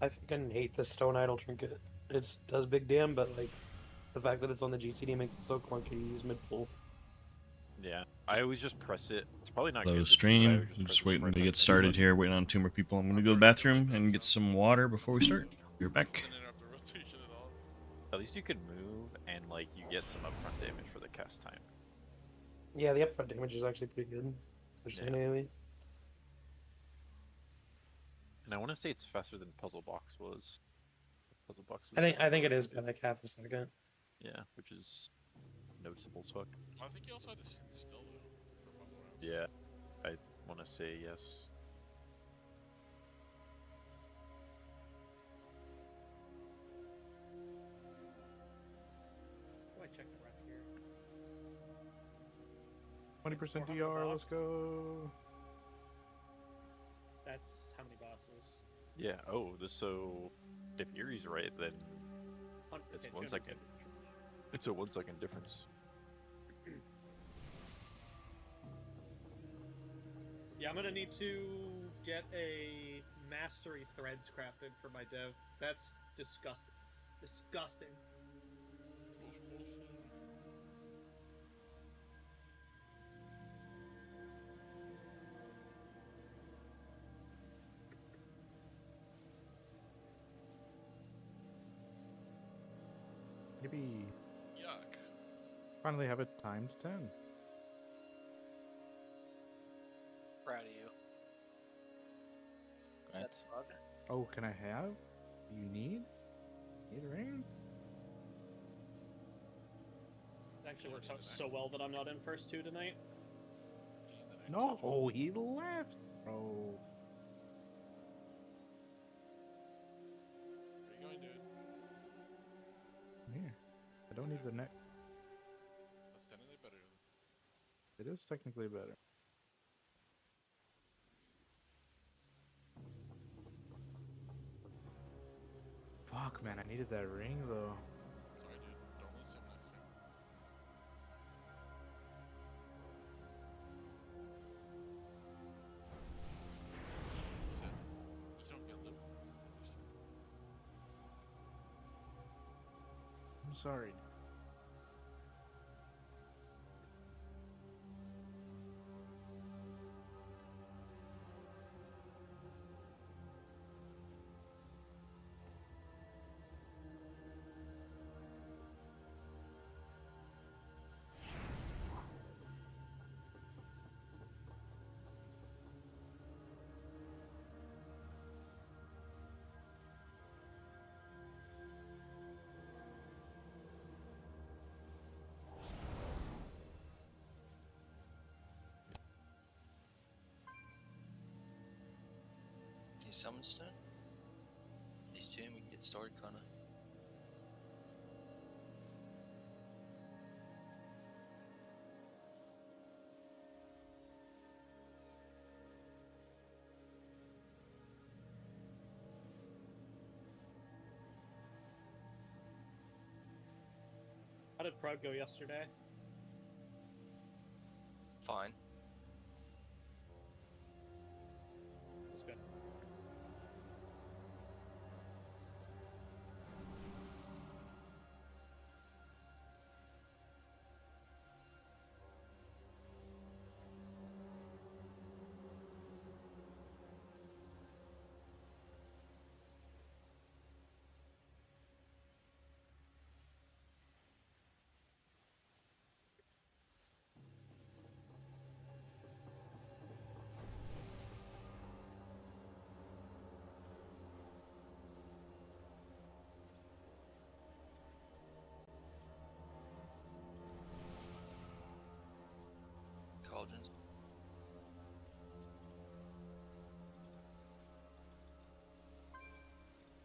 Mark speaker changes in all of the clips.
Speaker 1: I fucking hate this stone idol trinket. It does big damn, but like the fact that it's on the GCD makes it so clunky to use mid pull.
Speaker 2: Yeah, I always just press it. It's probably not
Speaker 3: Hello
Speaker 2: good to do, but I
Speaker 3: stream.
Speaker 2: always
Speaker 3: I'm
Speaker 2: press
Speaker 3: just
Speaker 2: it before
Speaker 3: waiting to
Speaker 2: I
Speaker 3: get
Speaker 2: press any
Speaker 3: started
Speaker 2: buttons.
Speaker 3: here, waiting on 2 more people. I'm gonna go to the bathroom and get some water before we start. We're back.
Speaker 4: Didn't interrupt the rotation at all.
Speaker 2: At least you can move and like you get some upfront damage for the cast time.
Speaker 1: Yeah, the upfront damage is actually pretty good, especially in AoE.
Speaker 2: And I want to say it's faster than Puzzle Box was. Puzzle Box was
Speaker 1: I think it is by like half a second.
Speaker 2: Yeah, which is noticeable as fuck.
Speaker 4: I think you also had to sit still though for puzzle rounds.
Speaker 2: Yeah, I want to say yes.
Speaker 5: Oh, I checked the rep here.
Speaker 6: 20% DR, let's go.
Speaker 5: That's how many bosses?
Speaker 2: Yeah. Oh, so if Erie's right, then it's 1 second. It's a 1 second difference.
Speaker 5: Yeah, I'm gonna need to get a mastery threads crafted for my dev. That's disgusting. Disgusting.
Speaker 6: Maybe
Speaker 4: Yuck.
Speaker 6: finally have it times 10.
Speaker 7: Proud of you. That's bug.
Speaker 6: Oh, can I have? You need? Need a ring?
Speaker 5: It actually works out so well that I'm not in first 2 tonight.
Speaker 6: No, oh, he left, bro.
Speaker 4: Where you going, dude?
Speaker 6: Here. I don't need the neck.
Speaker 4: That's technically better.
Speaker 6: It is technically better. Fuck, man, I needed that ring, though.
Speaker 4: Sorry, dude. Don't lose him next turn. That's it. Just don't get loot.
Speaker 6: I'm sorry.
Speaker 7: Can you summon stone? These two and we can get started kinda.
Speaker 5: How did Prod go yesterday?
Speaker 7: Fine.
Speaker 5: That's good.
Speaker 7: Cauldrons.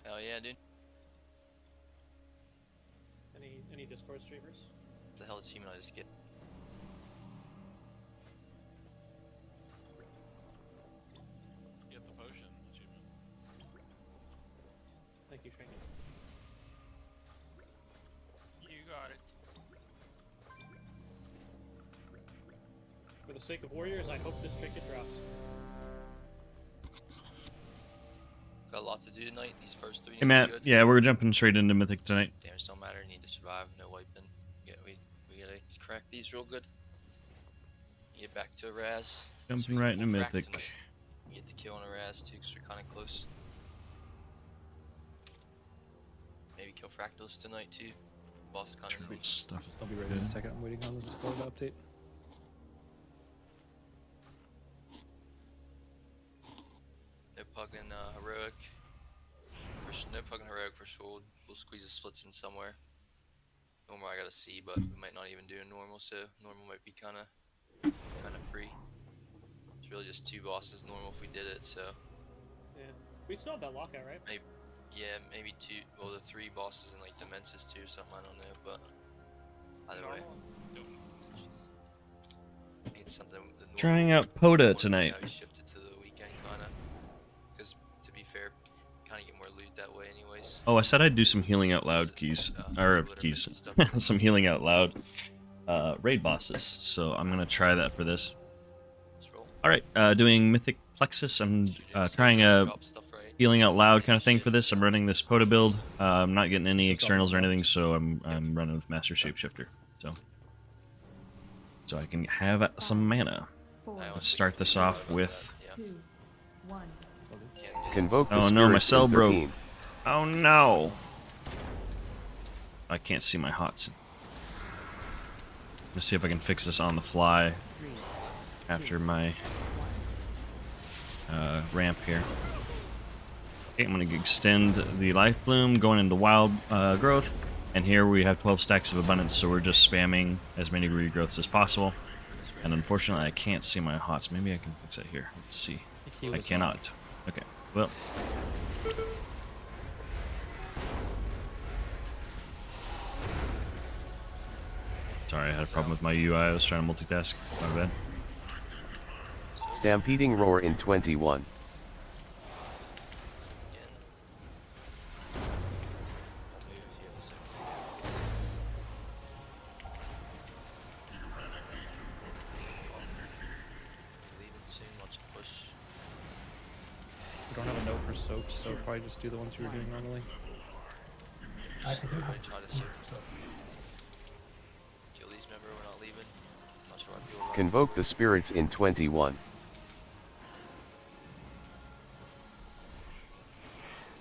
Speaker 7: Hell yeah, dude.
Speaker 5: Any Discord streamers?
Speaker 7: What the hell is human I just get?
Speaker 4: Get the potion achievement.
Speaker 5: Thank you, Trinket.
Speaker 4: You got it.
Speaker 5: For the sake of warriors, I hope this trinket drops.
Speaker 7: Got a lot to do tonight. These first 3 need
Speaker 3: Hey
Speaker 7: to be
Speaker 3: Matt,
Speaker 7: good.
Speaker 3: yeah, we're jumping straight into Mythic tonight.
Speaker 7: Damage don't matter. Need to survive. No wiping. Yeah, we gotta crack these real good. Get back to a Raz.
Speaker 3: Jumping right into
Speaker 7: pull frack
Speaker 3: Mythic.
Speaker 7: tonight. Get the kill on a Raz too, because we're kind of close. Maybe kill Fractals tonight too. Boss kind of easy.
Speaker 3: Stuff.
Speaker 6: I'll be ready in a second. I'm waiting on the support update.
Speaker 7: No pug and heroic. No pug and heroic for sure. We'll squeeze the splits in somewhere. Normal I gotta see, but we might not even do a normal, so normal might be kind of free. It's really just 2 bosses normal if we did it, so
Speaker 5: Yeah. We still have that lockout, right?
Speaker 7: maybe 2. Well, the 3 bosses and like Dimensus too, something I don't know, but either way, need something. The normal
Speaker 3: Trying out Poda
Speaker 7: one,
Speaker 3: tonight.
Speaker 7: Yeah, we shifted to the weekend kind of, because to be fair, kind of get more loot that way anyways.
Speaker 3: Oh, I said I'd do some healing out loud keys. Or keys. Some healing out loud raid bosses. So I'm going to try that for this.
Speaker 7: Let's roll.
Speaker 3: Alright, doing Mythic Plexus. I'm trying a
Speaker 7: Drop stuff right.
Speaker 3: healing out loud kind of thing for this. I'm running this Poda build. I'm not getting any externals or anything, so I'm running with Master Shapeshifter. So I can have some mana. Let's start this off with...
Speaker 8: Convoke the
Speaker 3: Oh no, my
Speaker 8: spirits
Speaker 3: cell
Speaker 8: in
Speaker 3: broke.
Speaker 8: 13.
Speaker 3: Oh no! I can't see my hots. Let's see if I can fix this on the fly after my ramp here. Okay, I'm going to extend the Life Bloom, going into Wild Growth, and here we have 12 stacks of Abundance, so we're just spamming as many regrowths as possible. And unfortunately, I can't see my hots. Maybe I can fix it here. Let's see. I cannot. Okay, well. Sorry, I had a problem with my UI. I was trying to multitask. My bad.
Speaker 8: Stampeding Roar in 21.
Speaker 6: We don't have a note for soaked, so probably just do the ones you were doing normally.
Speaker 7: Kill these, remember, we're not leaving. Not sure why people run.
Speaker 8: Convoke the spirits in 21.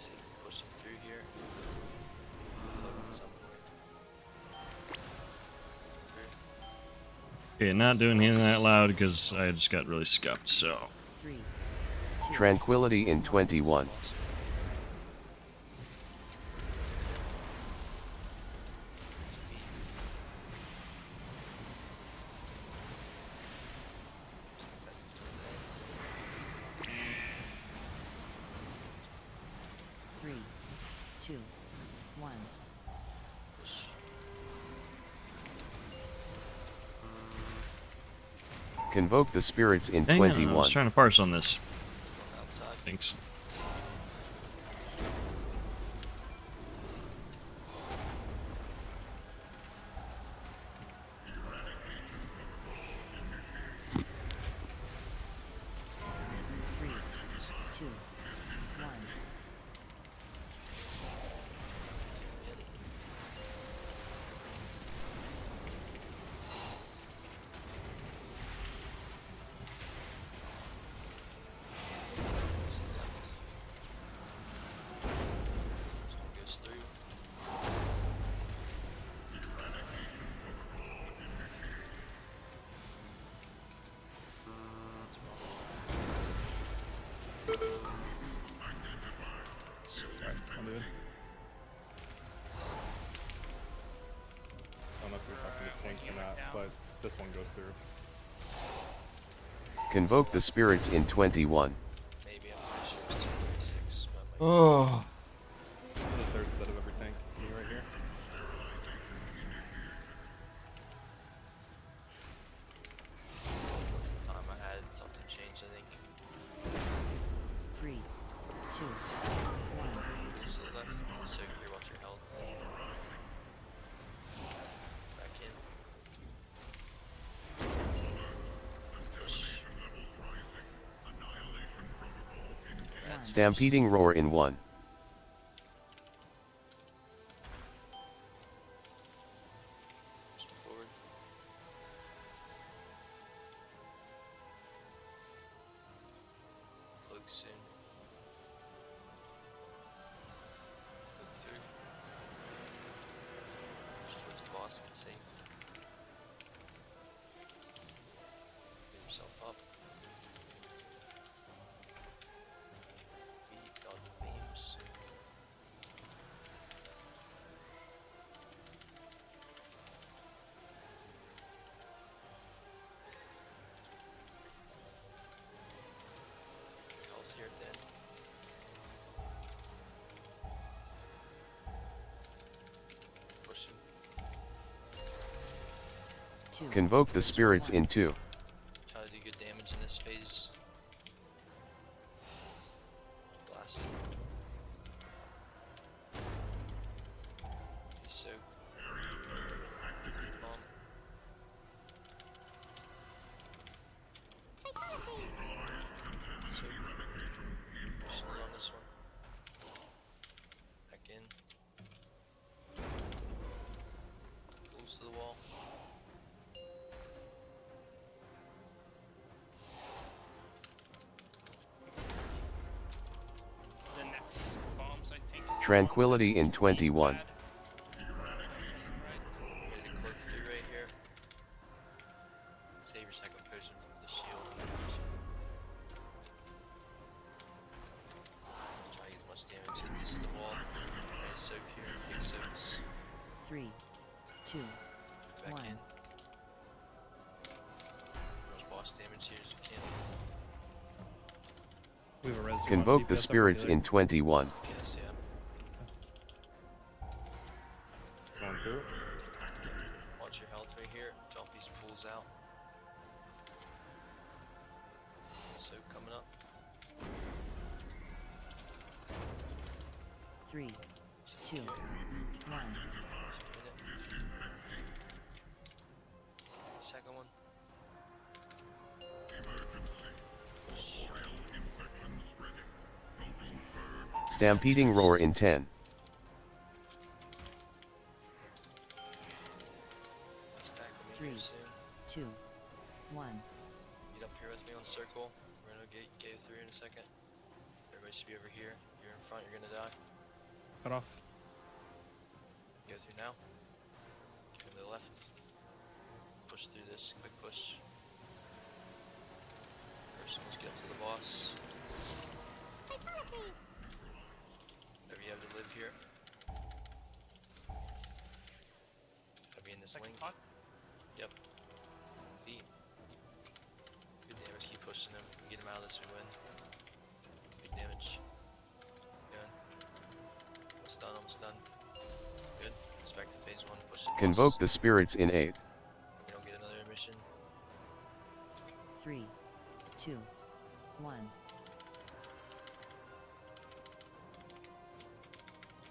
Speaker 7: See if we push them through here. Look somewhere. Through.
Speaker 3: Okay, not doing anything that loud because I just got really scuffed, so...
Speaker 8: Tranquility in 21. Convoke the spirits in
Speaker 3: Hang on, I
Speaker 8: 21.
Speaker 3: was trying to parse on this.
Speaker 7: Outside.
Speaker 3: Thanks.
Speaker 7: Goes through.
Speaker 6: Alright, I'll do it. I don't know if we were talking to tanks or not, but this one goes through.
Speaker 8: Convoke the spirits in 21.
Speaker 7: Maybe, I'm pretty sure it's 236, but I might
Speaker 3: Oh.
Speaker 6: This is the third set of every tank. It's me right here.
Speaker 7: time I had something changed, I think.
Speaker 9: 3, 2, 1.
Speaker 7: Goes to the left, so you watch your health. Back in. Push.
Speaker 8: Stampeding roar in 1.
Speaker 7: Push me forward. Cloak soon. Cloak through. Push towards the boss, get safe. Get yourself up. Feed dodge beams. Health here at the end. Push him.
Speaker 9: 2.
Speaker 8: Convoke the spirits in 2.
Speaker 7: Try to do good damage in this phase. Blast him. He's so. Bomb. So. Hold on this one. Back in. Close to the wall.
Speaker 4: The next bombs, I think. Is
Speaker 8: Tranquility in 21.
Speaker 7: Ready to cloak through right here. Save your second potion from the shield. Try to get as much damage hit this to the wall. Ready to soak here. Big soaks.
Speaker 9: 3, 2,
Speaker 7: Back
Speaker 9: 1.
Speaker 7: in. As much boss damage here as you can.
Speaker 6: We have a res.
Speaker 8: Convoke the spirits in 21.
Speaker 7: Yes, yeah.
Speaker 1: Going through.
Speaker 7: Watch your health right here. Jumpy's pulls out. So coming up.
Speaker 9: 3, 2, 1.
Speaker 7: Second one.
Speaker 8: Stampeding roar in 10.
Speaker 7: Stack with me here
Speaker 9: 3,
Speaker 7: soon.
Speaker 9: 2, 1.
Speaker 7: Meet up here with me on circle. We're gonna go through in a second. Everybody should be over here. If you're in front, you're gonna die.
Speaker 6: Cut off.
Speaker 7: Go through now. Go to the left. Push through this. Quick push. First, let's get up to the boss. Whatever you have to live here. Gotta be in this link. Yep. Feet. Good damage. Keep pushing him. Get him out of this. We win. Big damage. Good. Almost done. Almost done. Good. Let's back to phase 1. Push the boss.
Speaker 8: Convoke the spirits in 8.
Speaker 7: You don't get another mission.
Speaker 9: 3, 2, 1.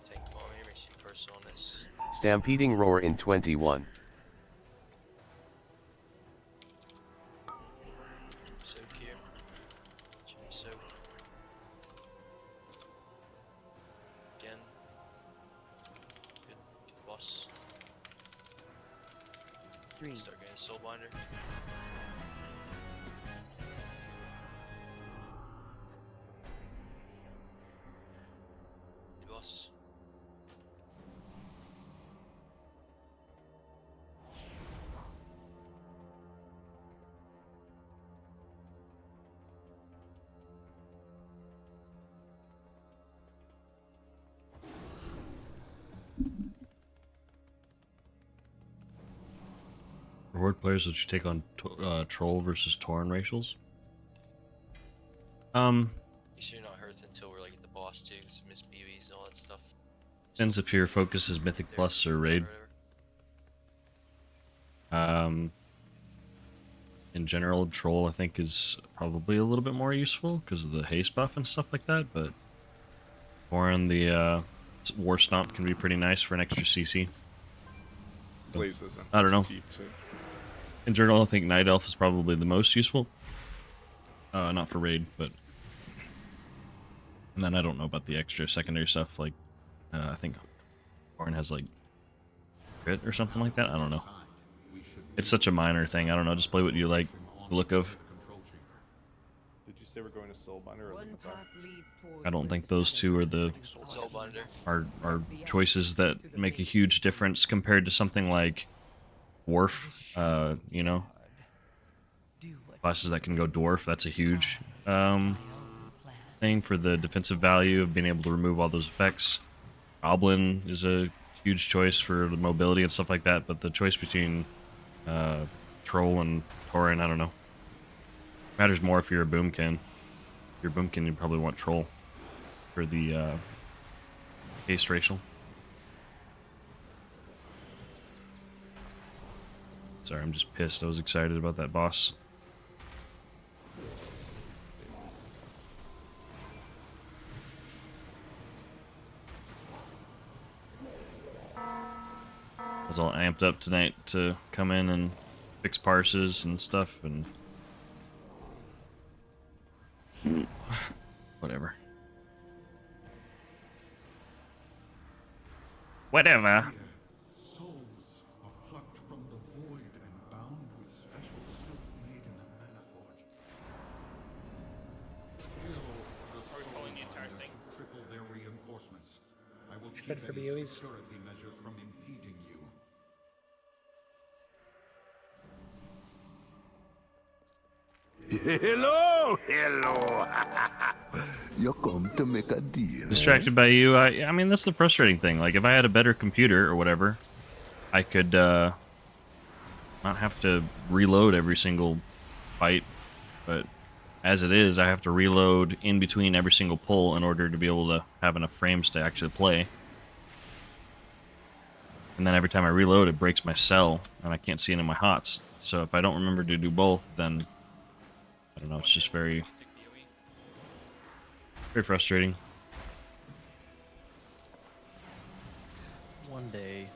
Speaker 7: Take bomb here. Makes you personal on this.
Speaker 8: Stampeding roar in 21.
Speaker 7: Soak here. Jimmy soak. Again. Good. Good boss.
Speaker 9: 3,
Speaker 7: Start getting soul binder. Good boss.
Speaker 3: Reward players that you take on troll versus Tauren racials.
Speaker 7: You sure you're not Earthen until we're like at the boss too, because Miss BBs and all that stuff.
Speaker 3: Depends if your focus is Mythic
Speaker 7: There,
Speaker 3: Plus or Raid.
Speaker 7: whatever.
Speaker 3: In general, troll I think is probably a little bit more useful because of the haste buff and stuff like that. But Tauren, the War Stomp can be pretty nice for an extra CC.
Speaker 10: Blaze isn't.
Speaker 3: I don't know.
Speaker 10: Keep too.
Speaker 3: In general, I think Night Elf is probably the most useful. Not for Raid, but And then I don't know about the extra secondary stuff, like, I think Horn has, like, crit or something like that. I don't know. It's such a minor thing. I don't know. Just play what you like the look of.
Speaker 10: Did you say we're going to Soulbinder or Limitar?
Speaker 3: I don't think those two are the
Speaker 7: Soulbinder.
Speaker 3: are choices that make a huge difference compared to something like Dwarf. You know, classes that can go Dwarf. That's a huge thing for the defensive value of being able to remove all those effects. Goblin is a huge choice for the mobility and stuff like that. But the choice between Troll and Tauren, I don't know. Matters more if you're a Boomkin. If you're a Boomkin, you probably want Troll for the haste racial. Sorry, I'm just pissed. I was excited about that boss. I was all amped up tonight to come in and fix parses and stuff, and whatever. Whatever.
Speaker 11: Souls are plucked from the void and bound with special silk made in the mana forge.
Speaker 4: Calling the entire thing.
Speaker 11: Triple their reinforcements. I will keep
Speaker 1: Good for
Speaker 11: any
Speaker 1: BOEs.
Speaker 11: security measures from impeding you.
Speaker 12: Hello. You come to make a deal.
Speaker 3: Distracted by you. I mean, that's the frustrating thing. Like, if I had a better computer or whatever, I could not have to reload every single fight. But as it is, I have to reload in between every single pull in order to be able to have enough frames to actually play. And then every time I reload, it breaks my cell, and I can't see any of my hots. So if I don't remember to do both, then I don't know. It's just very frustrating.
Speaker 6: One day.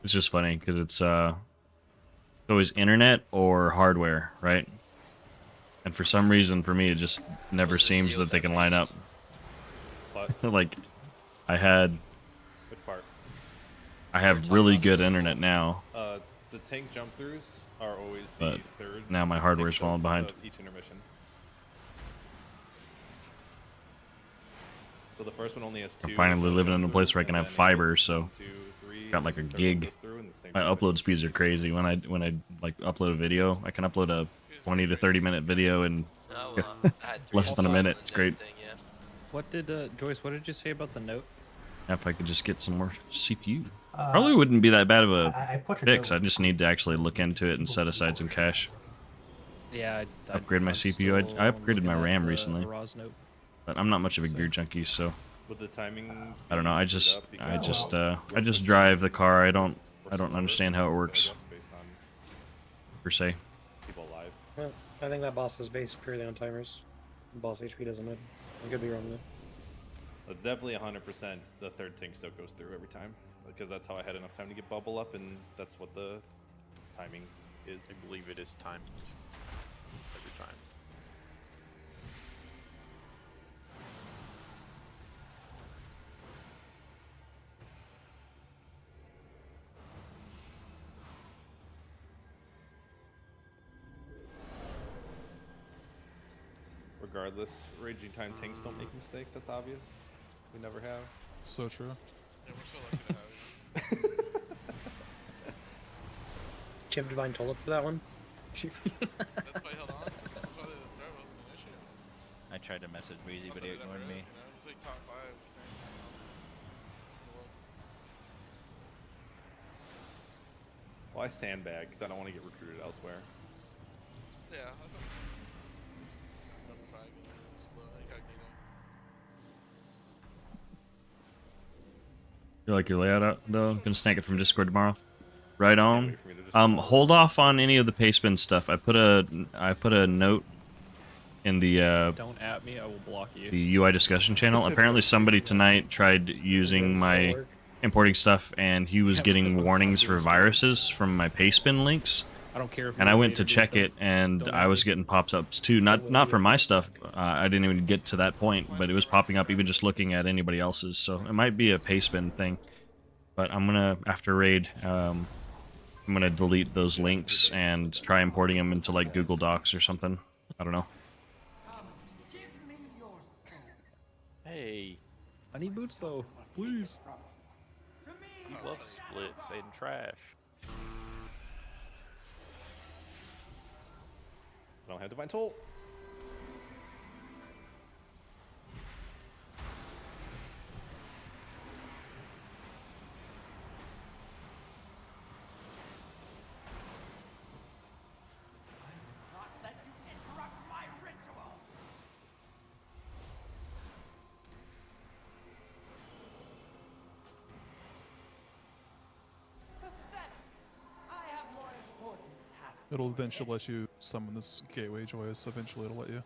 Speaker 3: It's just funny because it's always internet or hardware, right? And for some reason, for me, it just never seems that they can line up.
Speaker 2: What?
Speaker 3: Like, I had,
Speaker 2: Which part?
Speaker 3: I have really good internet now,
Speaker 2: The tank jump throughs are always the
Speaker 3: but
Speaker 2: third.
Speaker 3: now my hardware's
Speaker 2: tank
Speaker 3: falling
Speaker 2: jump
Speaker 3: behind.
Speaker 2: of each intermission. So the first one only has two.
Speaker 3: I'm finally
Speaker 2: so
Speaker 3: living in a
Speaker 2: jump
Speaker 3: place where I
Speaker 2: through,
Speaker 3: can
Speaker 2: and
Speaker 3: have
Speaker 2: then it goes
Speaker 3: fiber, so
Speaker 2: 1, 2, 3,
Speaker 3: got like a
Speaker 2: everyone
Speaker 3: gig.
Speaker 2: goes through in the same
Speaker 3: My
Speaker 2: time.
Speaker 3: upload speeds are crazy. When I like upload a video, I can upload a 20 to 30 minute video in
Speaker 7: No, I had three
Speaker 3: less than a
Speaker 7: files
Speaker 3: minute.
Speaker 7: and
Speaker 3: It's great.
Speaker 7: everything, yeah.
Speaker 6: What did Joyce? What did you say about the note?
Speaker 3: If I could just get some more CPU. Probably wouldn't be that bad of a
Speaker 13: I put your
Speaker 3: fix.
Speaker 13: note.
Speaker 3: I just need to actually look into it and set aside some cash.
Speaker 6: Yeah,
Speaker 3: Upgrade my
Speaker 6: I'm
Speaker 3: CPU. I
Speaker 6: still
Speaker 3: upgraded my
Speaker 6: looking at
Speaker 3: RAM
Speaker 6: the
Speaker 3: recently.
Speaker 6: Roz note.
Speaker 3: But I'm not much of a gear junkie, so
Speaker 2: With the timings
Speaker 3: I don't know. I
Speaker 2: being
Speaker 3: just
Speaker 2: split up
Speaker 3: I just drive the car. I don't understand how it works
Speaker 2: based on
Speaker 3: per se.
Speaker 2: people alive.
Speaker 1: Well, I think that boss is based purely on timers. Boss HP doesn't it? I could be wrong though.
Speaker 2: It's definitely 100% the third tank still goes through every time because that's how I had enough time to get bubble up, and that's what the timing is.
Speaker 14: I believe it is timed every time.
Speaker 2: Regardless, raging time tanks don't make mistakes. That's obvious. We never have.
Speaker 4: So true.
Speaker 5: Yeah, we're so lucky to have you.
Speaker 1: Did you have Divine Tulip for that one?
Speaker 5: That's why I held on. That's why the threat wasn't an issue.
Speaker 6: I
Speaker 13: tried to message Breezy, but he ignored me.
Speaker 4: He's like top 5 things.
Speaker 2: Well, I sandbag because I don't want to get recruited elsewhere.
Speaker 4: Yeah, I thought number 5 is the incognito.
Speaker 3: You like your layout though? Gonna snag it from Discord tomorrow. Right on. Hold off on any of the paste bin stuff. I put a note in the
Speaker 14: Don't at me, I will block you.
Speaker 3: the UI discussion channel. Apparently somebody tonight tried using my importing stuff and he was getting warnings for viruses from my paste bin links.
Speaker 6: I don't care if
Speaker 3: And I went to check it and I was getting pop-ups too. Not for my stuff. I didn't even get to that point, but it was popping up even just looking at anybody else's. So it might be a paste bin thing. But I'm gonna, after raid, I'm gonna delete those links and try importing them into like Google Docs or something. I don't know.
Speaker 14: Hey, I need boots though, please. He loves splits and trash.
Speaker 2: I don't have Divine Toll.
Speaker 15: It'll eventually let you summon this gateway joyous. Eventually, it'll let you.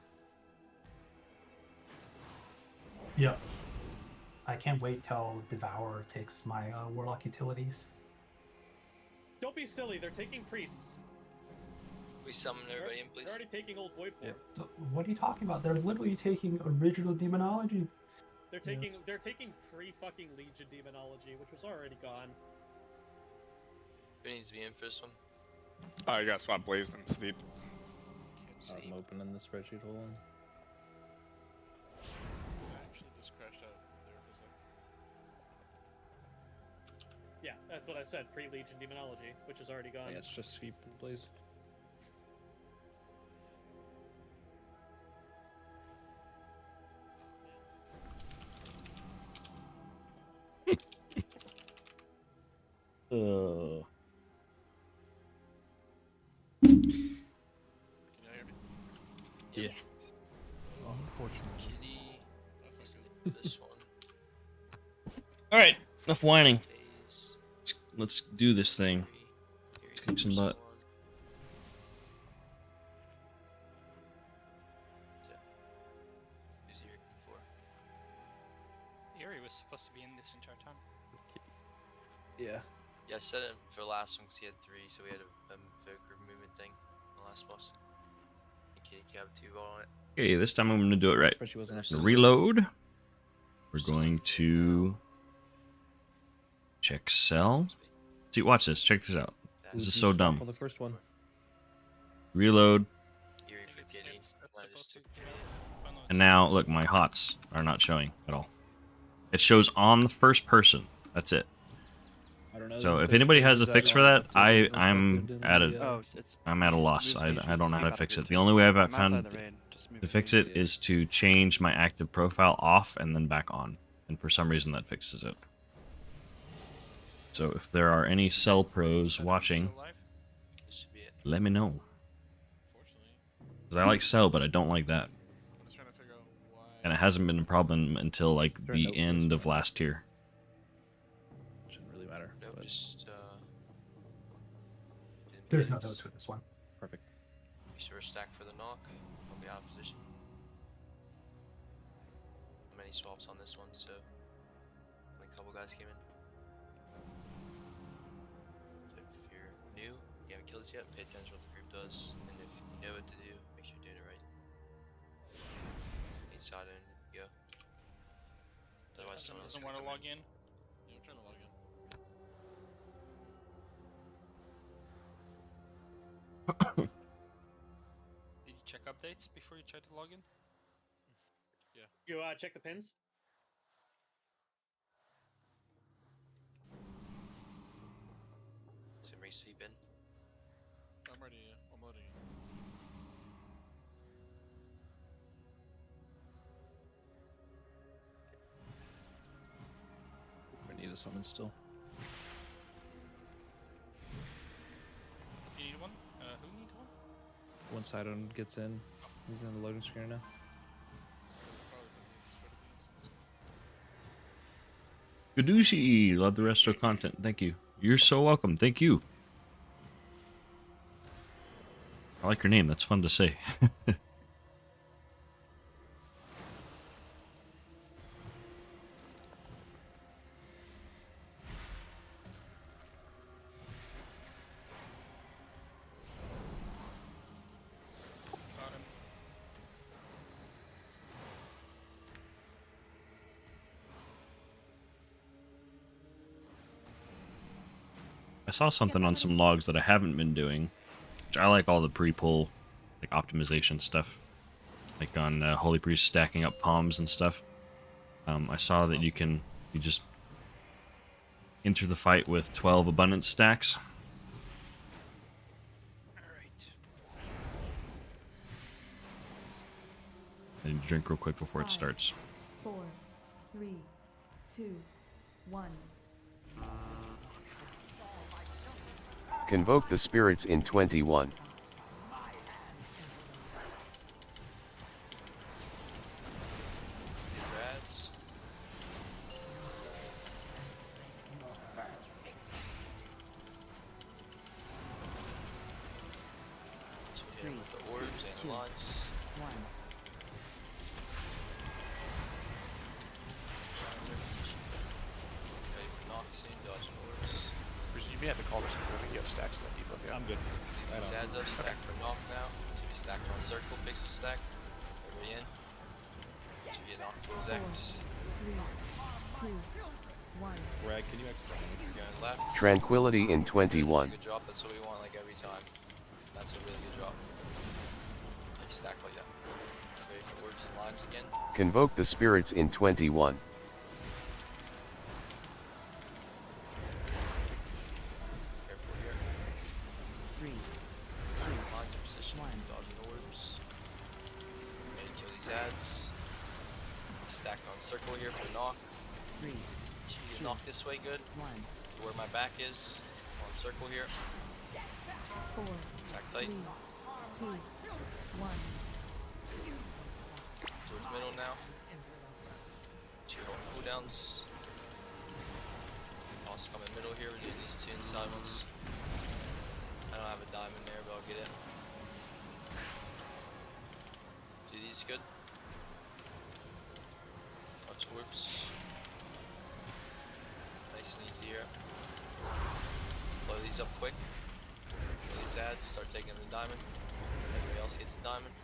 Speaker 16: Yep. I can't wait till Devour takes my Warlock utilities.
Speaker 5: Don't be silly. They're taking priests.
Speaker 7: We summon everybody in, please.
Speaker 5: They're already taking old void form.
Speaker 16: So what are you talking about? They're literally taking original demonology.
Speaker 5: They're taking pre-fucking Legion demonology, which was already gone.
Speaker 7: Who needs to be in for this one?
Speaker 17: Oh, you got spot blazed and sleep.
Speaker 14: I'm opening the spreadsheet. Hold on.
Speaker 4: Actually, just crashed out there for a second.
Speaker 5: Yeah, that's what I said. Pre-Legion demonology, which is already gone.
Speaker 14: Yeah, it's just sweep and blaze.
Speaker 4: Can you hear me?
Speaker 14: Yeah.
Speaker 15: Unfortunately.
Speaker 7: This one.
Speaker 3: All right, enough whining. Let's do this thing. Let's kick some butt.
Speaker 18: Yuri was supposed to be in this entire time.
Speaker 14: Yeah.
Speaker 7: Yeah, I said it for the last one because he had 3, so we had a Voker movement thing on the last boss. Okay, you have 2 on it.
Speaker 3: Okay, this time I'm going to do it right. Reload. We're going to check cell. See, watch this. Check this out. This is so dumb.
Speaker 14: On the first one.
Speaker 3: Reload.
Speaker 7: Yuri for Kitty.
Speaker 3: And now, look, my HOTS are not showing at all. It shows on the first person. That's it.
Speaker 14: I don't know.
Speaker 3: So if anybody has a fix for that, I'm at a loss. I don't know how to fix it. The only way I've found to fix it is to change my active profile off and then back on. And for some reason that fixes it. So if there are any cell pros watching, let me know. Because I like cell, but I don't like that. And it hasn't been a problem until like the end of last tier.
Speaker 14: Shouldn't really matter.
Speaker 7: Nope, just
Speaker 16: There's no notes with this one.
Speaker 14: Perfect.
Speaker 7: Be sure to stack for the knock. I'll be out of position. Not many swaps on this one, so only a couple guys came in. So if you're new, you haven't killed us yet, pay attention to what the group does, and if you know what to do, make sure you're doing it right. Inside and go. Otherwise, someone else
Speaker 18: Doesn't want to log in.
Speaker 4: Yeah, I'm trying to log in.
Speaker 18: Did you check updates before you tried to log in?
Speaker 4: Yeah.
Speaker 5: You check the pins.
Speaker 7: Some race sweep in.
Speaker 4: I'm ready. I'm loading.
Speaker 14: to summon still.
Speaker 18: You need one? Who needs one?
Speaker 14: Once Sidon gets in, he's in the loading screen now.
Speaker 3: Gadushi, love the Resto content. Thank you. You're so welcome. Thank you. I like your name. That's fun to say. I saw something on some logs that I haven't been doing, which I like all the pre-pull, like optimization stuff, like on Holy Priest stacking up palms and stuff. I saw that you just enter the fight with 12 abundance stacks. And drink real quick before it starts.
Speaker 19: 4, 3, 2, 1.
Speaker 8: Convoke the spirits in 21.
Speaker 7: Congrats. So we hit him with the orbs and lines.
Speaker 9: 1.
Speaker 7: Ready for Moccasins, dodging orbs.
Speaker 20: You may have to call this if you have stacks that deep up. Yeah.
Speaker 2: I'm good.
Speaker 7: These adds up, stack for knock now. To be stacked on circle, pixel stack. Everybody in. To get knocked towards X.
Speaker 19: 3, 2, 1.
Speaker 2: Brad, can you extend?
Speaker 7: You're going left.
Speaker 8: Tranquility in 21.
Speaker 7: Good drop, that's what we want like every time. That's a really good drop. Like stack like that. Ready for words and lines again.
Speaker 8: Convoke the spirits in 21.
Speaker 7: Careful here.
Speaker 9: 3, 2,
Speaker 7: Lines in position.
Speaker 9: 1.
Speaker 7: Dodging orbs. Ready to kill these ads. Stack on circle here for knock.
Speaker 9: 3,
Speaker 7: You
Speaker 9: 2,
Speaker 7: knock this way good.
Speaker 9: 1.
Speaker 7: Where my back is. On circle here.
Speaker 19: 4,
Speaker 7: Attack
Speaker 19: 3,
Speaker 7: tight.
Speaker 19: 2, 1.
Speaker 7: Towards middle now. 2 cooldowns. Also come in middle here. We're doing these 2 inside ones. I don't have a diamond there, but I'll get it. Do these good. Watch orbs. Nice and easy here. Blow these up quick. Blow these ads. Start taking the diamond. Everybody else gets a diamond.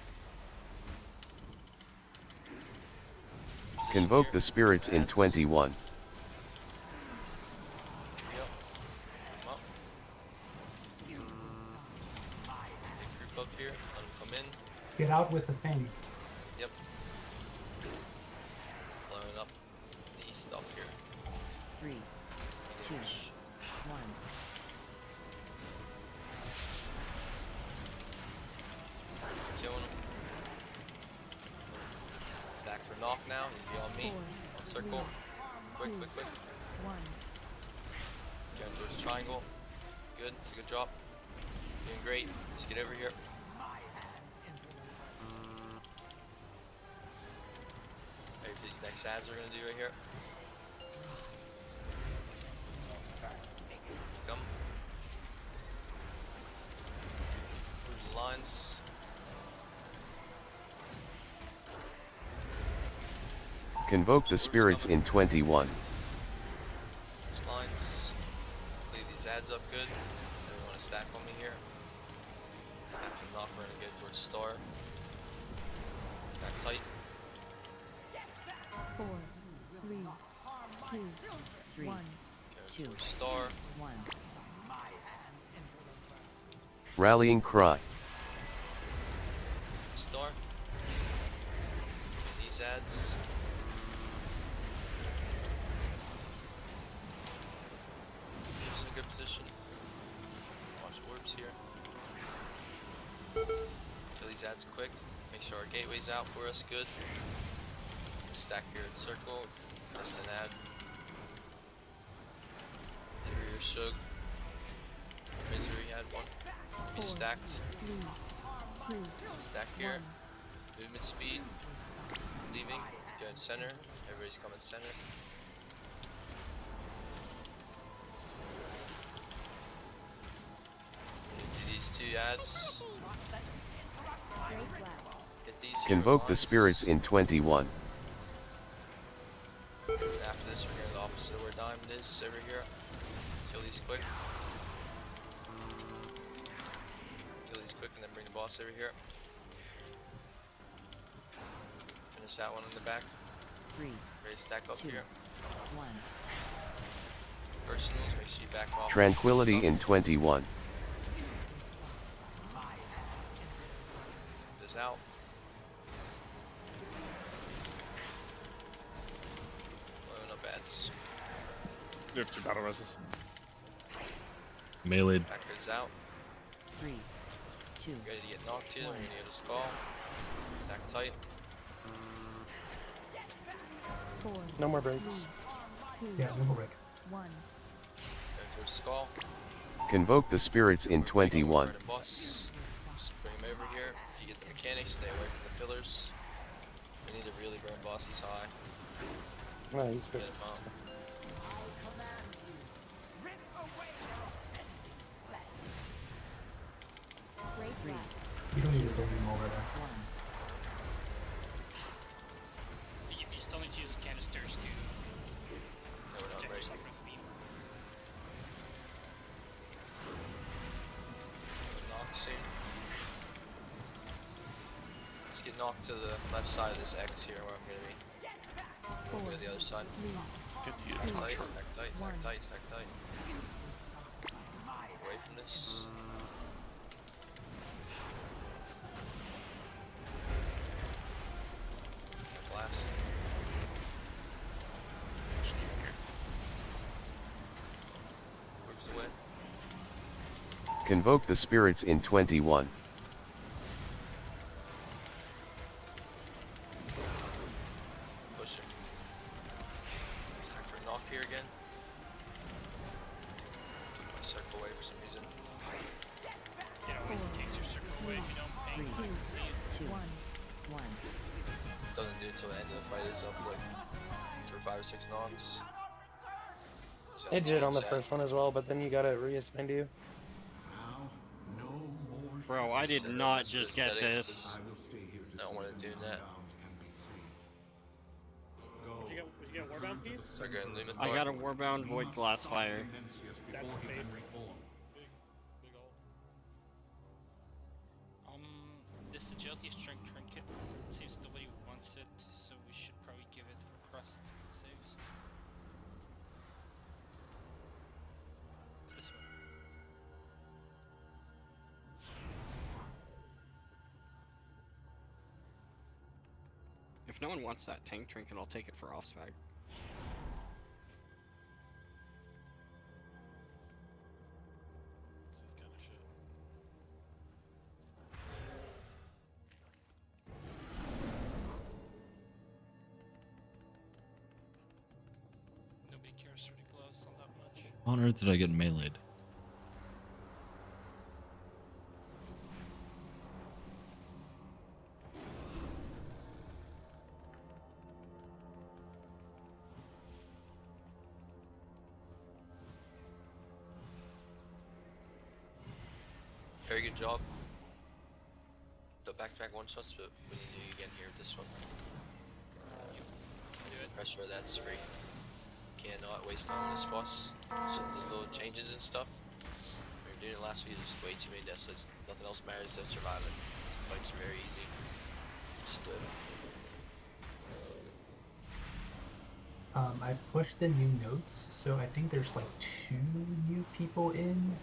Speaker 8: Convoke the spirits in 21.
Speaker 7: Yep. Come up. Big group up here. Let them come in.
Speaker 16: Get out with the thing.
Speaker 7: Yep. Blowing up the stuff here.
Speaker 9: 3, 2, 1.
Speaker 7: Killing them. Stack for knock now. You be on me. On circle. Quick, quick, quick.
Speaker 19: 1.
Speaker 7: Going towards triangle. Good. It's a good drop. Doing great. Just get over here. Ready for these next ads we're gonna do right here. Come. Where's the lines?
Speaker 8: Convoke the spirits in 21.
Speaker 7: There's lines. Leave these ads up good. Everyone want to stack on me here. After knock, we're gonna go towards star. Stack tight.
Speaker 19: 4, 3, 2,
Speaker 9: 3,
Speaker 19: 1.
Speaker 7: Go towards star.
Speaker 9: 1.
Speaker 8: Rallying cry.
Speaker 7: Star. These ads. He's in a good position. Watch orbs here. Kill these ads quick. Make sure our gateway's out for us. Good. Stack here in circle. Just an ad. for Shug. Misery had one. Be stacked. Stack here. Movement speed. Leaving. Go in center. Everybody's coming center. Do these two ads. Get these here
Speaker 8: Convoke the
Speaker 7: once.
Speaker 8: spirits in 21.
Speaker 7: After this, we're going to the opposite of where Diamond is over here. Kill these quick. Kill these quick and then bring the boss over here. Finish that one in the back.
Speaker 9: 3,
Speaker 7: Ready to stack up
Speaker 9: 2,
Speaker 7: here.
Speaker 9: 1.
Speaker 7: Personals, make sure you back off.
Speaker 8: Tranquility in 21.
Speaker 7: This out. Blowing up ads.
Speaker 17: You have 2 battle reses.
Speaker 3: Melee'd.
Speaker 7: Back this out.
Speaker 9: 3, 2.
Speaker 7: Ready to get knocked here. We're gonna get a skull. Stack tight.
Speaker 19: 4,
Speaker 1: No more breaks.
Speaker 19: 2,
Speaker 16: Yeah, no more break.
Speaker 19: 1.
Speaker 7: Go to a skull.
Speaker 8: Convoke the spirits in 21.
Speaker 7: Burn a boss. Just bring him over here. If you get the mechanics, stay away from the pillars. We need to really burn bosses high.
Speaker 1: No, he's
Speaker 7: Get him up.
Speaker 16: You don't need to bring him over there.
Speaker 18: You still need to use canisters to
Speaker 7: No, we're not
Speaker 18: protect
Speaker 7: ready.
Speaker 18: yourself from the beam.
Speaker 7: Knock soon. Just get knocked to the left side of this X here where I'm gonna be. We'll go to the other side.
Speaker 20: Good to use
Speaker 7: Stack
Speaker 20: that
Speaker 7: tight,
Speaker 20: short.
Speaker 7: stack tight, stack tight, stack tight. Away from this. Blast.
Speaker 20: Just keep here.
Speaker 7: Works away.
Speaker 8: Convoke the spirits in 21.
Speaker 7: Push him. Attack for a knock here again. Took my circle away for some reason.
Speaker 18: It always takes your circle away if you don't ping. I can see it.
Speaker 9: 2, 1.
Speaker 7: Doesn't do it till the end of the fight is up like for 5 or 6 knocks.
Speaker 1: It did on the first one as well, but then you got it reassigned to you.
Speaker 21: Bro, I did not just get this.
Speaker 7: I don't want to do that.
Speaker 5: Did you get a Warbound piece?
Speaker 7: So I got a Lumen
Speaker 21: I got a Warbound Void Glassfire.
Speaker 5: That's amazing.
Speaker 18: This agility strength trinket, it seems nobody wants it, so we should probably give it for crust saves. This one.
Speaker 21: If no one wants that tank trinket, I'll take it for off swag.
Speaker 4: This is kind of shit.
Speaker 18: Nobody cares for the gloves all that much.
Speaker 3: On earth did I get melee'd?
Speaker 7: Very good job. The backtrack one shots, but we need to do it again here with this one. Pressure, that's free. Cannot waste time on this boss. So the little changes and stuff. We were doing it last week, there's way too many deaths, so nothing else matters except surviving. These fights are very easy. Just live.
Speaker 16: I pushed the new notes, so I think there's like 2 new people in,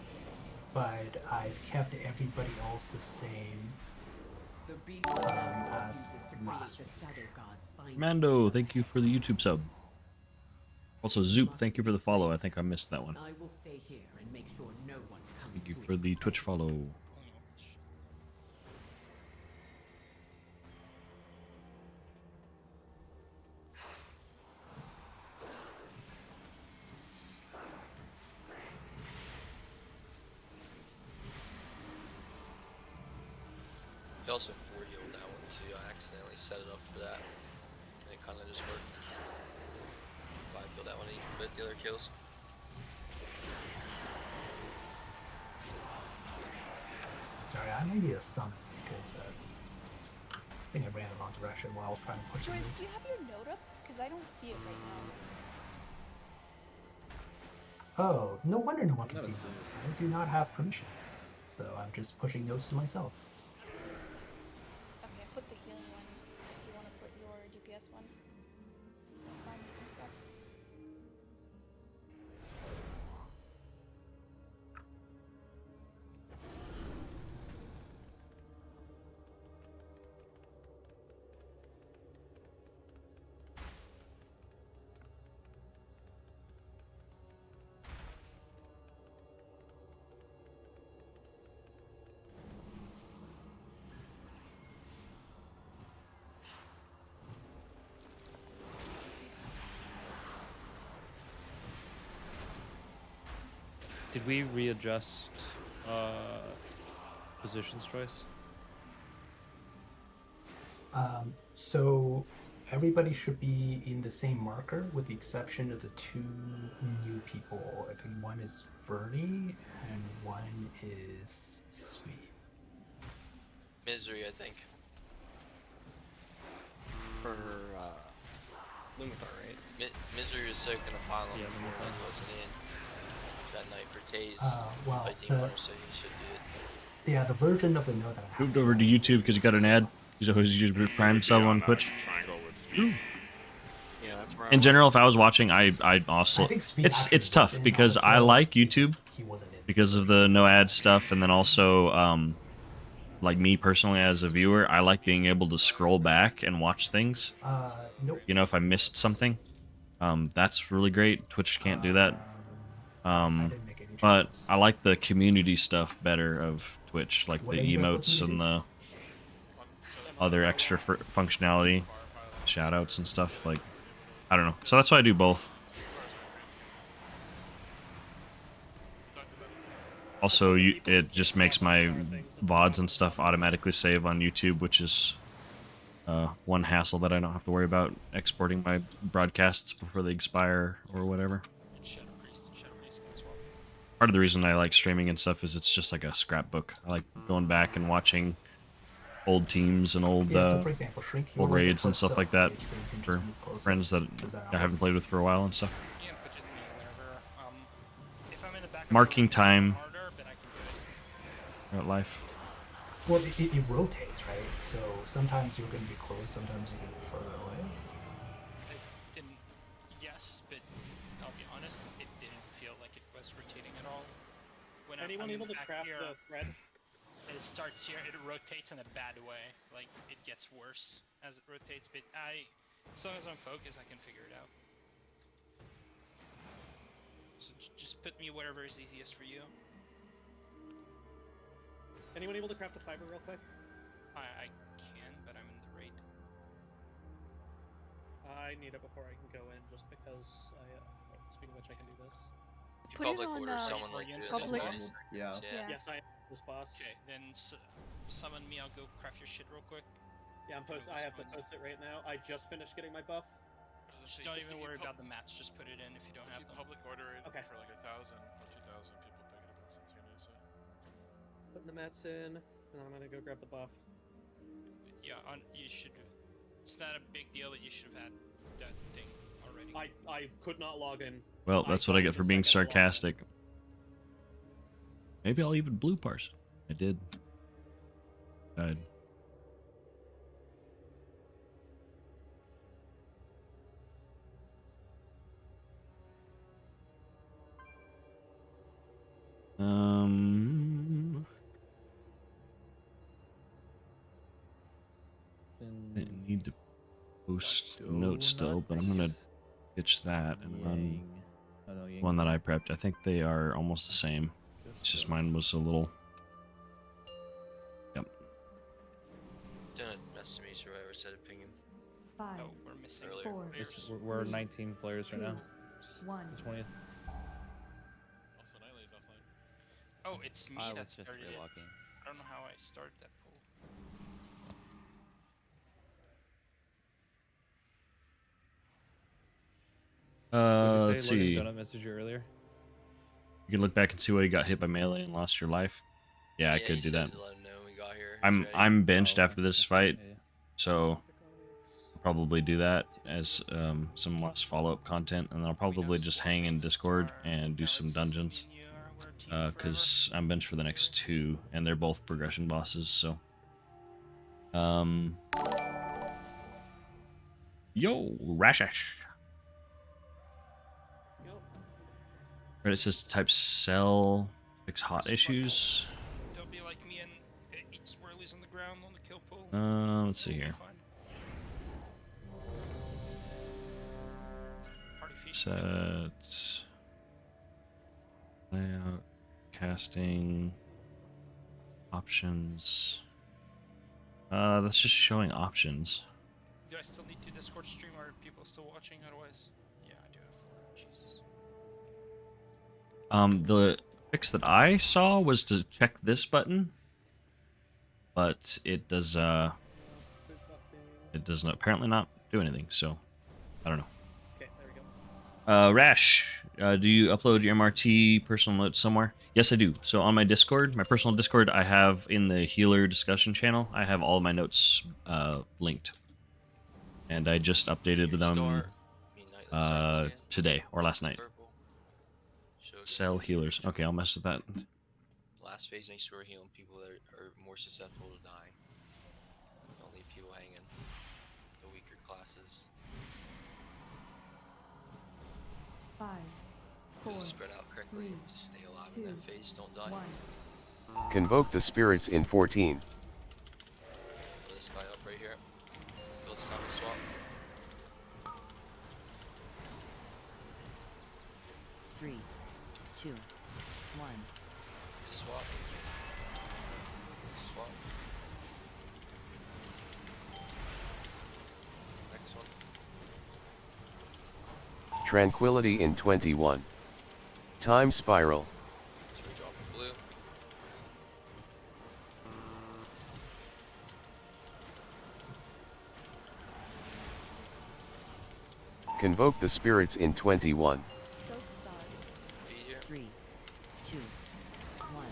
Speaker 16: but I've kept everybody else the same as last week.
Speaker 3: Mando, thank you for the YouTube sub. Also, Zoop, thank you for the follow. I think I missed that one.
Speaker 22: I will stay here and make sure no one comes.
Speaker 3: Thank you for the Twitch follow.
Speaker 7: He also 4-healed that one too. I accidentally set it up for that. And it kind of just worked. 5-heal that one, but the other kills.
Speaker 16: Sorry, I may need a summon because I think I ran the wrong direction while I was trying to push
Speaker 10: Joyce,
Speaker 16: it.
Speaker 10: do you have your note up? Because I don't see it right now.
Speaker 16: Oh, no wonder no one can see this. I do not have permissions, so I'm just pushing notes to myself.
Speaker 10: Okay, put the healing one if you want to put your DPS one. Assignments and stuff.
Speaker 14: Did we readjust positions choice?
Speaker 16: So everybody should be in the same marker with the exception of the 2 new people. I think one is Bernie and one is Sweet.
Speaker 7: Misery, I think.
Speaker 21: For Lumathar, right?
Speaker 7: Misery was soaking a pile on before and he wasn't in. That night for Taze.
Speaker 16: Well,
Speaker 7: by Team Hunter, so he should do it.
Speaker 16: Yeah, the version of the note that I have.
Speaker 3: Moved over to YouTube because you got an ad. You always use Prime sub on Twitch.
Speaker 21: Yeah, that's where
Speaker 3: In general, if I was watching, I also it's tough because I like YouTube because of the no ad stuff, and then also like me personally as a viewer, I like being able to scroll back and watch things.
Speaker 16: Nope.
Speaker 3: You know, if I missed something, that's really great. Twitch can't do that. But I like the community stuff better of Twitch, like the emotes and the other extra functionality, shoutouts and stuff. Like, I don't know. So that's why I do both. Also, it just makes my VODs and stuff automatically save on YouTube, which is one hassle that I don't have to worry about exporting my broadcasts before they expire or whatever. Part of the reason I like streaming and stuff is it's just like a scrapbook. I like going back and watching old teams and old,
Speaker 16: for example,
Speaker 3: old raids and stuff like that for friends that I haven't played with for a while and stuff. Marking time at life.
Speaker 16: Well, it rotates, right? So sometimes you're going to be close, sometimes you're going to be further away.
Speaker 18: Yes, but I'll be honest, it didn't feel like it was rotating at all. When
Speaker 5: Anyone able to craft the thread?
Speaker 18: It starts here, it rotates in a bad way. Like, it gets worse as it rotates, but as long as I'm focused, I can figure it out. So just put me wherever is easiest for you.
Speaker 5: Anyone able to craft a fiber real quick?
Speaker 18: I can, but I'm in the raid.
Speaker 5: I need it before I can go in, just because speaking of which, I can do this.
Speaker 10: Put
Speaker 7: public
Speaker 10: it on
Speaker 7: order someone like
Speaker 10: public.
Speaker 7: Yeah.
Speaker 5: Yes, I am this boss.
Speaker 18: Okay, then summon me. I'll go craft your shit real quick.
Speaker 5: Yeah, I have to post it right now. I just finished getting my buff.
Speaker 18: Just don't even worry about the mats. Just put it in if you don't have them.
Speaker 4: Public order it
Speaker 5: Okay.
Speaker 4: for like 1,000 or 2,000 people pick it up instantaneously.
Speaker 5: Putting the mats in, and then I'm gonna go grab the buff.
Speaker 18: Yeah, you should. It's not a big deal, but you should have had that thing already.
Speaker 5: I could not log in.
Speaker 3: Well, that's what I get for being sarcastic. Maybe I'll even blue parse. I did. Died. I need to post the note still, but I'm gonna ditch that and run one that I prepped. I think they are almost the same. It's just mine was a little. Yep.
Speaker 7: Don't mess me, Survivor said to ping him.
Speaker 19: 5,
Speaker 18: Oh, we're missing
Speaker 19: 4,
Speaker 14: We're 19 players right now.
Speaker 19: 1.
Speaker 14: The 20th.
Speaker 4: Also, Nightly's offline.
Speaker 18: Oh, it's me
Speaker 13: I
Speaker 18: that
Speaker 13: was just
Speaker 18: started it.
Speaker 13: walking.
Speaker 18: I don't know how I started that poll.
Speaker 3: Let's see.
Speaker 6: Donut message you earlier.
Speaker 3: You can look back and see why you got hit by melee and lost your life. Yeah, I could do that. I'm benched after this fight, so I'll probably do that as some last follow-up content, and then I'll probably just hang in Discord and do some dungeons, because I'm benched for the next 2, and they're both progression bosses. So, yo, Rashash. Reddit says to type sell, fix hot issues.
Speaker 18: Don't be like me and eat swirlies on the ground on the kill pool.
Speaker 3: Let's see here. Set layout, casting, options. That's just showing options.
Speaker 18: Do I still need to Discord stream, or are people still watching? Otherwise, yeah, I do have 4. Jesus.
Speaker 3: The fix that I saw was to check this button, but it does apparently not do anything. So I don't know.
Speaker 5: Okay, there we go.
Speaker 3: Rash, do you upload your MRT personal notes somewhere? Yes, I do. So on my Discord, my personal Discord, I have in the healer discussion channel, I have all of my notes linked. And I just updated them today or last night. Sell healers. Okay, I'll mess with that.
Speaker 7: Last phase, make sure we're healing people that are more susceptible to dying. Don't leave people hanging. The weaker classes.
Speaker 19: 5, 4,
Speaker 7: just spread out correctly.
Speaker 19: 3,
Speaker 7: just stay alive in that phase. Don't die.
Speaker 19: 1.
Speaker 8: Convoke the spirits in 14.
Speaker 7: Pull this guy up right here. Until it's time to swap.
Speaker 9: Three, 2, 1.
Speaker 7: Swap. Swap. Next one.
Speaker 8: Tranquility in 21. Time spiral.
Speaker 7: So we're dropping blue.
Speaker 8: Convoke the spirits in 21.
Speaker 7: Feed here.
Speaker 9: 3, 2, 1.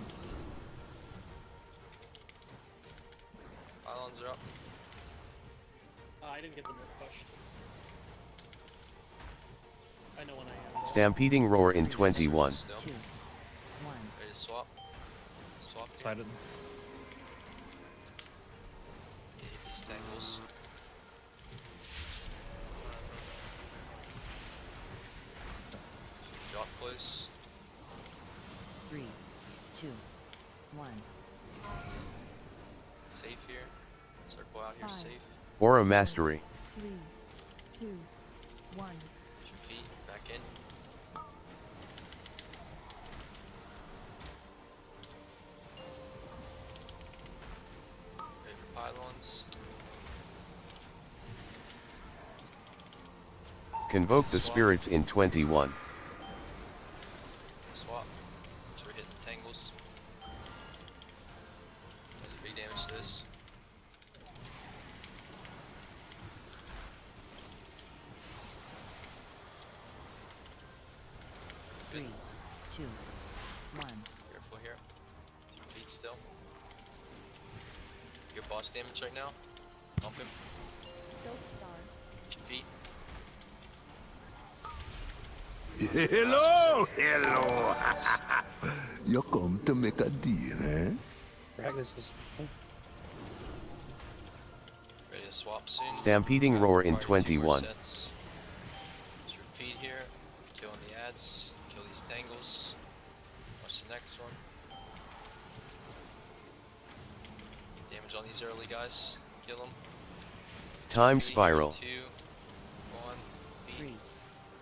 Speaker 7: Pylons are up.
Speaker 5: I didn't get them pushed. I know when I am.
Speaker 8: Stampeding roar in 21.
Speaker 9: 2, 1.
Speaker 7: Ready to swap. Swap.
Speaker 6: Sided.
Speaker 7: Hit these tangles. Drop close.
Speaker 9: 3, 2, 1.
Speaker 7: Safe here. Circle out here
Speaker 19: 5.
Speaker 7: safe.
Speaker 8: Aura mastery.
Speaker 19: 3, 2, 1.
Speaker 7: Put your feet back in. Ready for pylons.
Speaker 8: Convoke the spirits in 21.
Speaker 7: Swap. So we're hitting tangles. There's a big damage to this. Good.
Speaker 9: 3, 2, 1.
Speaker 7: Careful here. 2 feet still. Your boss damage right now. Bump him.
Speaker 19: Silk Star.
Speaker 7: 2 feet.
Speaker 11: Hello, hello. You come to make a deal, eh?
Speaker 1: This is.
Speaker 7: Ready to swap soon.
Speaker 8: Stampeding roar in
Speaker 7: Require 2 more
Speaker 8: 21.
Speaker 7: sets. Use your feet here. Killing the ads. Kill these tangles. Watch the next one. Damage on these early guys. Kill them.
Speaker 8: Time spiral.
Speaker 7: 2, 1.
Speaker 9: 3,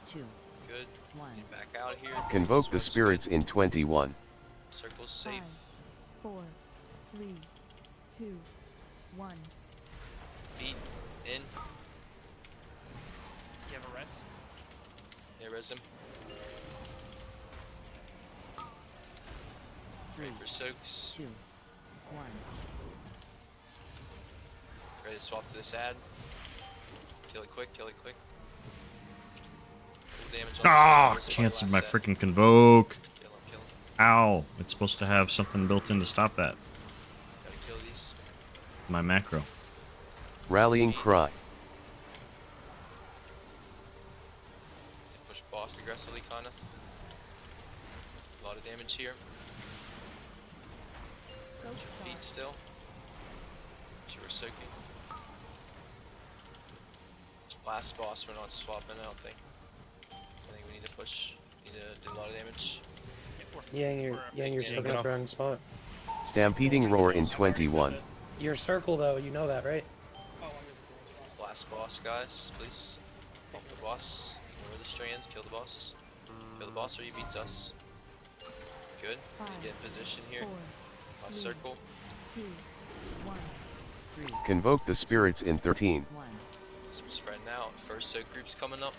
Speaker 9: 2,
Speaker 7: Good.
Speaker 9: 1.
Speaker 7: Get back out here.
Speaker 8: Convoke the spirits in 21.
Speaker 7: Circle safe.
Speaker 19: 5, 4, 3, 2, 1.
Speaker 7: Feet in.
Speaker 18: You have a rest?
Speaker 7: Yeah, res him. Ready for soaks.
Speaker 9: 2, 1.
Speaker 7: Ready to swap to this ad. Kill it quick, kill it quick. damage on
Speaker 3: Ah,
Speaker 7: the
Speaker 3: canceled my freaking convoke. Ow! It's supposed to have something built in to stop that.
Speaker 7: Gotta kill these.
Speaker 3: My macro.
Speaker 8: Rallying cry.
Speaker 7: Push boss aggressively, kinda. A lot of damage here. Watch your feet still. She were soaking. Last boss, we're not swapping, I don't think. I think we need to push. Need to do a lot of damage.
Speaker 1: Yang, you're stuck in the wrong spot.
Speaker 8: Stampeding roar in 21.
Speaker 1: Your circle, though, you know that, right?
Speaker 7: Last boss, guys, please. Kill the boss. Ignore the strands. Kill the boss. Kill the boss or he beats us. Good. Get in position here. Last circle.
Speaker 9: 2, 1, 3.
Speaker 8: Convoke the spirits in 13.
Speaker 7: So spreading out. First soak group's coming up.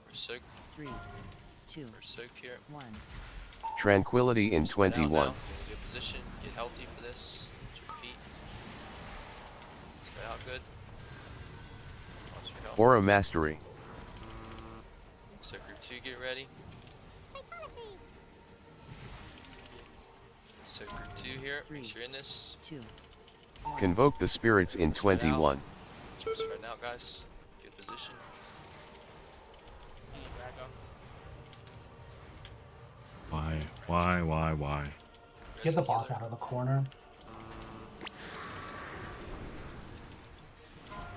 Speaker 7: First soak.
Speaker 9: 3, 2,
Speaker 7: First soak here.
Speaker 9: 1.
Speaker 8: Tranquility in 21.
Speaker 7: Get in good position. Get healthy for this. Watch your feet. Spread out good. Watch your health.
Speaker 8: Aura mastery.
Speaker 7: So group 2, get ready. So group 2 here. Make sure you're in this.
Speaker 9: 2.
Speaker 8: Convoke the spirits in 21.
Speaker 7: Spreading out, guys. Good position.
Speaker 3: Why?
Speaker 16: Get the boss out of the corner.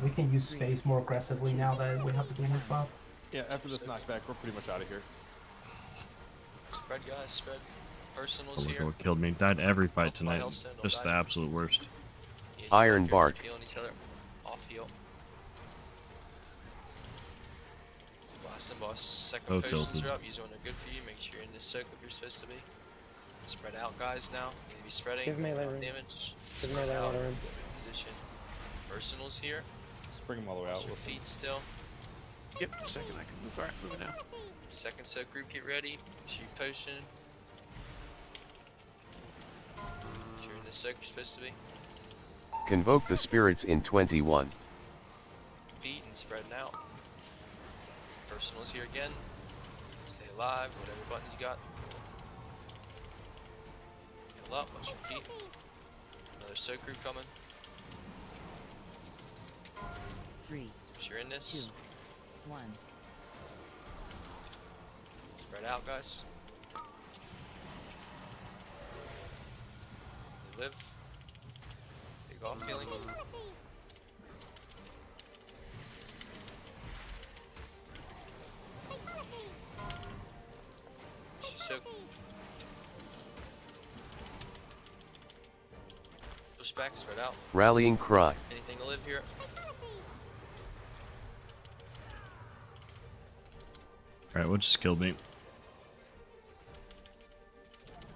Speaker 16: We can use space more aggressively now that we have the damage buff.
Speaker 17: Yeah, after this knockback, we're pretty much out of here.
Speaker 7: Spread, guys, spread. Personals
Speaker 3: Oh, look at
Speaker 7: here.
Speaker 3: what killed me. Died every fight tonight. Just the absolute worst.
Speaker 8: Iron Bark.
Speaker 7: Healing each other. Off heal. Blast and boss. Second
Speaker 3: Oh,
Speaker 7: potions
Speaker 3: tilted.
Speaker 7: are up. Use one, they're good for you. Make sure you're in this soak if you're supposed to be. Spread out, guys, now. You need to be spreading.
Speaker 1: Give melee room.
Speaker 7: Damage.
Speaker 1: Give
Speaker 7: Spread
Speaker 1: melee
Speaker 7: out.
Speaker 1: room.
Speaker 7: Good position. Personals here.
Speaker 17: Just bring them all the way out.
Speaker 7: Watch your feet still.
Speaker 14: Yep, second I can move. Alright, moving now.
Speaker 7: Second soak group, get ready. Shoot potion. Make sure you're in this soak you're supposed to be.
Speaker 8: Convoke the spirits in 21.
Speaker 7: Feet and spreading out. Personals here again. Stay alive, whatever buttons you got. Heal up, watch your feet. Another soak group coming.
Speaker 9: 3,
Speaker 7: If you're in this,
Speaker 9: 2, 1.
Speaker 7: spread out, guys. Live. Take off healing. Soak. Push back, spread out.
Speaker 8: Rallying cry.
Speaker 7: Anything to live here?
Speaker 3: Alright, what just killed me?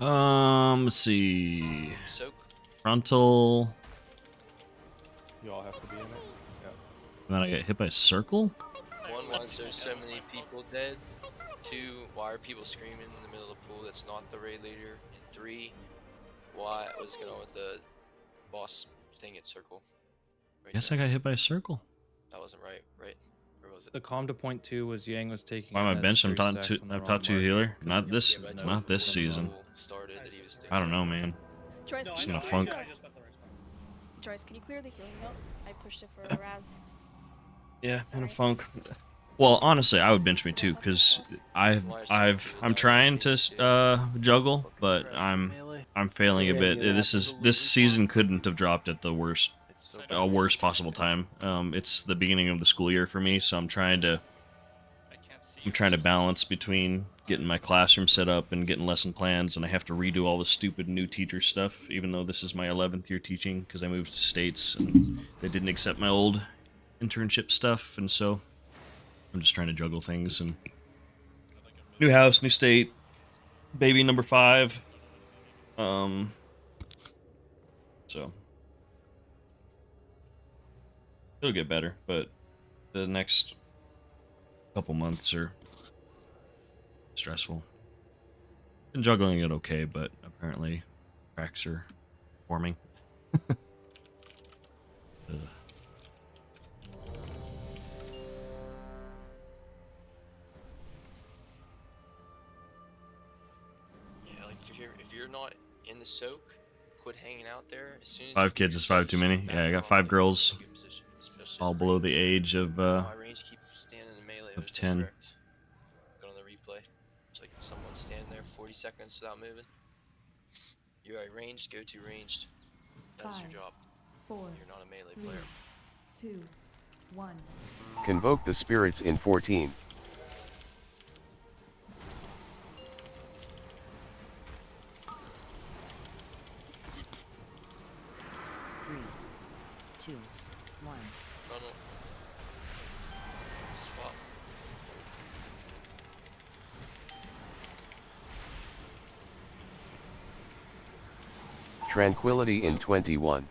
Speaker 3: Let's see.
Speaker 7: Soak.
Speaker 3: Frontal.
Speaker 17: You all have to be in it. Yeah.
Speaker 3: And then I get hit by a circle?
Speaker 7: One, why is there so many people dead? Two, why are people screaming in the middle of the pool that's not the raid leader? And three, why was going on with the boss thing at circle? Right
Speaker 3: Guess
Speaker 7: there.
Speaker 3: I got hit by a circle.
Speaker 7: That wasn't right, right? Or was it?
Speaker 6: The calm to point 2 was Yang was taking.
Speaker 3: Why am I benched? I'm top two. I'm top 2 healer. Not this
Speaker 7: Yeah,
Speaker 3: season.
Speaker 7: Started that he was
Speaker 3: I don't know, man.
Speaker 10: Joyce,
Speaker 3: Just gonna funk.
Speaker 10: Joyce, can you clear the healing note? I pushed it for Raz.
Speaker 3: Yeah, I'm gonna funk. Well, honestly, I would bench me too, cause I'm trying to juggle, but I'm failing a bit. This season couldn't have dropped at the worst possible time. It's the beginning of the school year for me, so I'm trying to balance between getting my classroom set up and getting lesson plans, and I have to redo all the stupid new teacher stuff, even though this is my 11th year teaching, because I moved to states and they didn't accept my old internship stuff, and so I'm just trying to juggle things. And new house, new state, baby number 5. So it'll get better, but the next couple months are stressful. Been juggling it okay, but apparently cracks are forming. Ugh.
Speaker 7: the soak, quit hanging out there. As soon as
Speaker 3: 5 kids is 5 too many. Yeah, I got 5 girls, all below the age of
Speaker 7: my range keep standing in melee.
Speaker 3: of 10.
Speaker 7: Correct. Go on the replay. It's like someone standing there 40 seconds without moving. You're at ranged, go to ranged. That is your
Speaker 19: 5,
Speaker 7: job.
Speaker 19: 4,
Speaker 7: You're not a melee
Speaker 19: 3,
Speaker 7: player.
Speaker 19: 2, 1.
Speaker 8: Convoke the spirits in 14.
Speaker 9: 3, 2, 1.
Speaker 7: Funnel. Swap.
Speaker 8: Tranquility in 21.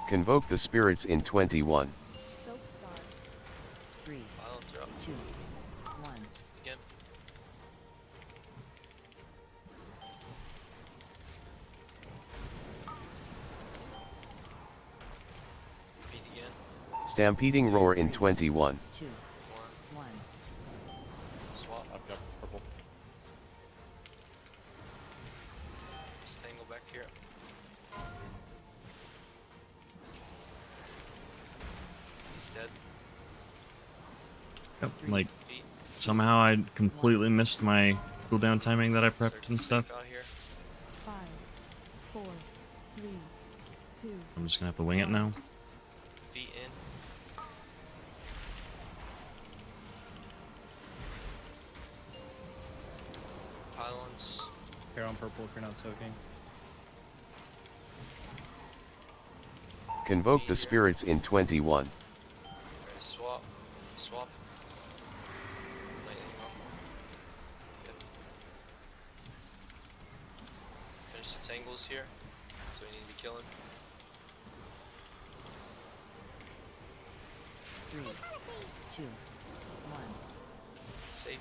Speaker 8: Convoke the spirits in 21.
Speaker 19: Soap Star.
Speaker 9: 3,
Speaker 7: Violence are up.
Speaker 9: 2, 1.
Speaker 7: Again. Repeat again.
Speaker 8: Stampeding roar in 21.
Speaker 9: 2, 1.
Speaker 7: Swap.
Speaker 17: I've got purple.
Speaker 7: Just tangle back here. He's dead.
Speaker 3: Yep, like, somehow I completely missed my cooldown timing that I prepped and stuff.
Speaker 7: Out here.
Speaker 19: 5, 4, 3, 2.
Speaker 3: I'm just gonna have to wing it now.
Speaker 7: Feet in. Pylons.
Speaker 17: Hair on purple if you're not soaking.
Speaker 8: Convoke the spirits in 21.
Speaker 7: Ready, swap. Swap. Lightning on. Good. Finish the tangles here. That's what we need to be killing.
Speaker 9: 3, 2, 1.
Speaker 7: Safe.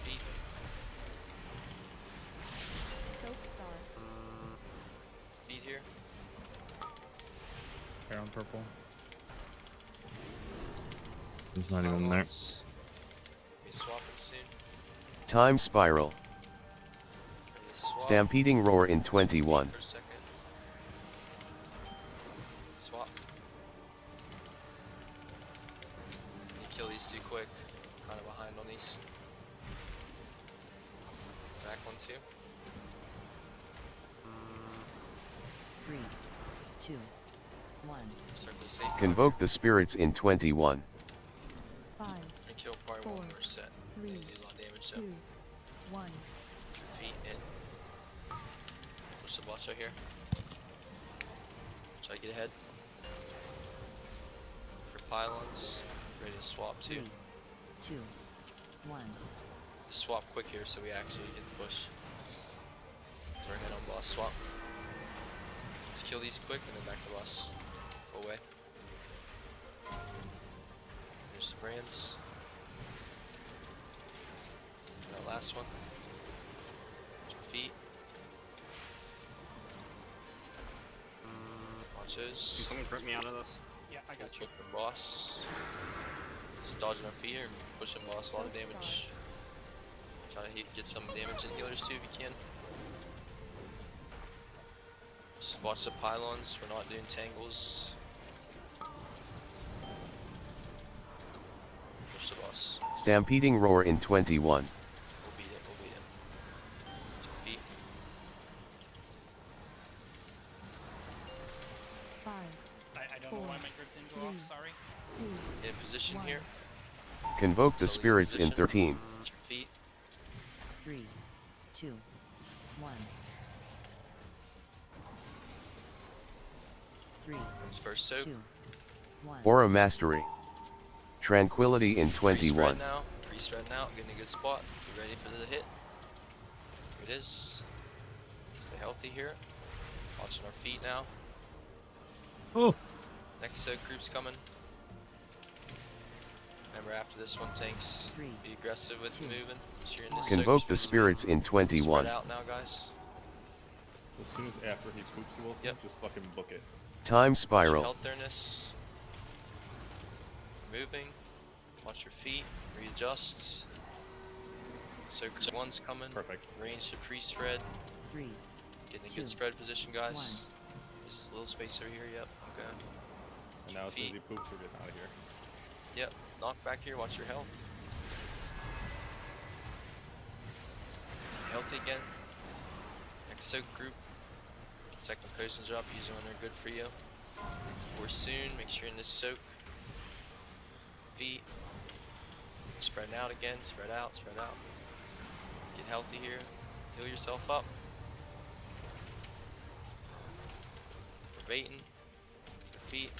Speaker 7: Feet.
Speaker 19: Soap Star.
Speaker 7: Feet here.
Speaker 17: Hair on purple.
Speaker 3: It's not even there.
Speaker 7: Pylons. Be swapping soon.
Speaker 8: Time spiral.
Speaker 7: Ready to swap.
Speaker 8: Stampeding roar in 21.
Speaker 7: For a second. Swap. You kill these two quick. Kind of behind on these. Back one too.
Speaker 9: 3, 2, 1.
Speaker 7: Circle safe.
Speaker 8: Convoke the spirits in 21.
Speaker 19: 5,
Speaker 7: And kill probably
Speaker 19: 4,
Speaker 7: one more set.
Speaker 19: 3,
Speaker 7: You do a lot of damage so.
Speaker 19: 2, 1.
Speaker 7: Put your feet in. Push the boss right here. Try to get ahead. For pylons. Ready to swap too.
Speaker 9: 3, 2, 1.
Speaker 7: Just swap quick here so we actually get the push. Turn head on boss swap. Let's kill these quick and then back to boss. Go away. There's the brands. And that last one. Watch your feet. Watch
Speaker 21: Can
Speaker 7: those.
Speaker 21: someone grip me out of this? Yeah, I got you.
Speaker 7: Quick the boss. Just dodging our feet here and pushing boss a lot of damage. Try to get some damage in healers too if you can. Just watch the pylons, we're not doing tangles. Push the boss.
Speaker 8: Stampeding roar in 21.
Speaker 7: We'll beat it, we'll beat him. 2 feet.
Speaker 19: 5,
Speaker 18: I don't know why my grip didn't go off, sorry.
Speaker 19: 2,
Speaker 7: In position here.
Speaker 8: Convoke the spirits in 13.
Speaker 7: Watch your feet.
Speaker 9: 3, 2, 1. 3,
Speaker 7: Comes first soak.
Speaker 9: 2, 1.
Speaker 8: Aura mastery. Tranquility in 21.
Speaker 7: Pre-spread now. Pre-spread now. Get in a good spot. Be ready for the hit. Here it is. Stay healthy here. Watching our feet now.
Speaker 3: Oh.
Speaker 7: Next soak group's coming. Remember after this one tanks, be aggressive with moving. So you're in this
Speaker 8: Convoke
Speaker 7: soak,
Speaker 8: the spirits in 21.
Speaker 7: Spread out now, guys.
Speaker 2: As soon as after he poops, Wilson, just fucking book it.
Speaker 8: Time spiral.
Speaker 7: Health awareness. Moving. Watch your feet. Readjust. So group 1's coming.
Speaker 2: Perfect.
Speaker 7: Range to pre-spread.
Speaker 9: 3.
Speaker 7: Getting a good spread position, guys. Just a little space over here. Yep. Okay.
Speaker 2: And now as soon as he poops, we're getting out of here.
Speaker 7: Yep. Knock back here. Watch your health. Healthy again. Next soak group. Second potions are up. Use them when they're good for you. Or soon. Make sure you're in this soak. Feet. Spread out again. Spread out. Spread out. Get healthy here. Heal yourself up. We're baiting. Your feet.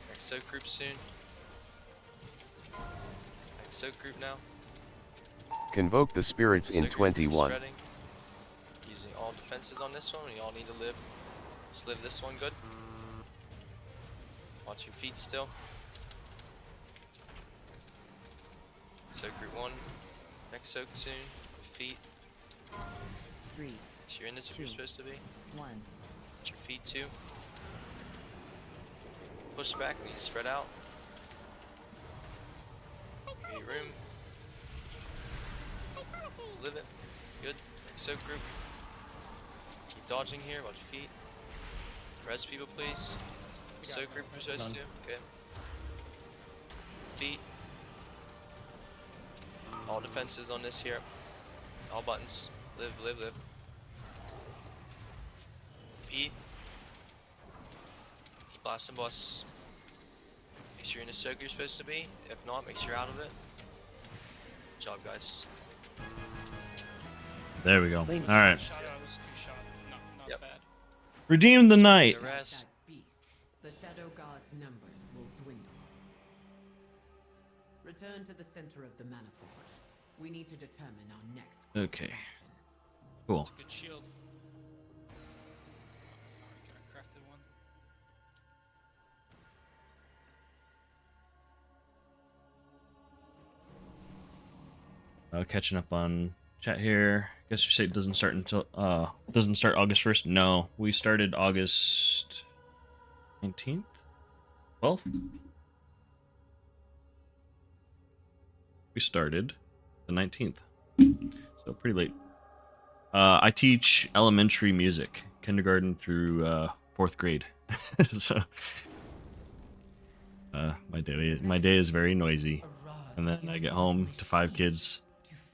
Speaker 7: Next soak group soon. Next soak group now.
Speaker 8: Convoke the spirits in
Speaker 7: Soak group
Speaker 8: 21.
Speaker 7: spreading. Using all defenses on this one. We all need to live. Just live this one good. Watch your feet still. Soak group 1. Next soak soon. Feet.
Speaker 9: 3.
Speaker 7: So you're in this if you're supposed to be.
Speaker 9: 1.
Speaker 7: Watch your feet too. Push back and you spread out. Get your room. Live it. Good. Next soak group. Keep dodging here. Watch your feet. Rest people please. Soak group you're supposed to. Okay. Feet. All defenses on this here. All buttons. Live, live, live. Feet. Blast and bus. Make sure you're in the soak you're supposed to be. If not, make sure you're out of it. Good job, guys.
Speaker 3: There we go. All right.
Speaker 7: Yep.
Speaker 3: Redeem the night.
Speaker 7: The rest.
Speaker 22: The Shadow God's numbers will dwindle. Return to the center of the Mana Forge. We need to determine our next course of
Speaker 3: Okay.
Speaker 22: action.
Speaker 3: Cool.
Speaker 18: Good shield. I crafted one.
Speaker 3: Catching up on chat here. Guess your state doesn't start until doesn't start August 1st. No, we started August 19th, 12th. We started the 19th, so pretty late. I teach elementary music, kindergarten through 4th grade. So my day is very noisy, and then I get home to 5 kids,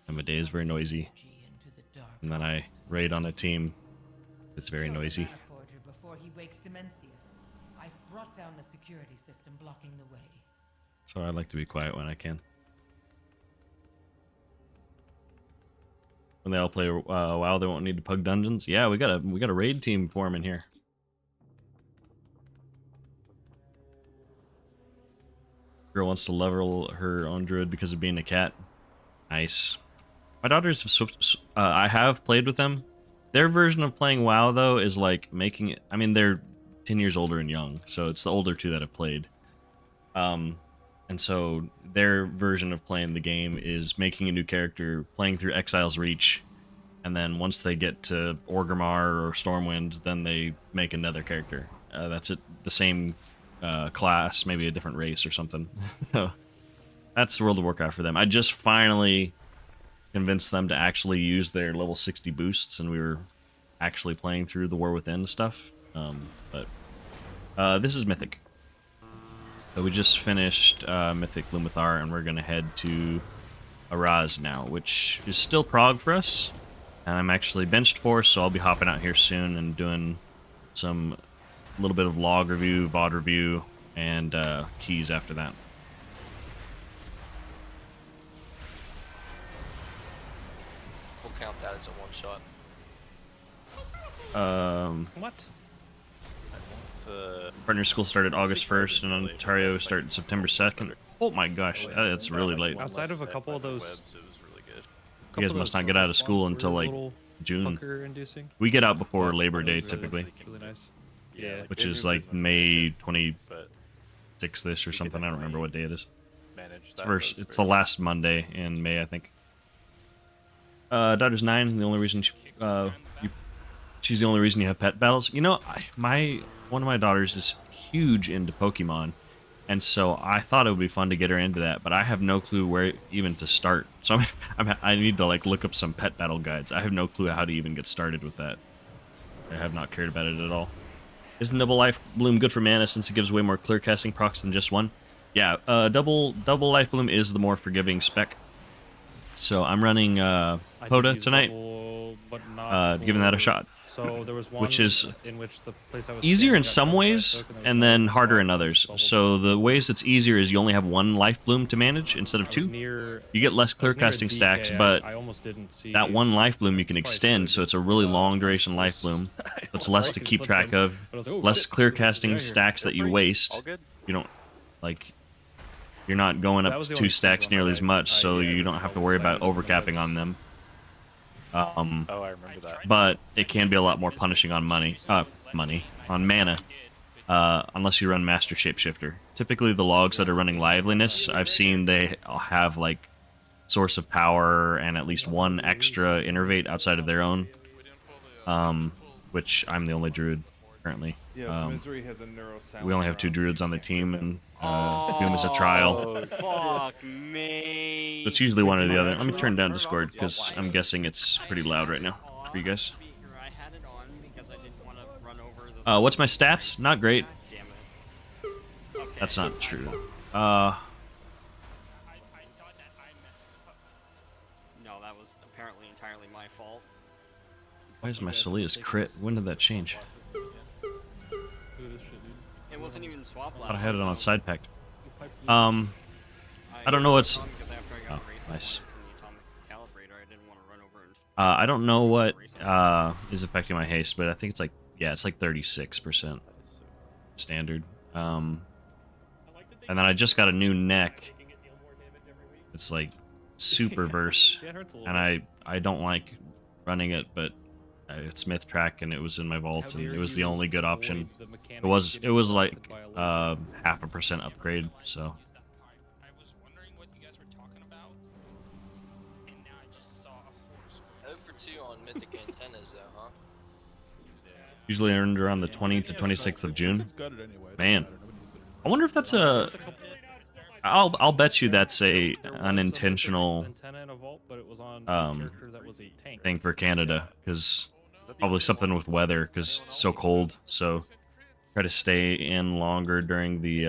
Speaker 3: and my day is very noisy. And then I raid on a team. It's very noisy.
Speaker 22: Forger before he wakes Dimensius. I've brought down the security system blocking the way.
Speaker 3: So I like to be quiet when I can. When they all play WoW, they won't need to pug dungeons. Yeah, we got a raid team forming here. Girl wants to level her own druid because of being a cat. Nice. My daughters have I have played with them. Their version of playing WoW though is like making it. I mean, they're 10 years older and young, so it's the older two that have played. And so their version of playing the game is making a new character, playing through Exile's Reach, and then once they get to Orgrimmar or Stormwind, then they make another character. That's it. The same class, maybe a different race or something. So that's World of Warcraft for them. I just finally convinced them to actually use their level 60 boosts, and we were actually playing through the War Within stuff. But this is Mythic. So we just finished Mythic Lumathar, and we're going to head to Araz now, which is still prog for us. And I'm actually benched for, so I'll be hopping out here soon and doing some little bit of log review, VOD review, and keys after that.
Speaker 7: We'll count that as a one-shot.
Speaker 14: What?
Speaker 3: Partner school started August 1st, and Ontario started September 2nd. Oh my gosh, that's really late.
Speaker 17: Outside of a couple of those,
Speaker 3: You guys must not get out of school until like June. We get out before Labor Day typically,
Speaker 17: really nice. Yeah,
Speaker 3: which is like May 26th-ish or something. I don't remember what day it is. It's the last Monday in May, I think. Daughter's 9. The only reason she she's the only reason you have pet battles. You know, one of my daughters is huge into Pokemon, and so I thought it would be fun to get her into that, but I have no clue where even to start. So I need to like look up some pet battle guides. I have no clue how to even get started with that. I have not cared about it at all. Isn't double life bloom good for mana since it gives way more clear casting procs than just one? Yeah, double life bloom is the more forgiving spec. So I'm running Poda tonight, giving that a shot.
Speaker 17: So there was one
Speaker 3: which is
Speaker 17: in which the place I was
Speaker 3: easier in
Speaker 17: standing
Speaker 3: some
Speaker 17: got
Speaker 3: ways
Speaker 17: token that was
Speaker 3: and then harder in others. So the ways it's easier is you only have one life bloom to manage instead of two. You get less clear casting stacks, but
Speaker 17: I almost didn't see
Speaker 3: that one life bloom you can extend, so it's a really long duration life bloom. It's less to keep track of, less clear casting stacks that you waste. You don't like. You're not going up to 2 stacks nearly as much, so you don't have to worry about overcapping on them.
Speaker 14: I remember that.
Speaker 3: But it can be a lot more punishing on on mana, unless you run Master Shapeshifter. Typically, the logs that are running Liveliness, I've seen they have like Source of Power and at least one extra Innervate outside of their own, which I'm the only Druid currently.
Speaker 2: Yes, Misery has a neuro sound.
Speaker 3: We only have 2 Druids on the team, and Doom is a trial.
Speaker 21: Fuck me.
Speaker 3: It's usually one or the other. Let me turn down Discord, because I'm guessing it's pretty loud right now for you guys. What's my stats? Not great. That's not true.
Speaker 21: No, that was apparently entirely my fault.
Speaker 3: Why is my Celia's crit? When did that change?
Speaker 21: It wasn't even swap
Speaker 3: I thought I had it on side pack. I don't know what's. Oh, nice. I don't know what is affecting my haste, but I think it's like, yeah, it's like 36% standard. And then I just got a new neck. It's like super verse, and I don't like running it, but it's Myth track, and it was in my vault, and it was the only good option. It was like 0.5% upgrade, so.
Speaker 7: For 2 on Mythic antennas, though, huh?
Speaker 3: Usually earned around the 20th to 26th of June. Man, I wonder if that's a. I'll bet you that's a unintentional thing for Canada, because probably something with weather, because it's so cold. So try to stay in longer during the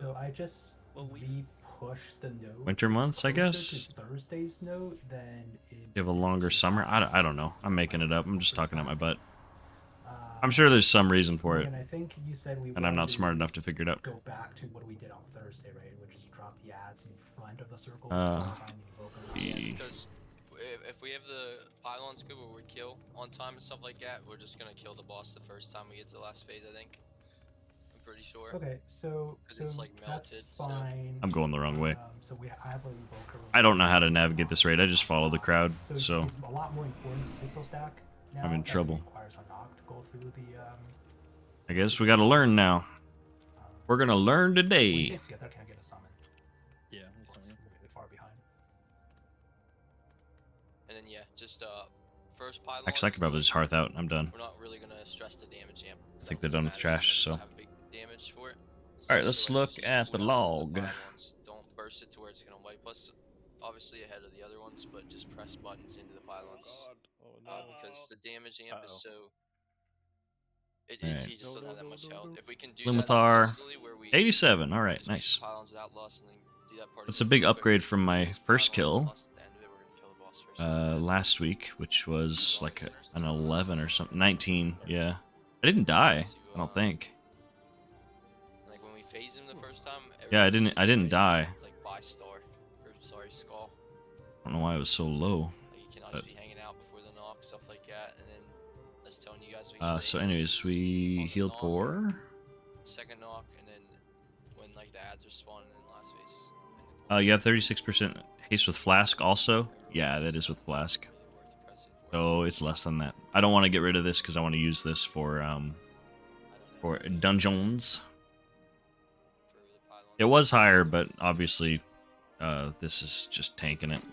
Speaker 16: So I just re-pushed the note.
Speaker 3: winter months, I guess.
Speaker 16: Thursday's note, then
Speaker 3: You have a longer summer. I don't know. I'm making it up. I'm just talking out my butt. I'm sure there's some reason for it,
Speaker 16: and I think you said we
Speaker 3: and I'm not smart enough to figure it out.
Speaker 16: go back to what we did on Thursday, right? Which is drop the ads in front of the circle.
Speaker 7: Because if we have the pylons good where we kill on time and stuff like that, we're just gonna kill the boss the first time we get to the last phase, I think. I'm pretty sure.
Speaker 16: Okay, so
Speaker 7: it's like melted.
Speaker 16: that's fine.
Speaker 3: I'm going the wrong way.
Speaker 16: So I have a Invoker.
Speaker 3: I don't know how to navigate this raid. I just follow the crowd, so
Speaker 16: it's a lot more important pixel stack now.
Speaker 3: I'm in trouble.
Speaker 16: That requires a knock to go through the.
Speaker 3: I guess we gotta learn now. We're gonna learn today.
Speaker 16: Can I get a summon?
Speaker 17: Yeah,
Speaker 16: really far behind.
Speaker 7: And then yeah, just first pylon.
Speaker 3: Actually, I could probably just hearth out. I'm done.
Speaker 7: We're not really gonna stress the damage amp.
Speaker 3: I think they're done with trash, so.
Speaker 7: Damage for it.
Speaker 3: All right, let's look at the log.
Speaker 7: Don't burst it to where it's gonna wipe us. Obviously ahead of the other ones, but just press buttons into the pylons. Because the damage amp is so.
Speaker 3: Alright.
Speaker 7: He just doesn't have that much health. If we can do
Speaker 3: Lumathar,
Speaker 7: that successfully, where we
Speaker 3: 87. All right,
Speaker 7: just
Speaker 3: nice.
Speaker 7: pylons without loss and then do that part
Speaker 3: That's a big upgrade from my first kill last week, which was like an 11 or something. 19, yeah. I didn't die, I don't think.
Speaker 7: Like when we phase him the first time.
Speaker 3: Yeah, I didn't die.
Speaker 7: Like by star, or sorry, skull.
Speaker 3: I don't know why it was so low.
Speaker 7: Like you cannot just be hanging out before the knock, stuff like that, and then that's telling you guys.
Speaker 3: So anyways, we healed for.
Speaker 7: Second knock, and then when like the ads are spawning in the last phase.
Speaker 3: You have 36% haste with flask also. Yeah, that is with flask. So it's less than that. I don't want to get rid of this because I want to use this for dungeons. It was higher, but obviously this is just tanking it.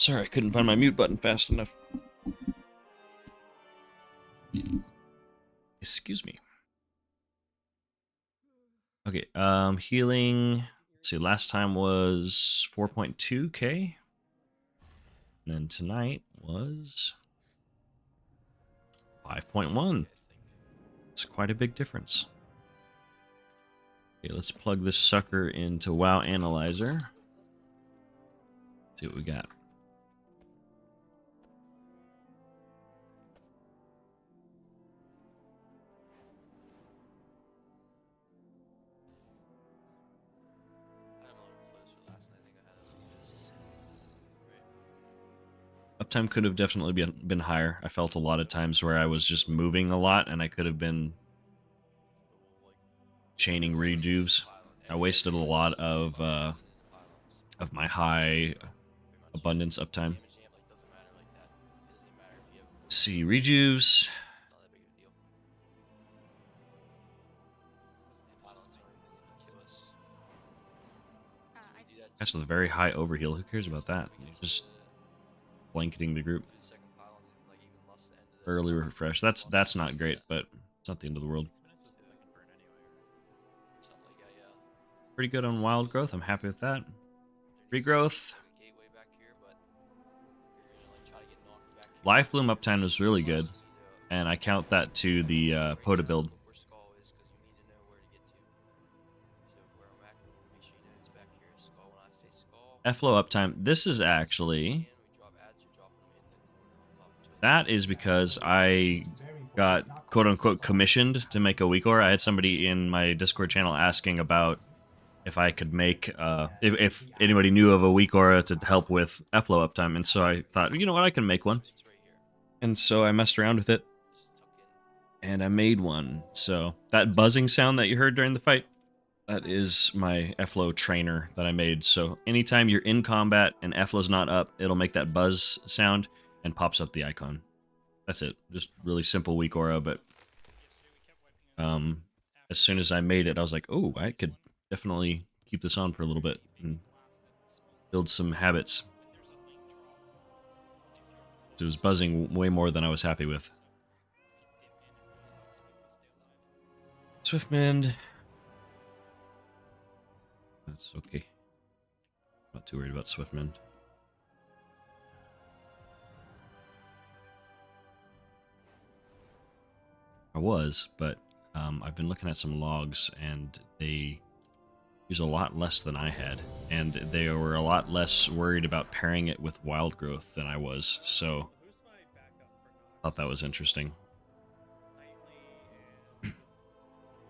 Speaker 3: Sorry, I couldn't find my mute button fast enough. Excuse me. Okay, healing. Let's see, last time was 4.2k. And then tonight was 5.1. It's quite a big difference. Okay, let's plug this sucker into WoW Analyzer. See what we got. Uptime could have definitely been higher. I felt a lot of times where I was just moving a lot and I could have been chaining rejuves. I wasted a lot of my high abundance uptime. See, rejuves. That's with a very high overheal. Who cares about that? You're just blanketing the group. Early refresh. That's not great, but it's not the end of the world. Pretty good on wild growth. I'm happy with that. Regrowth. Life Bloom uptime was really good, and I count that to the POTA build. Flow uptime. This is actually... That is because I got quote-unquote commissioned to make a weak aura. I had somebody in my Discord channel asking about if I could make... if anybody knew of a weak aura to help with flow uptime, and so I thought, you know what, I can make one. And so I messed around with it, and I made one. So that buzzing sound that you heard during the fight, that is my flow trainer that I made. So anytime you're in combat and flow's not up, it'll make that buzz sound and pops up the icon. That's it. Just really simple weak aura, but as soon as I made it, I was like, oh, I could definitely keep this on for a little bit and build some habits. It was buzzing way more than I was happy with. Swiftmend. That's okay. Not too worried about Swiftmend. I was, but I've been looking at some logs, and they use a lot less than I had, and they were a lot less worried about pairing it with wild growth than I was, so I thought that was interesting.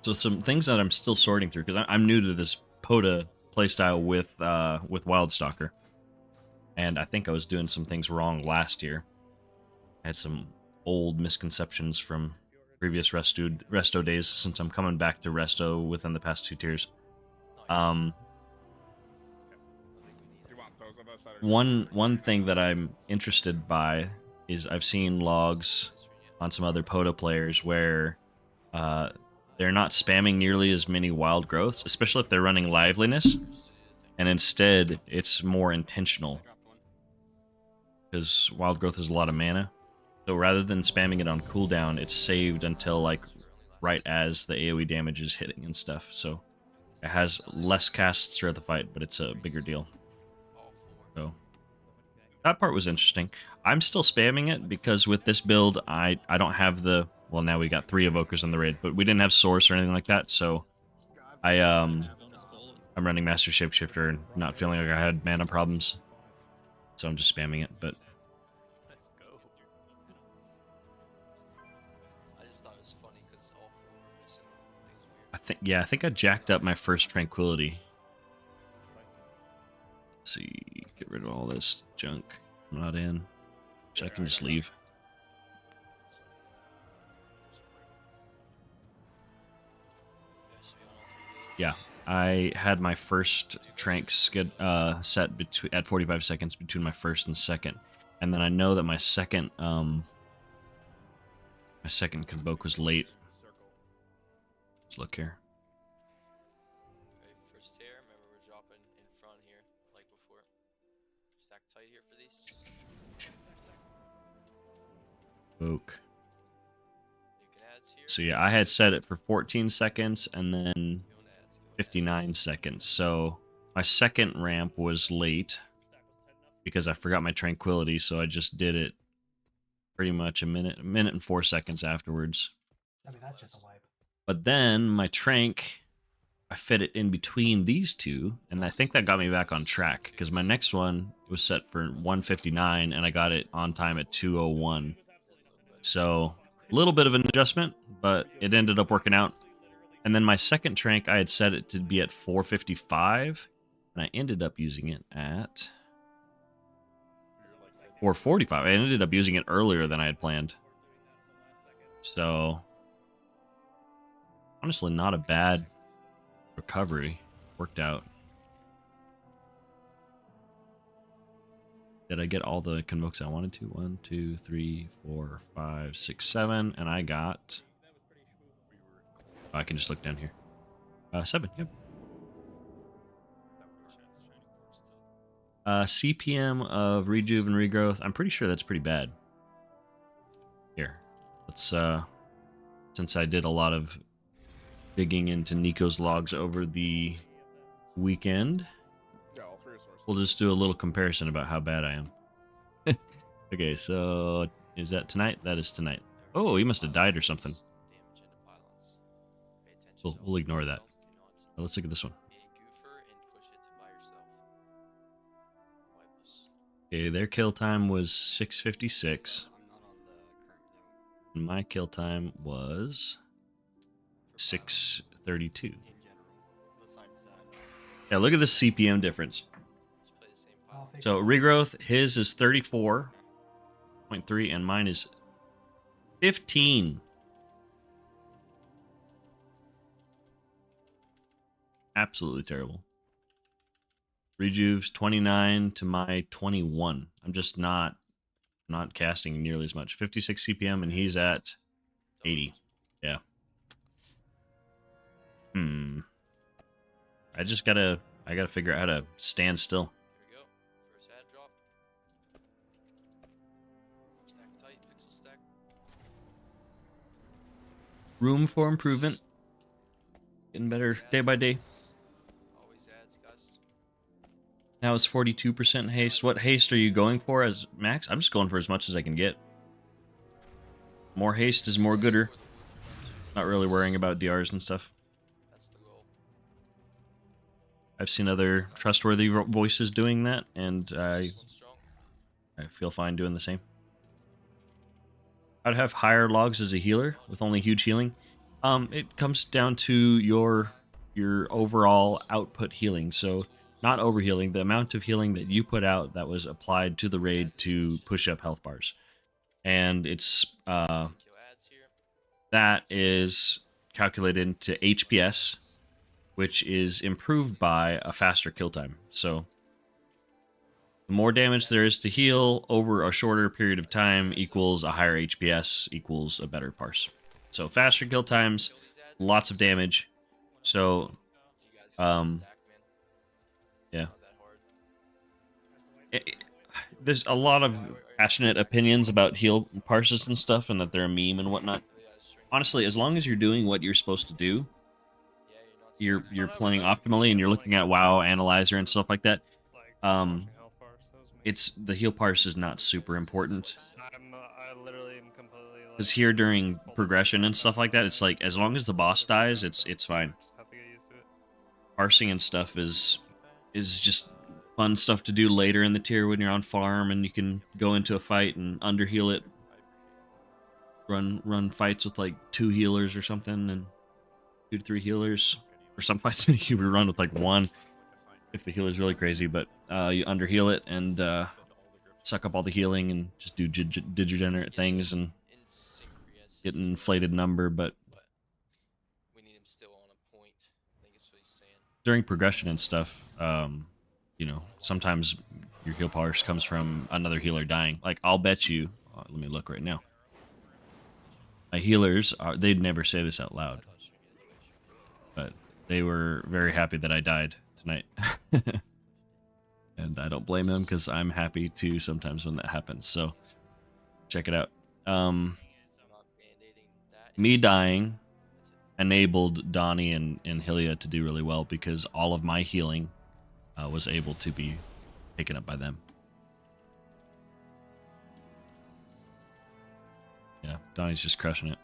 Speaker 3: So some things that I'm still sorting through, because I'm new to this POTA playstyle with Wildstalker, and I think I was doing some things wrong last year. I had some old misconceptions from previous Resto days, since I'm coming back to Resto within the past 2 tiers. One thing that I'm interested by is I've seen logs on some other POTA players where they're not spamming nearly as many wild growths, especially if they're running liveliness, and instead it's more intentional, because wild growth is a lot of mana. So rather than spamming it on cooldown, it's saved until like right as the AoE damage is hitting and stuff. So it has less casts throughout the fight, but it's a bigger deal. So that part was interesting. I'm still spamming it because with this build, I don't have the... Well, now we got 3 Evokers on the raid, but we didn't have Source or anything like that, so I'm running Master Shapeshifter and not feeling like I had mana problems. So I'm just spamming it, but... I think I jacked up my first Tranquility. Let's see, get rid of all this junk I'm not in, which I can just leave. Yeah, I had my first Trank set at 45 seconds between my first and second, and then I know that my second Convoke was late. Let's look here.
Speaker 7: First tier, remember we're dropping in front here, like before. Stack tight here for these.
Speaker 3: Oak. So yeah, I had set it for 14 seconds and then 59 seconds. So my second ramp was late because I forgot my tranquility, so I just did it pretty much a minute and 4 seconds afterwards.
Speaker 16: I mean, that's just a wipe.
Speaker 3: But then my trank, I fit it in between these two, and I think that got me back on track because my next one was set for 1:59 and I got it on time at 2:01. So a little bit of an adjustment, but it ended up working out. And then my second trank, I had set it to be at 4:55, and I ended up using it at 4:45. I ended up using it earlier than I had planned. So honestly, not a bad recovery. Worked out. Did I get all the convokes I wanted to? 1, 2, 3, 4, 5, 6, 7, and I got... Oh, I can just look down here. 7, yep. CPM of rejuve and regrowth. I'm pretty sure that's pretty bad. Here. Let's, since I did a lot of digging into Nico's logs over the weekend, we'll just do a little comparison about how bad I am. Okay, so is that tonight? That is tonight. Oh, he must have died or something. So we'll ignore that. Now let's look at this one. Okay, their kill time was 6:56. And my kill time was 6:32. Yeah, look at the CPM difference. So regrowth, his is 34.3 and mine is 15. Absolutely terrible. Rejuve's 29 to my 21. I'm just not casting nearly as much. 56 CPM and he's at 80. Yeah. I gotta figure out how to stand still.
Speaker 7: Here we go. First ad drop. Stack tight, pixel stack.
Speaker 3: Room for improvement. Getting better day by day.
Speaker 7: Always ads, guys.
Speaker 3: Now it's 42% haste. What haste are you going for as max? I'm just going for as much as I can get. More haste is more gooder. Not really worrying about DRs and stuff. I've seen other trustworthy voices doing that, and I feel fine doing the same. I'd have higher logs as a healer with only huge healing. It comes down to your overall output healing. So not overhealing, the amount of healing that you put out that was applied to the raid to push up health bars. And it's that is calculated into HPS, which is improved by a faster kill time. So the more damage there is to heal over a shorter period of time equals a higher HPS equals a better parse. So faster kill times, lots of damage. So, yeah. There's a lot of passionate opinions about heal parses and stuff, and that they're a meme and whatnot. Honestly, as long as you're doing what you're supposed to do, you're playing optimally, and you're looking at WoW Analyzer and stuff like that. It's the heal parse is not super important. Because here during progression and stuff like that, it's like as long as the boss dies, it's fine. Parsing and stuff is just fun stuff to do later in the tier when you're on farm and you can go into a fight and underheal it. Run fights with like 2 healers or something, and 2 to 3 healers. For some fights you would run with like 1 if the healer's really crazy, but you underheal it and suck up all the healing and just do degenerate things and get an inflated number. But
Speaker 7: We need him still on a point. I think it's what he's saying.
Speaker 3: during progression and stuff, you know, sometimes your heal parse comes from another healer dying. Like, I'll bet you, let me look right now. My healers, they'd never say this out loud, but they were very happy that I died tonight. And I don't blame them, because I'm happy too sometimes when that happens. So check it out. Me dying enabled Donnie and Hylia to do really well because all of my healing was able to be taken up by them. Yeah, Donnie's just crushing it.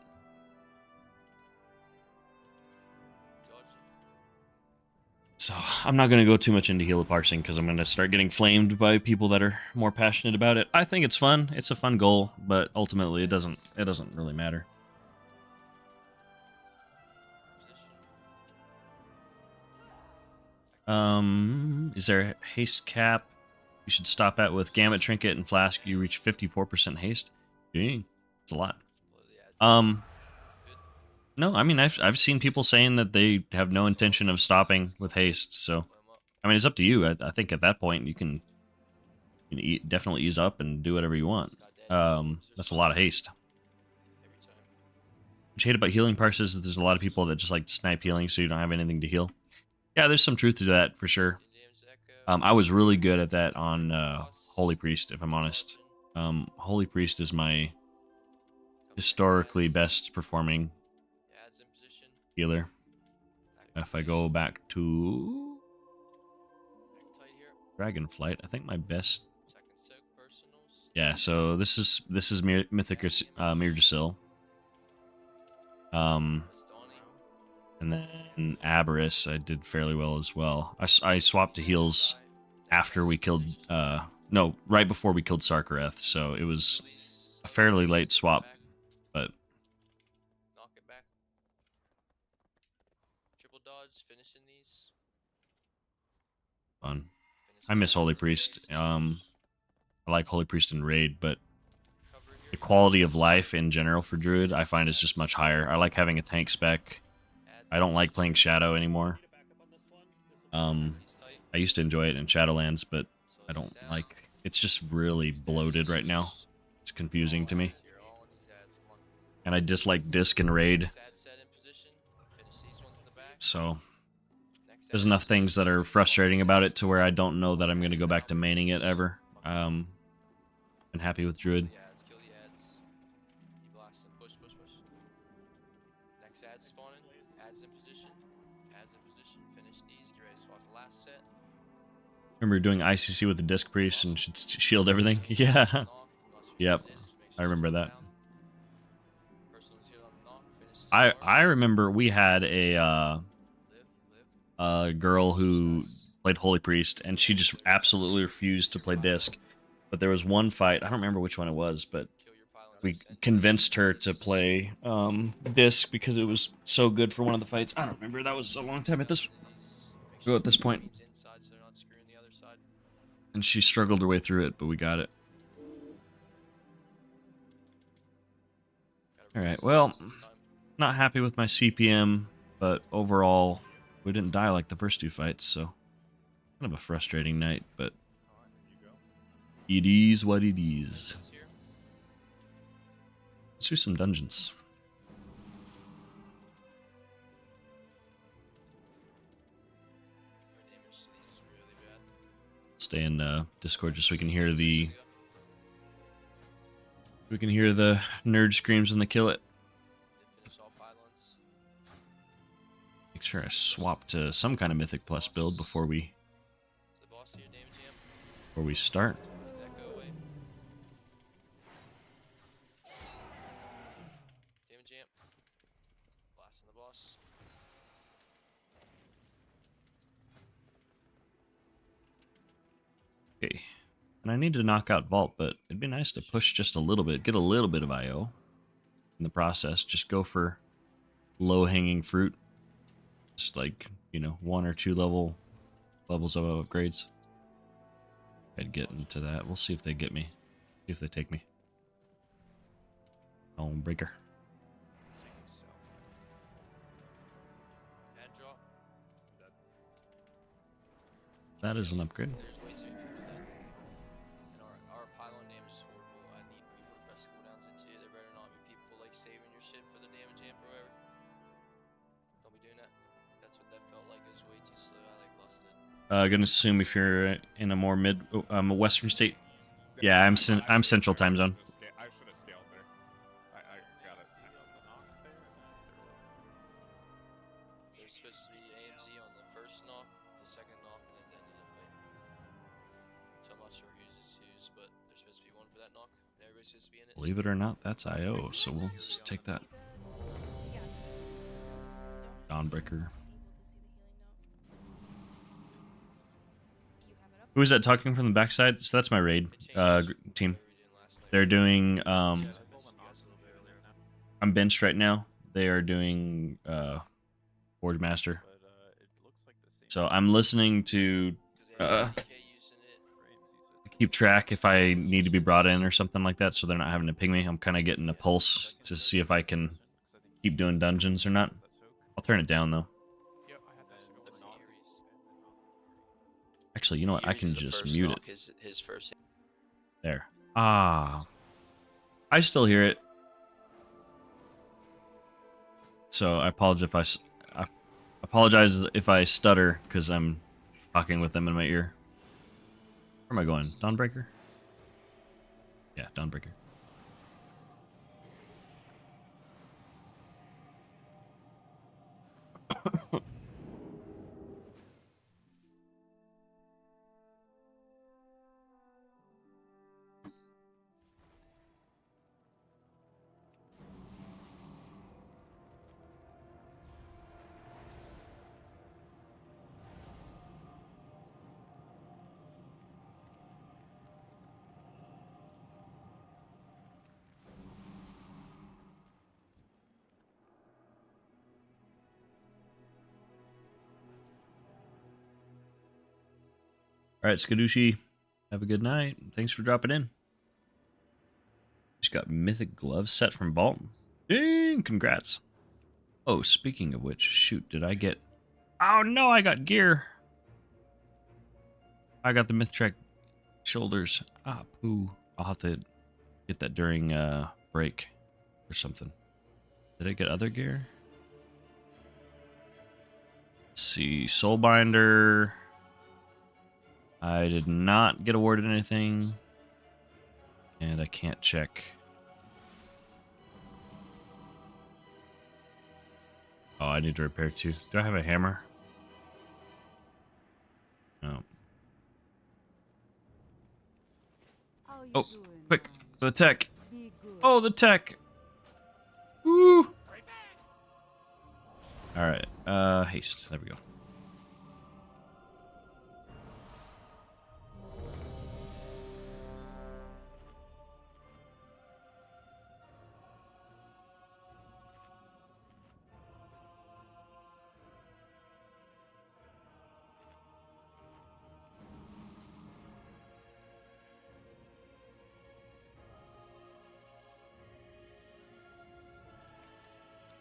Speaker 3: So I'm not going to go too much into healer parsing because I'm going to start getting flamed by people that are more passionate about it. I think it's fun. It's a fun goal, but ultimately it doesn't really matter. Is there a haste cap you should stop at with Gamut Trinket and Flask? You reach 54% haste. Dang, it's a lot. No, I mean I've seen people saying that they have no intention of stopping with haste. So, I mean it's up to you. I think at that point you can definitely ease up and do whatever you want. That's a lot of haste. What you hate about healing parses is there's a lot of people that just like snipe healing, so you don't have anything to heal. Yeah, there's some truth to that for sure. I was really good at that on Holy Priest, if I'm honest. Holy Priest is my historically best performing healer. If I go back to Dragonflight, I think my best. Yeah, so this is Mythic Mirjasil. And then Aberrus, I did fairly well as well. I swapped to heals after we killed, no, right before we killed Sarkareth, so it was a fairly late swap, but fun. I miss Holy Priest. I like Holy Priest in Raid, but the quality of life in general for Druid, I find is just much higher. I like having a tank spec. I don't like playing Shadow anymore. I used to enjoy it in Shadowlands, but I don't like... It's just really bloated right now. It's confusing to me. And I dislike Disc and Raid. So, there's enough things that are frustrating about it to where I don't know that I'm going to go back to maining it ever. I'm happy with Druid. Remember doing ICC with the Disc Priest and should shield everything? Yeah. Yep. I remember that. I remember we had a girl who played Holy Priest, and she just absolutely refused to play Disc. But there was one fight, I don't remember which one it was, but we convinced her to play Disc because it was so good for one of the fights. I don't remember. That was a long time at this point. And she struggled her way through it, but we got it. Alright, well, not happy with my CPM, but overall, we didn't die like the first two fights, so kind of a frustrating night, but it is what it is. Let's do some dungeons. Stay in Discord just so we can hear the nerd screams when they kill it. Make sure I swap to some kind of Mythic Plus build before we start. Okay, and I need to knock out Vault, but it'd be nice to push just a little bit, get a little bit of IO in the process. Just go for low-hanging fruit. Just like, you know, 1 or 2 levels of upgrades. I'd get into that. We'll see if they get me. See if they take me. Oh, breaker. That is an upgrade. Gonna assume if you're in a more western state. Yeah, I'm central time zone.
Speaker 17: I should have stayed there.
Speaker 7: there's supposed to be AMZ on the first knock, the second knock, and at the end of the fight. So I'm not sure who's, but there's supposed to be one for that knock. Everybody's supposed to be in it.
Speaker 3: Believe it or not, that's IO, so we'll just take that. Dawnbreaker. Who is that talking from the backside? So that's my raid team. They're doing. I'm benched right now. They are doing Forge Master. So I'm listening to keep track if I need to be brought in or something like that, so they're not having to ping me. I'm kind of getting a pulse to see if I can keep doing dungeons or not. I'll turn it down though. Actually, you know what? I can just mute it.
Speaker 7: His first.
Speaker 3: There. Ah. I still hear it. So I apologize if I stutter because I'm talking with them in my ear. Where am I going? Dawnbreaker? Yeah, Dawnbreaker. All right, Skadooshi, have a good night. Thanks for dropping in. Just got Mythic gloves set from Vault. Dang, congrats. Oh, speaking of which, shoot, did I get... Oh, no, I got gear. I got the Mythic shoulders. Ah, poo. I'll have to get that during break or something. Did I get other gear? Let's see, Soulbinder... I did not get awarded anything, and I can't check. Oh, I need to repair too. Do I have a hammer? No. Oh, quick, the tech. Oh, the tech. Woo! All right, haste. There we go.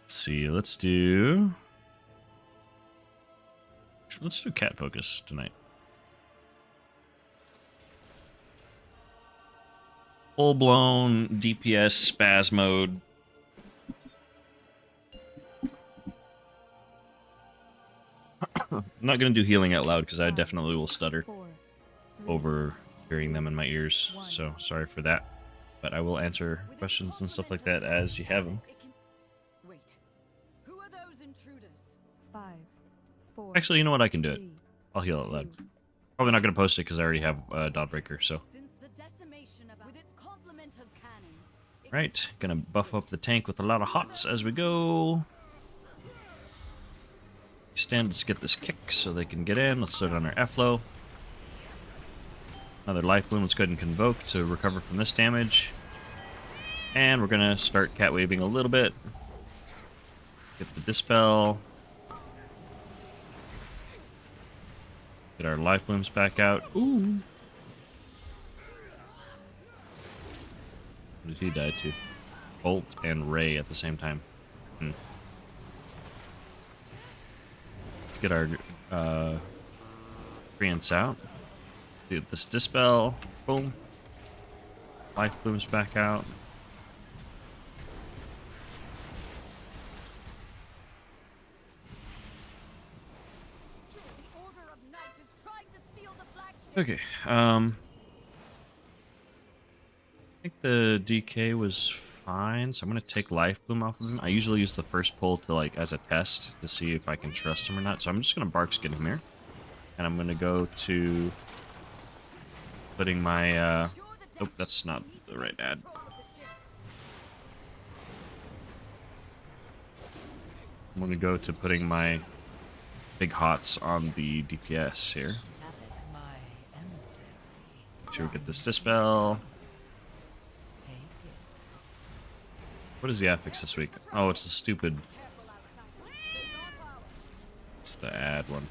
Speaker 3: See, let's do cat focus tonight. Full blown DPS spaz mode. I'm not gonna do healing out loud because I definitely will stutter over hearing them in my ears. So sorry for that, but I will answer questions and stuff like that as you have them. Actually, you know what? I can do it. I'll heal out loud. Probably not going to post it because I already have Dawnbreaker, so. Right, gonna buff up the tank with a lot of hots as we go. Stand, let's get this kick so they can get in. Let's start on our F-Flow. Another life bloom. Let's go ahead and convoke to recover from this damage. And we're gonna start cat waving a little bit. Get the dispel. Get our life blooms back out. Ooh. What did he die to? Bolt and Ray at the same time. Let's get our treants out. Get this dispel. Boom. Life blooms back out. Okay, I think the DK was fine. So I'm gonna take Life Bloom off of him. I usually use the first pull to like as a test to see if I can trust him or not. So I'm just gonna Bark Skin him here, and I'm gonna go to putting my. Oh, that's not the right ad. I'm gonna go to putting my big hots on the DPS here. Make sure we get this Dispel. What is the affix this week? Oh, it's the stupid. It's the ad one.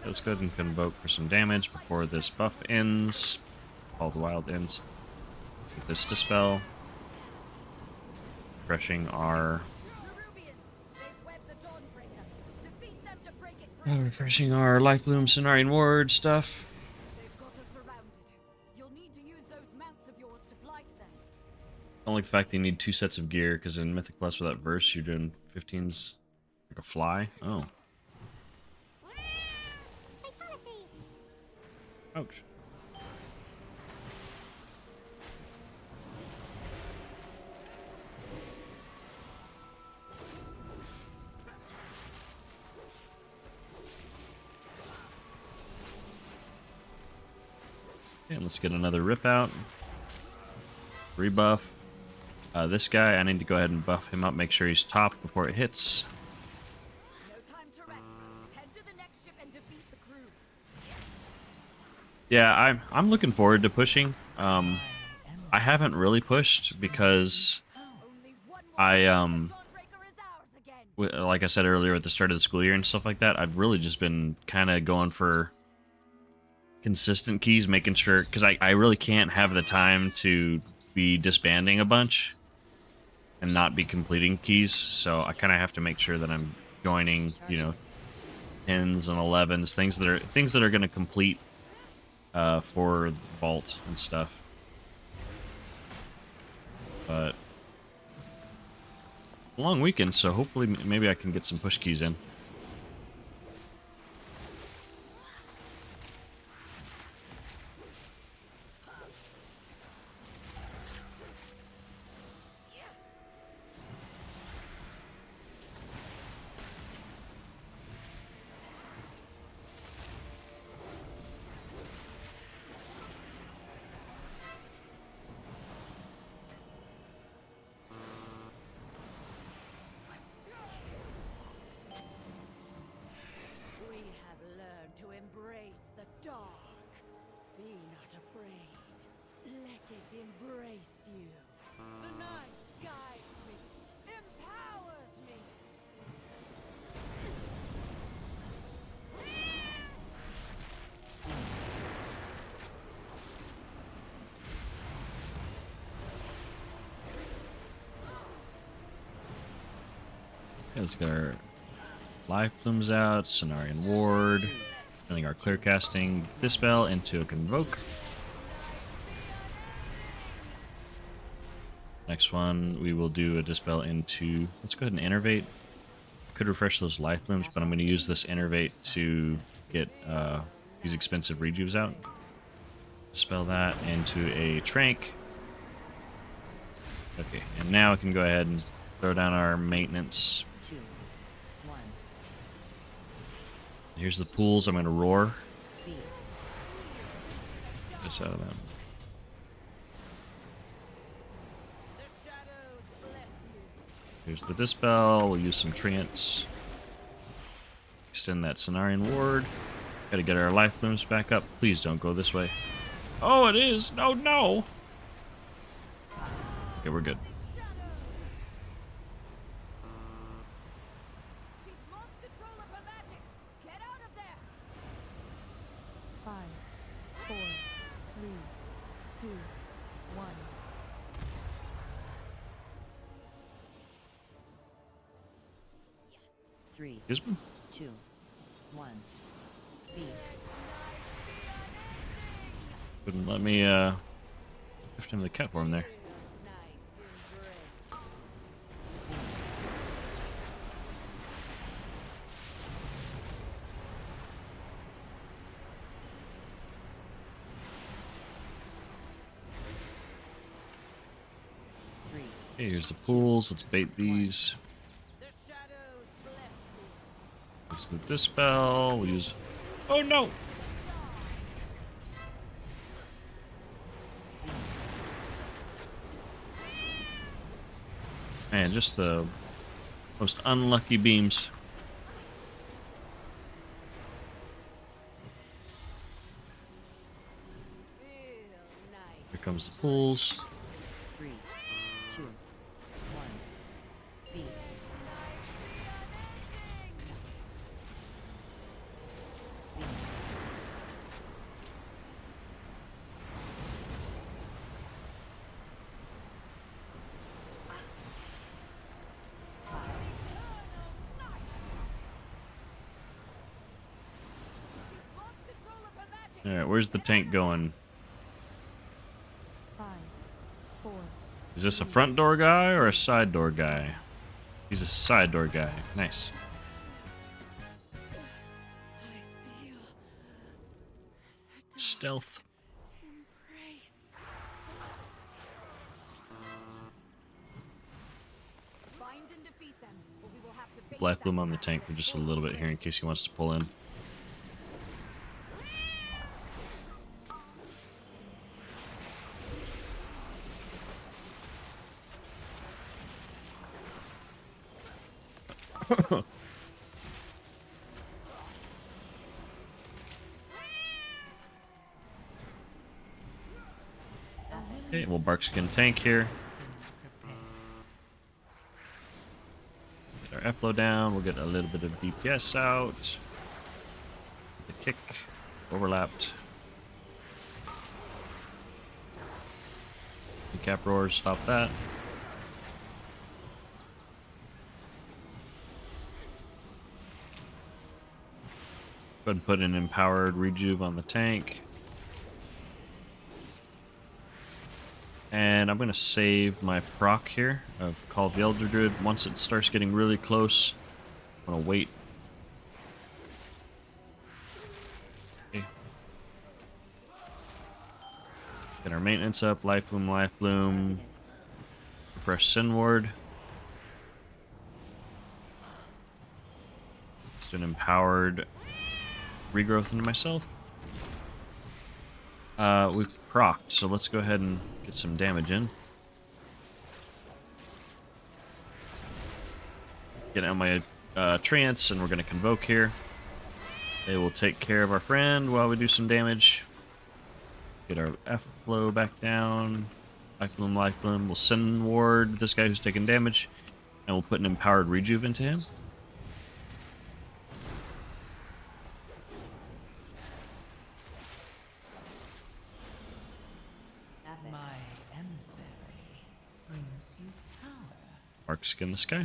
Speaker 3: Let's go ahead and Convoke for some damage before this buff ends. All the wild ends. Get this Dispel. Refreshing our... refreshing our Life Bloom, Cenarian Ward stuff. I don't like the fact that you need 2 sets of gear, because in Mythic Plus with that verse, you're doing 15s like a fly. Oh. Ouch. And let's get another Rip out. Rebuff. This guy, I need to go ahead and buff him up, make sure he's top before it hits. Yeah, I'm looking forward to pushing. I haven't really pushed because like I said earlier at the start of the school year and stuff like that, I've really just been kind of going for consistent keys, making sure, because I really can't have the time to be disbanding a bunch and not be completing keys, so I kind of have to make sure that I'm joining, you know, 10s and 11s, things that are going to complete for Vault and stuff. But long weekend, so hopefully maybe I can get some push keys in. Okay, let's get our Life Blooms out, Cenarian Ward, sending our Clear Casting Dispel into a Convoke. Next one, we will do a Dispel into, let's go ahead and Innervate. Could refresh those Life Blooms, but I'm going to use this Innervate to get these expensive rejuves out. Dispel that into a Trank. Okay, and now I can go ahead and throw down our maintenance. Here's the pools. I'm going to Roar. This out of them. Here's the Dispel. We'll use some Treants. Extend that Cenarian Ward. Gotta get our Life Blooms back up. Please don't go this way. Oh, it is! No, no! Okay, we're good. Excuse me?
Speaker 9: 2, 1. Beat.
Speaker 3: Wouldn't let me shift into the cat form there. Okay, here's the pools. Let's bait these. Use the dispel. We'll use. Oh no! Man, just the most unlucky beams. Here comes the pools.
Speaker 9: 3, 2, 1. Beat.
Speaker 3: Alright, where's the tank going?
Speaker 19: 5, 4.
Speaker 3: Is this a front door guy or a side door guy? He's a side door guy. Nice. Stealth. Black Bloom on the tank for just a little bit here in case he wants to pull in. Okay, we'll Barkskin tank here. Get our F-low down, we'll get a little bit of DPS out. The kick, overlapped. The cap roar, stop that. Go ahead and put an empowered rejuve on the tank. And I'm going to save my proc here of Call of the Elder Druid. Once it starts getting really close, I'm going to wait. Okay. Get our maintenance up. Life Bloom. Refresh Sin Ward. Let's do an empowered regrowth into myself. We've procced, so let's go ahead and get some damage in. Get out my trance, and we're going to convoke here. They will take care of our friend while we do some damage. Get our F flow back down. Life Bloom. We'll send ward this guy who's taking damage, and we'll put an empowered rejuve into him. Marks in the sky.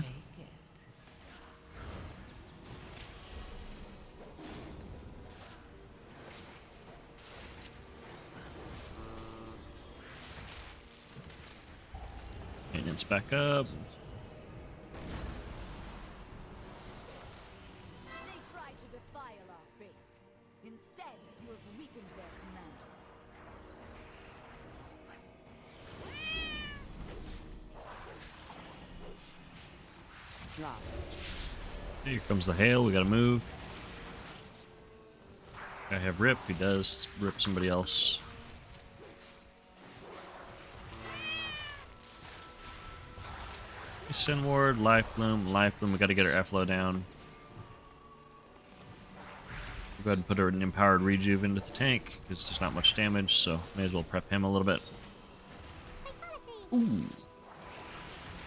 Speaker 3: Maintenance back up.
Speaker 12: They tried to defile our faith. Instead, you have weakened their commander.
Speaker 9: Drop.
Speaker 3: Here comes the hail. We gotta move. I have rip. He does rip somebody else. Sin Ward, Life Bloom. We gotta get our F-low down. We'll go ahead and put an empowered rejuve into the tank because there's not much damage, so may as well prep him a little bit. Ooh.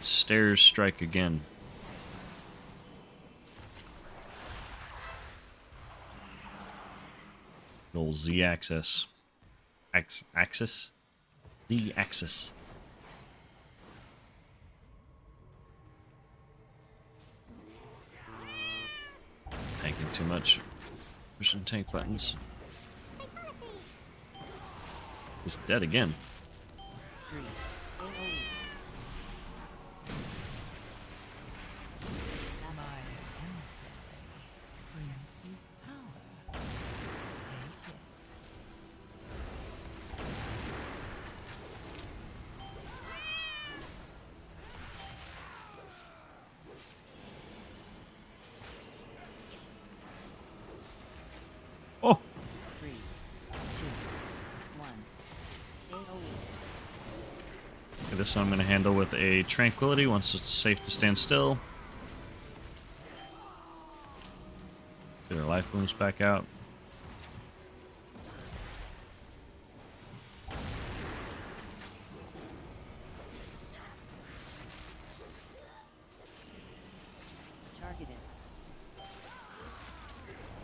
Speaker 3: Stairs strike again. Old Z-axis. Axis? Z-axis. Tanking too much. Pushing tank buttons. He's dead again.
Speaker 9: 3, 2, 1.
Speaker 3: this I'm going to handle with a Tranquility once it's safe to stand still. Get our life blooms back out.
Speaker 9: Targeted.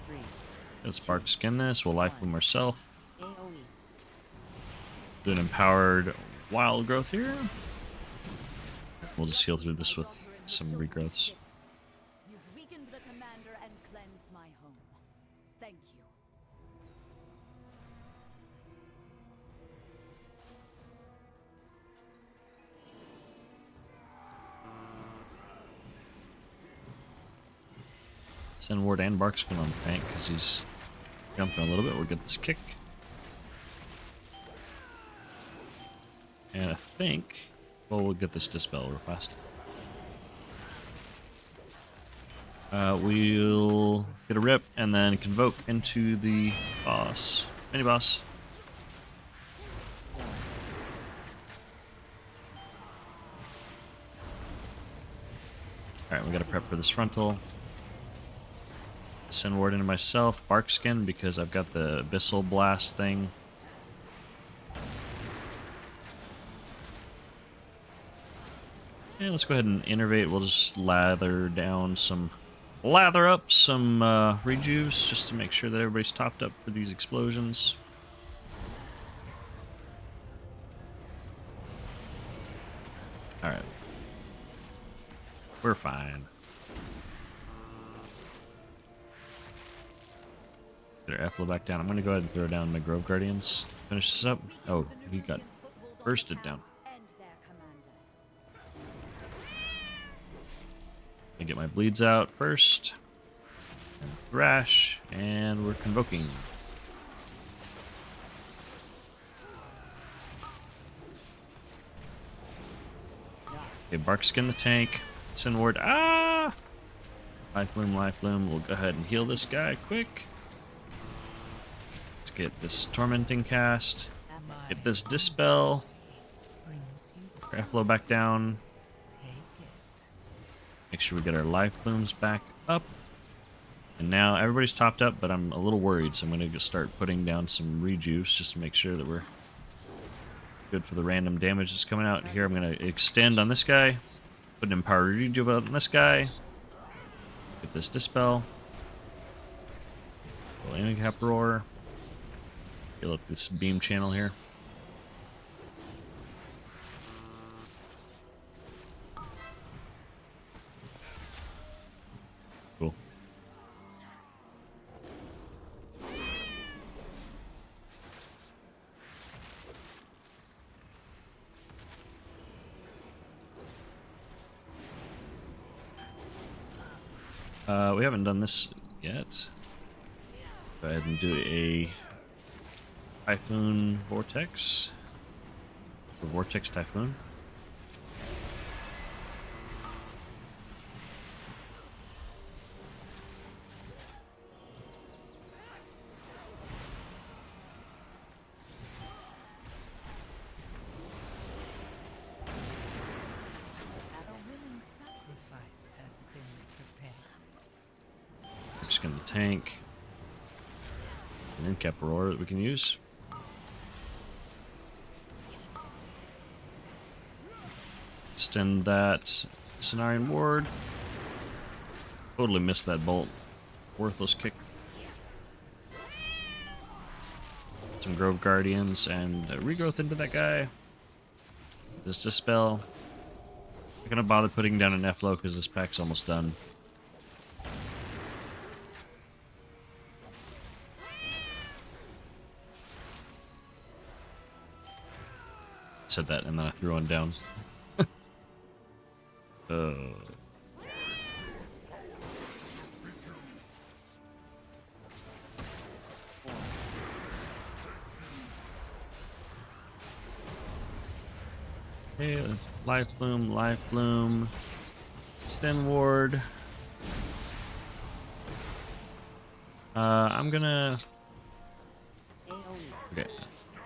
Speaker 9: 3.
Speaker 3: Let's Spark Skin this. We'll life bloom ourselves.
Speaker 9: AoE.
Speaker 3: Do an empowered wild growth here. We'll just heal through this with some regrowths.
Speaker 12: You've weakened the commander and cleansed my home. Thank you.
Speaker 3: Send Ward and Barkskin on the tank because he's jumping a little bit. We'll get this kick. And I think, well, we'll get this Dispel real fast. We'll get a rip and then Convoke into the boss. Mini boss. Alright, we gotta prep for this frontal. Send Ward into myself. Barkskin because I've got the Abyssal Blast thing. Yeah, let's go ahead and innervate. We'll just lather up some rejuves just to make sure that everybody's topped up for these explosions. Alright. We're fine. Get our Effla back down. I'm going to go ahead and throw down my Grove Guardians. Finish this up. Oh, he got bursted down. I get my bleeds out first. And Thrash, and we're convoking. Okay, Barkskin the tank. Send Ward. Ah! Life Bloom, Life Bloom. We'll go ahead and heal this guy quick. Let's get this Tormenting cast. Get this Dispel. Airflow back down. Make sure we get our life blooms back up. And now everybody's topped up, but I'm a little worried, so I'm going to start putting down some rejuves just to make sure that we're good for the random damage that's coming out. Here I'm going to extend on this guy. Put an empowered rejuve on this guy. Get this Dispel. Landing Cap Roar. Heal up this beam channel here. Cool. We haven't done this yet. Go ahead and do a Typhoon Vortex. The Vortex Typhoon. Just gonna tank. And then Cap Roar that we can use. Extend that Cenarian Ward. Totally missed that bolt. Worthless kick. Some Grove Guardians and regrowth into that guy. This Dispel. Not gonna bother putting down an Efflow because this pack's almost done. Said that and then I threw one down. Okay, Life Bloom, Life Bloom, Extend Ward. I'm gonna. Okay.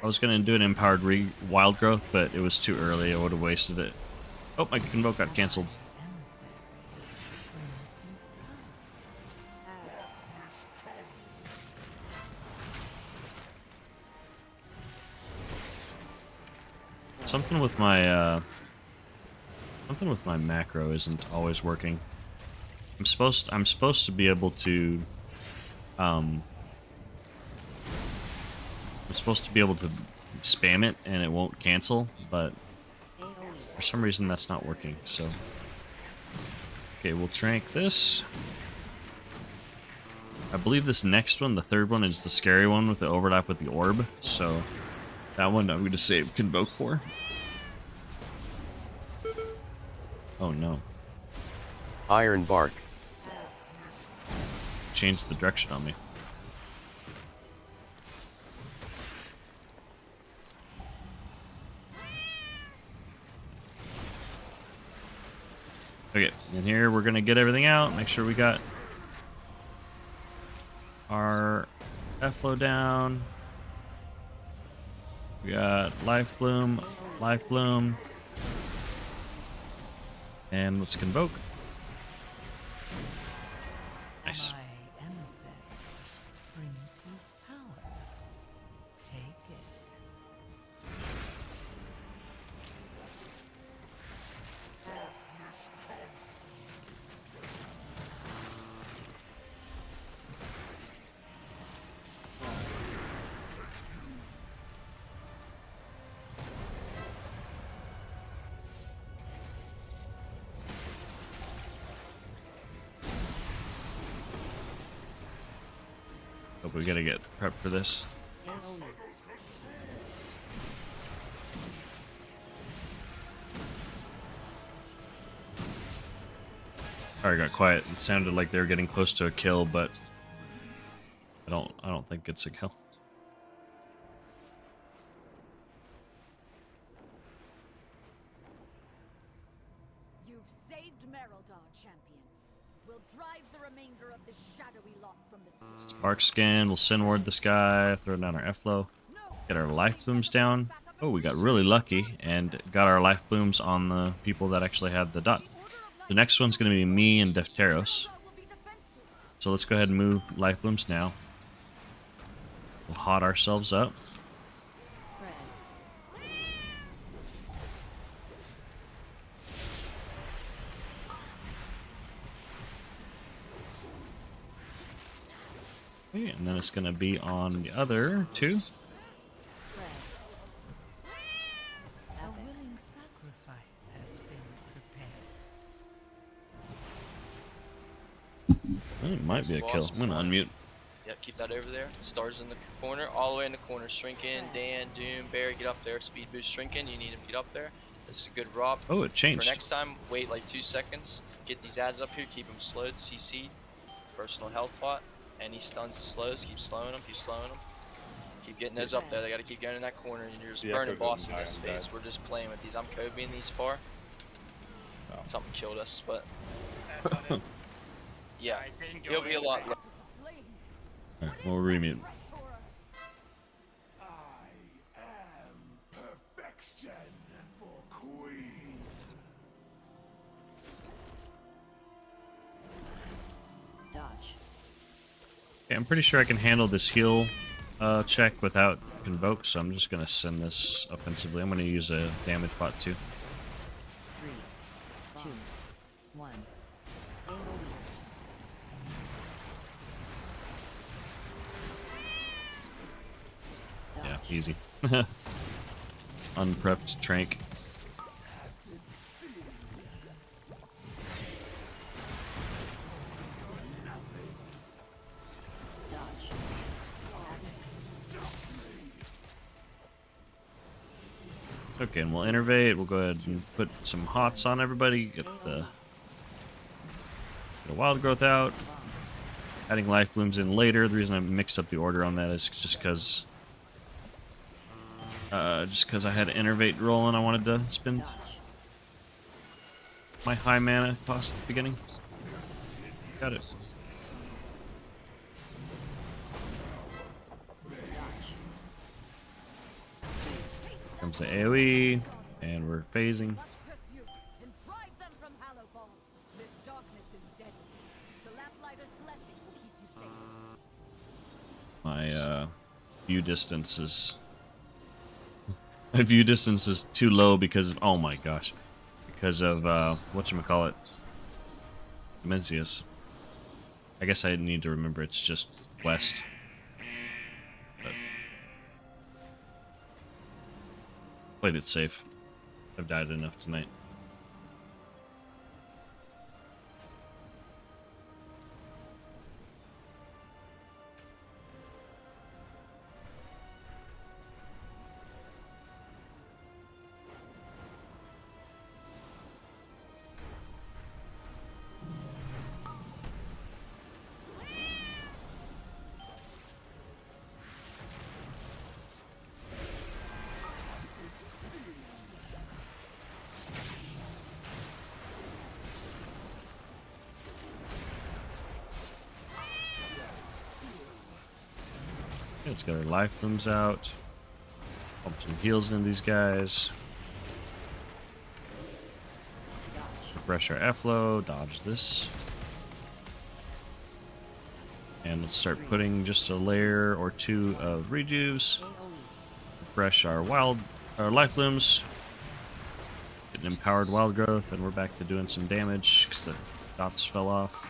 Speaker 3: I was gonna do an empowered wild growth, but it was too early. I would have wasted it. Oh, my convoke got canceled. Something with my macro isn't always working. I'm supposed to be able to I'm supposed to be able to spam it and it won't cancel, but for some reason that's not working. So okay, we'll trank this. I believe this next one, the third one, is the scary one with the overlap with the orb, so that one I'm going to save Convoke for. Oh no.
Speaker 8: Iron Bark.
Speaker 3: Changed the direction on me. Okay, in here we're going to get everything out, make sure we got our F-flow down. We got Life Bloom, and let's Convoke. Nice. Hope we gotta get prepped for this. Sorry, got quiet. It sounded like they were getting close to a kill, but I don't think it's a kill.
Speaker 12: You've saved Mereldar, champion. We'll drive the remainder of the shadowy lot from the city.
Speaker 3: Spark Scan, we'll Sin Ward this guy, throw down our F-Flow, get our Life Blooms down. Oh, we got really lucky and got our Life Blooms on the people that actually had the dot. The next one's going to be me and Defteros. So let's go ahead and move Life Blooms now. We'll hot ourselves up. Okay, and then it's going to be on the other two. It might be a kill. I'm gonna unmute.
Speaker 7: Yep, keep that over there. Stars in the corner, all the way in the corner. Shrink in, Dan, Doom, Barry, get up there. Speed boost, shrink in. You need him to get up there. This is a good rob.
Speaker 3: Oh, it changed.
Speaker 7: For next time, wait like 2 seconds. Get these ads up here. Keep them slowed. CC. Personal health pot. Any stuns and slows. Keep slowing them. Keep slowing them. Keep getting those up there. They gotta keep getting in that corner. And you're just burning boss in this phase. We're just playing with these. I'm Kobeing these far. Oh. Something killed us, but. Yeah, he'll be a lot less.
Speaker 3: Alright, we'll remute. Okay, I'm pretty sure I can handle this heal check without Convoke, so I'm just going to send this offensively. I'm going to use a damage bot too.
Speaker 9: 3, 2, 1.
Speaker 3: Yeah, easy. Unprepped trank. Okay, and we'll innervate. We'll go ahead and put some hots on everybody. Get the wild growth out. Adding life blooms in later. The reason I mixed up the order on that is just because I had innervate rolling. I wanted to spend my high mana cost at the beginning. Got it. comes the AoE, and we're phasing. My view distance is too low because of, oh my gosh, because of whatchamacallit, Dimensius. I guess I need to remember it's just west. But played it safe. I've died enough tonight. Let's get our life rooms out. Pump some heals into these guys. Refresh our F-Low, dodge this. And let's start putting just a layer or two of rejuves. Refresh our life blooms. Get an empowered wild growth, and we're back to doing some damage because the dots fell off.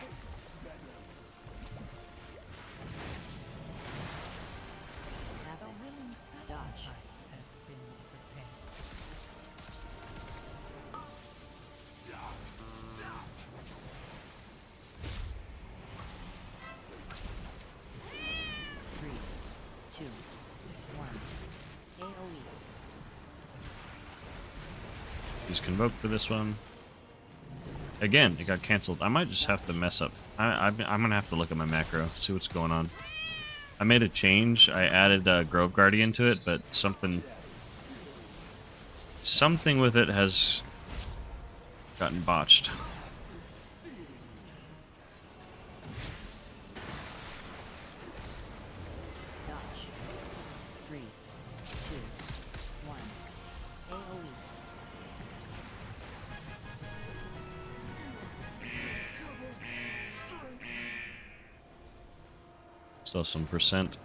Speaker 3: Use Convoke for this one. Again, it got canceled. I might just have to mess up. I'm gonna have to look at my macro, see what's going on. I made a change. I added Grove Guardian to it, but something with it has gotten botched. Still some percent.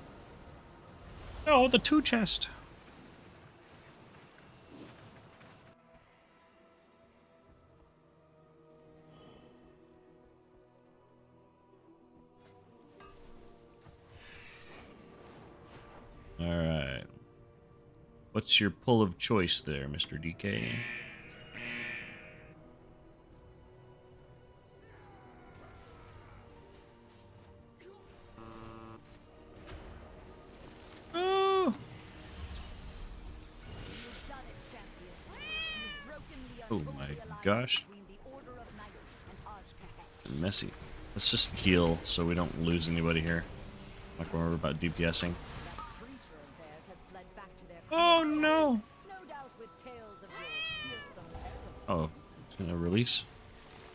Speaker 3: Oh, the 2 chest. All right. What's your pull of choice there, Mr. DK? Oh my gosh. Messy. Let's just heal so we don't lose anybody here. Not going to worry about DPSing. Oh no! Oh, it's gonna release.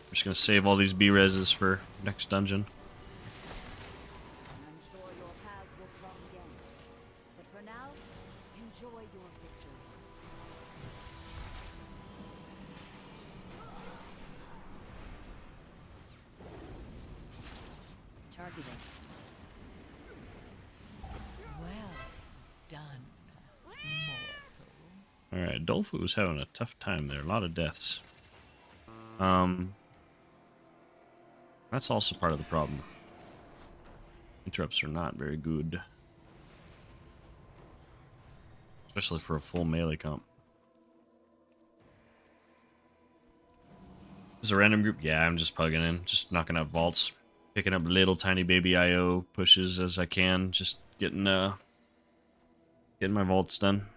Speaker 3: We're just gonna save all these B-reses for next dungeon. Alright, Dolphu was having a tough time there. A lot of deaths. That's also part of the problem. Interrupts are not very good. Especially for a full melee comp. Is a random group? Yeah, I'm just plugging in. Just knocking out vaults. Picking up little tiny baby IO pushes as I can. Just getting my vaults done.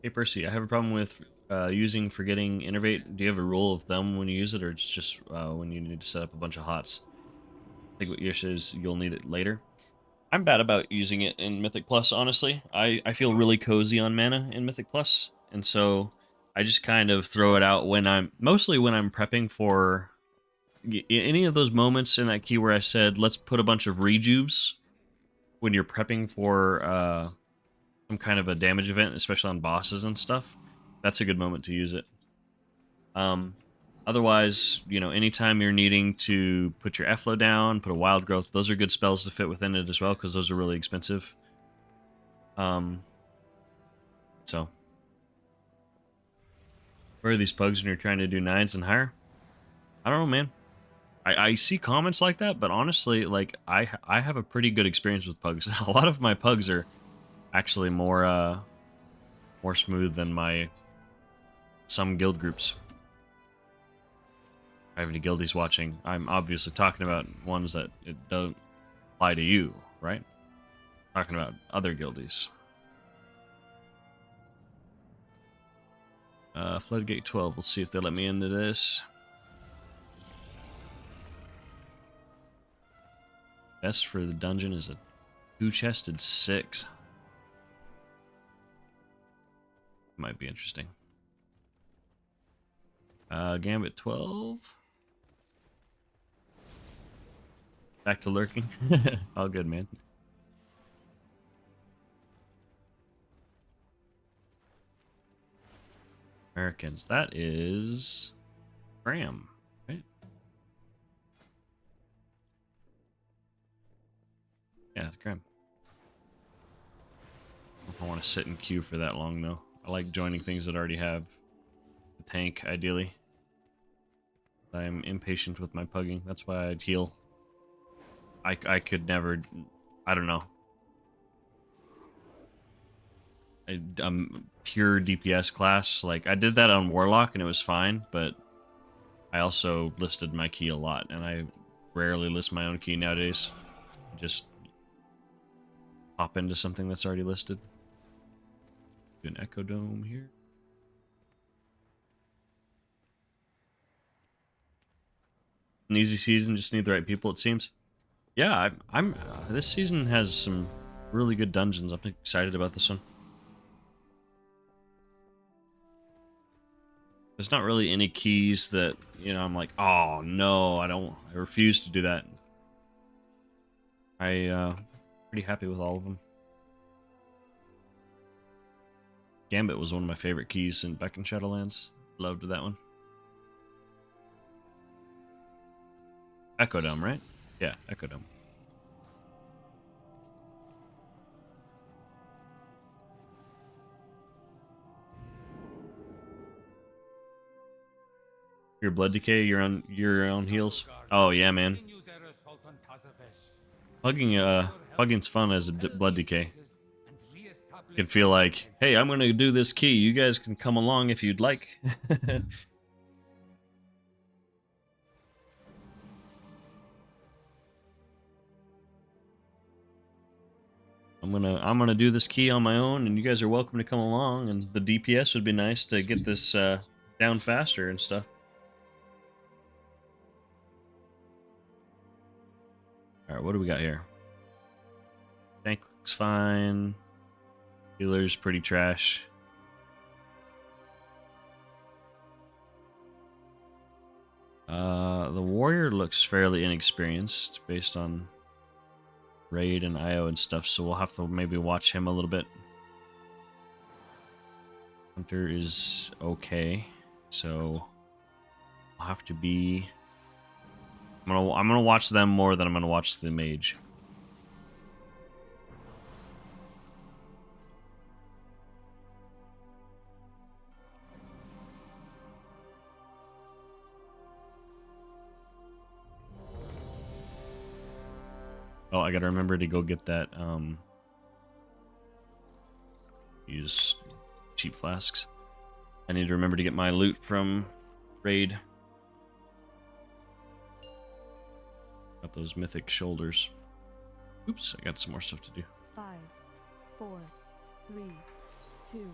Speaker 3: Hey Percy, I have a problem with using forgetting Innervate. Do you have a rule of thumb when you use it, or it's just when you need to set up a bunch of hots? I think what your issue is you'll need it later. I'm bad about using it in Mythic Plus, honestly. I feel really cozy on mana in Mythic Plus, and so I just kind of throw it out when I'm prepping for any of those moments in that key where I said, let's put a bunch of rejuves when you're prepping for some kind of a damage event, especially on bosses and stuff. That's a good moment to use it. Otherwise, you know, anytime you're needing to put your Efflo down, put a Wild Growth, those are good spells to fit within it as well, because those are really expensive. So, where are these pugs when you're trying to do 9s and higher? I don't know, man. I see comments like that, but honestly, like, I have a pretty good experience with pugs. A lot of my pugs are actually more smooth than some guild groups. If I have any guildies watching, I'm obviously talking about ones that it don't apply to you, right? Talking about other guildies. Floodgate 12, let's see if they let me into this. Best for the dungeon is a 2-chested 6. Might be interesting. Gambit 12. Back to lurking. All good, man. Americans. That is Graham, right? Yeah, it's Graham. I don't want to sit in queue for that long, though. I like joining things that already have the tank, ideally. I'm impatient with my pugging. That's why I'd heal. I could never... I don't know. I'm pure DPS class. Like, I did that on Warlock and it was fine, but I also listed my key a lot, and I rarely list my own key nowadays. Just hop into something that's already listed. Do an Echo Dome here. An easy season, just need the right people, it seems. Yeah, I'm this season has some really good dungeons. I'm excited about this one. There's not really any keys that, you know, I'm like, oh no, I refuse to do that. Pretty happy with all of them. Gambit was one of my favorite keys back in Shadowlands. Loved that one. Echo Dome, right? Yeah, Echo Dome. Your blood decay, you're on heals. Oh yeah, man. Hugging's fun as a blood decay. You can feel like, hey, I'm gonna do this key. You guys can come along if you'd like. I'm gonna do this key on my own, and you guys are welcome to come along. And the DPS would be nice to get this down faster and stuff. All right, what do we got here? Tank looks fine. Healer's pretty trash. The warrior looks fairly inexperienced based on raid and IO and stuff, so we'll have to maybe watch him a little bit. Hunter is okay, so I'll have to be... I'm gonna watch them more than I'm gonna watch the mage. Oh, I gotta remember to go get that, use cheap flasks. I need to remember to get my loot from raid. Got those mythic shoulders. Oops, I got some more stuff to do.
Speaker 19: 5, 4, 3, 2,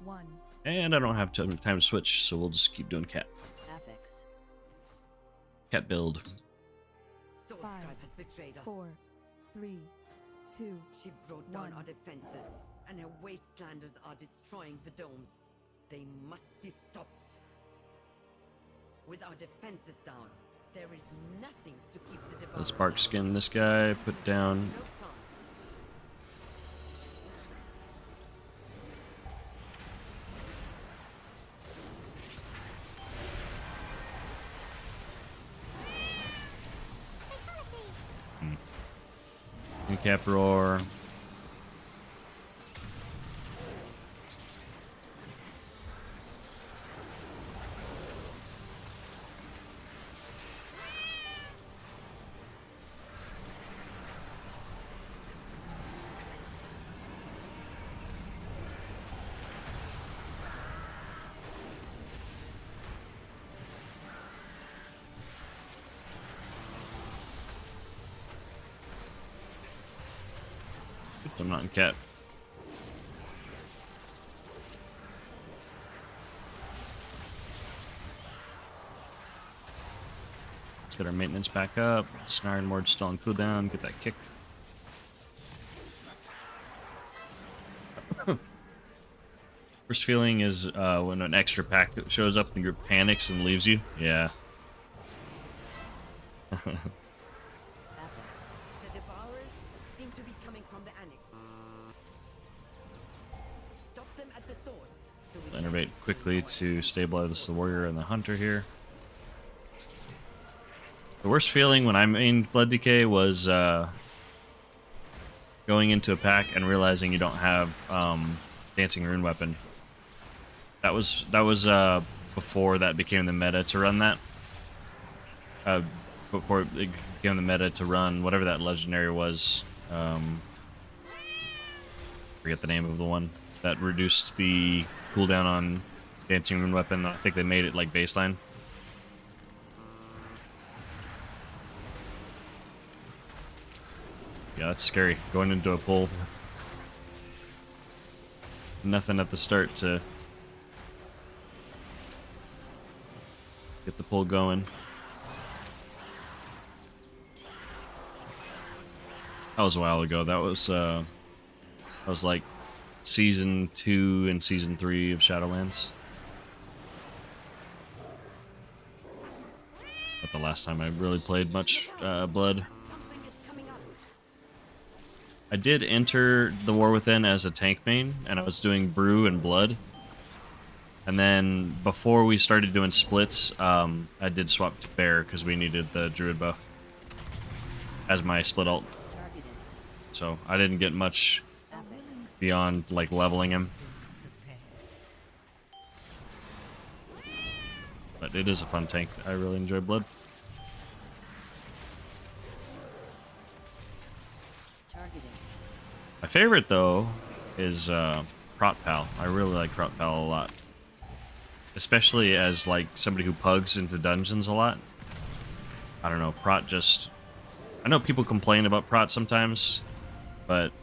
Speaker 19: 1.
Speaker 3: And I don't have time to switch, so we'll just keep doing cat.
Speaker 9: Affix.
Speaker 3: Cat build.
Speaker 19: 5, 4, 3, 2,
Speaker 15: She brought down our defenses, and her wastelanders are destroying the domes. They must be stopped. With our defenses down, there is nothing to keep the Devourer.
Speaker 3: Let's bark skin this guy, put down. Cap roar. I'm not in cap. Let's get our maintenance back up. Snarling Ward still on cooldown. Get that kick. Worst feeling is when an extra pack shows up and the group panics and leaves you. Yeah. Innervate quickly to stabilize the warrior and the hunter here. The worst feeling when I mained Blood Decay was going into a pack and realizing you don't have Dancing Rune Weapon. That was before that became the meta to run that. Before it became the meta to run whatever that legendary was. Forget the name of the one that reduced the cooldown on Dancing Rune Weapon. I think they made it like baseline. Yeah, that's scary. Going into a pull. Nothing at the start to get the pull going. That was a while ago. That was like Season 2 and Season 3 of Shadowlands. Not the last time I really played much Blood. I did enter the War Within as a tank main, and I was doing Brew and Blood. And then before we started doing splits, I did swap to Bear because we needed the Druid buff as my split ult. So I didn't get much beyond like leveling him. But it is a fun tank. I really enjoy Blood. My favorite though is Prot Pal. I really like Prot Pal a lot. Especially as like somebody who pugs into dungeons a lot. I don't know, Prot just... I know people complain about Prot sometimes, but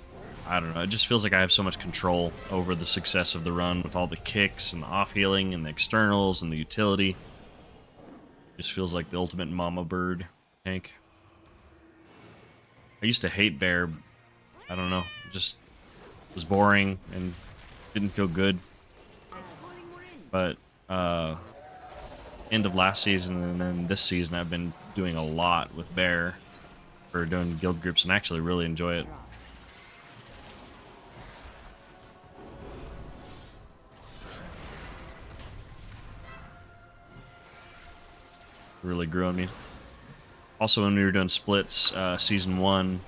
Speaker 3: I don't know, it just feels like I have so much control over the success of the run with all the kicks and the off-healing and the externals and the utility. It just feels like the ultimate mama bird tank. I used to hate Bear. I don't know, it just was boring and didn't feel good. But end of last season and then this season I've been doing a lot with Bear for doing guild groups and actually really enjoy it. Really grew on me. Also, when we were doing splits, season 1,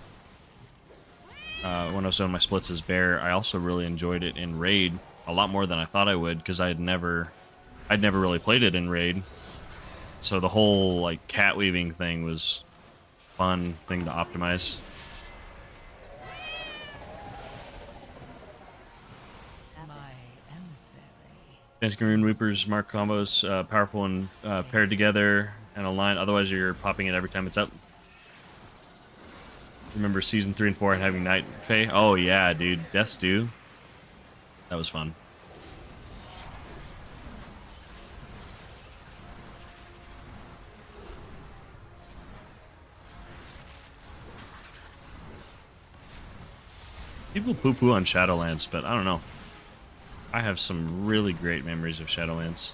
Speaker 3: when I was doing my splits as Bear, I also really enjoyed it in Raid a lot more than I thought I would because I'd never really played it in Raid. So the whole like cat weaving thing was a fun thing to optimize. Dancing Rune Weepers mark combos powerful and paired together and aligned. Otherwise, you're popping it every time it's up. Remember season 3 and 4 and having Night Fae? Oh yeah, dude, Death's Due. That was fun. People poo-poo on Shadowlands, but I don't know. I have some really great memories of Shadowlands.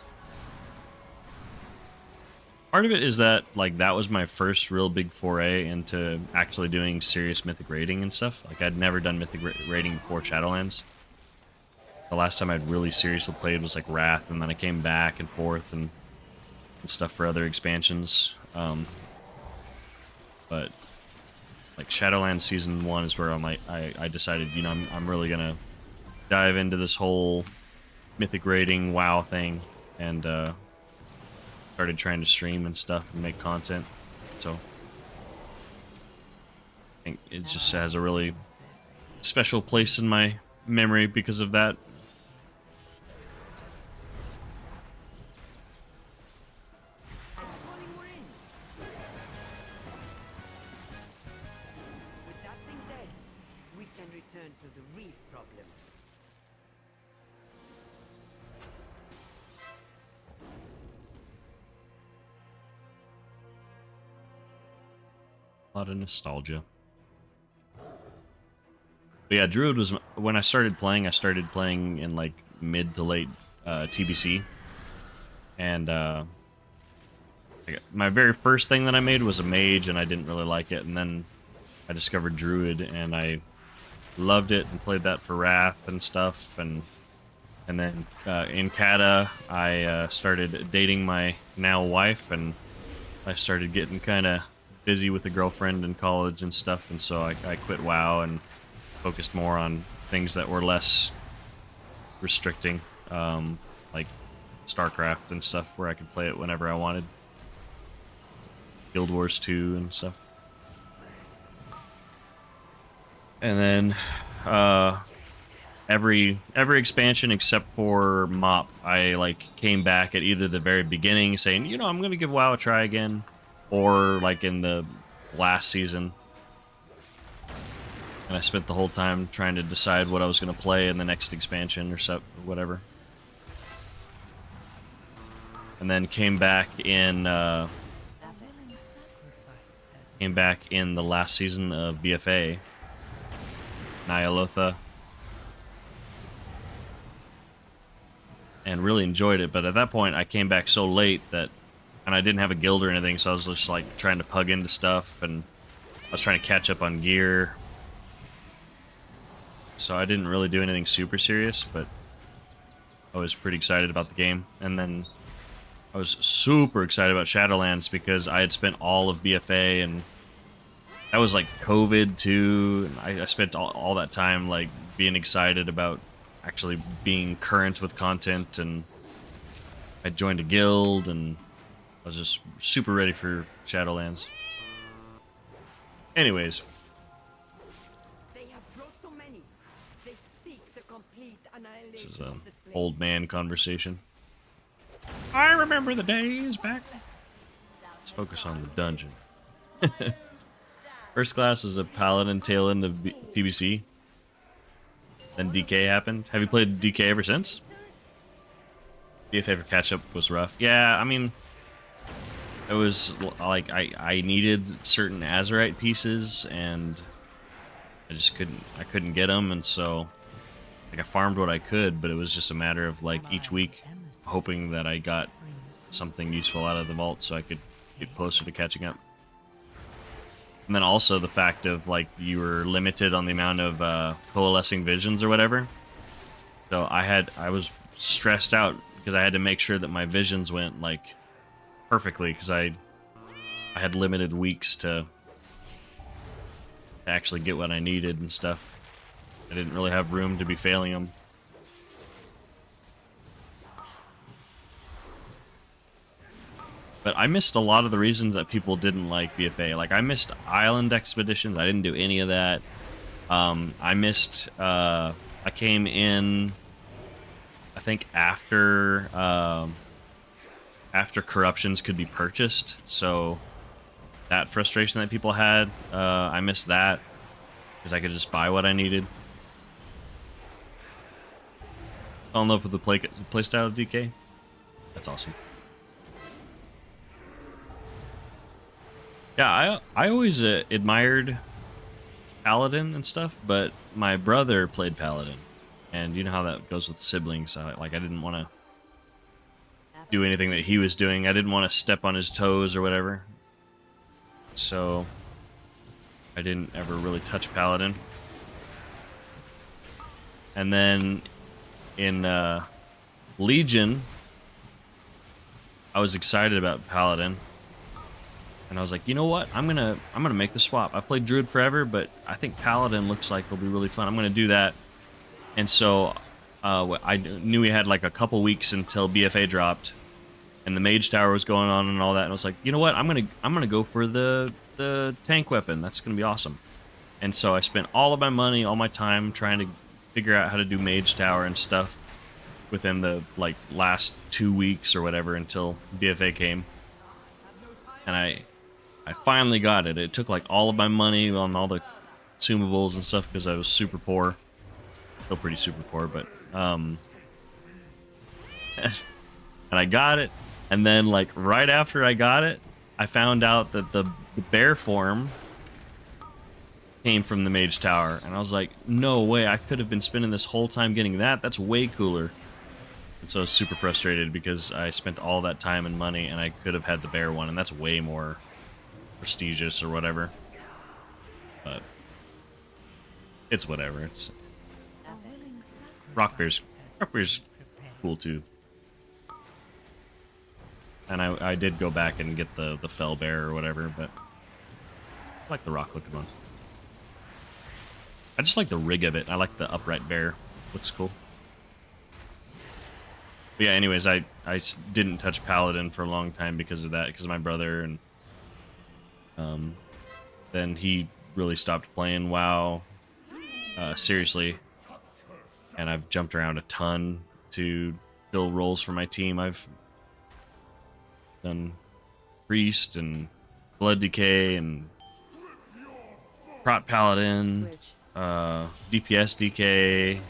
Speaker 3: Part of it is that, like, that was my first real big foray into actually doing serious Mythic raiding and stuff. Like, I'd never done Mythic raiding before Shadowlands. The last time I'd really seriously played was, like, Wrath, and then I came back and forth and stuff for other expansions. But, like, Shadowlands Season 1 is where I'm like, I decided, you know, I'm really gonna dive into this whole Mythic raiding WoW thing, and, started trying to stream and stuff and make content. So I think it just has a really special place in my memory because of that.
Speaker 15: With that thing dead, we can return to the real problem.
Speaker 3: A lot of nostalgia. But yeah, Druid was when I started playing in like mid to late TBC, and my very first thing that I made was a mage, and I didn't really like it. And then I discovered Druid, and I loved it and played that for Wrath and stuff. And then in Kata, I started dating my now wife, and I started getting kind of busy with a girlfriend in college and stuff, and so I quit WoW and focused more on things that were less restricting, like StarCraft and stuff, where I could play it whenever I wanted. Guild Wars 2 and stuff. And then every expansion except for MOP, I like came back at either the very beginning saying, you know, I'm gonna give WoW a try again, or like in the last season, and I spent the whole time trying to decide what I was going to play in the next expansion or whatever. And then came back in the last season of BFA, Nyalotha, and really enjoyed it. But at that point, I came back so late that. And I didn't have a guild or anything, so I was just like trying to pug into stuff, and I was trying to catch up on gear. So I didn't really do anything super serious, but I was pretty excited about the game. And then I was super excited about Shadowlands because I had spent all of BFA, and that was like COVID too. And I spent all that time like being excited about actually being current with content, and I joined a guild, and I was just super ready for Shadowlands. Anyways.
Speaker 15: They have brought so many. They seek the complete annihilation.
Speaker 3: This is an old man conversation. I remember the days back. Let's focus on the dungeon. First class is a paladin tail end of TBC. Then DK happened. Have you played DK ever since? BFA for catch up was rough. Yeah, I mean, it was like I needed certain Azerite pieces, and I couldn't get them, and so like I farmed what I could, but it was just a matter of like each week hoping that I got something useful out of the vault so I could get closer to catching up. And then also the fact of like you were limited on the amount of coalescing visions or whatever. So I was stressed out because I had to make sure that my visions went like perfectly, because I had limited weeks to actually get what I needed and stuff. I didn't really have room to be failing them. But I missed a lot of the reasons that people didn't like BFA. Like, I missed island expeditions. I didn't do any of that. I missed... I came in, I think, after corruptions could be purchased. So that frustration that people had, I missed that. Because I could just buy what I needed. Fell in love with the playstyle of DK. That's awesome. Yeah, I always admired Paladin and stuff, but my brother played Paladin. And you know how that goes with siblings. I didn't want to do anything that he was doing. I didn't want to step on his toes or whatever. So I didn't ever really touch Paladin. And then in Legion, I was excited about Paladin. And I was like, you know what? I'm gonna make the swap. I played Druid forever, but I think Paladin looks like it'll be really fun. I'm gonna do that. And so I knew we had like a couple weeks until BFA dropped, and the Mage Tower was going on and all that. And I was like, you know what? I'm gonna go for the tank weapon. That's gonna be awesome. And so I spent all of my money, all my time trying to figure out how to do Mage Tower and stuff within the like last 2 weeks or whatever until BFA came. And I finally got it. It took like all of my money on all the consumables and stuff because I was super poor. Still pretty super poor, but and I got it. And then like right after I got it, I found out that the bear form came from the Mage Tower, and I was like, no way, I could have been spending this whole time getting that. That's way cooler. And so I was super frustrated because I spent all that time and money and I could have had the bear one, and that's way more prestigious or whatever. But it's whatever. It's Rockbear's cool too. And I did go back and get the fell bear or whatever, but I like the rock looking one. I just like the rig of it. I like the upright bear. Looks cool. But yeah, anyways, I didn't touch Paladin for a long time because of that, because of my brother, and then he really stopped playing WoW seriously, and I've jumped around a ton to fill roles for my team. I've done Priest and Blood Decay and Prot Paladin, DPS DK,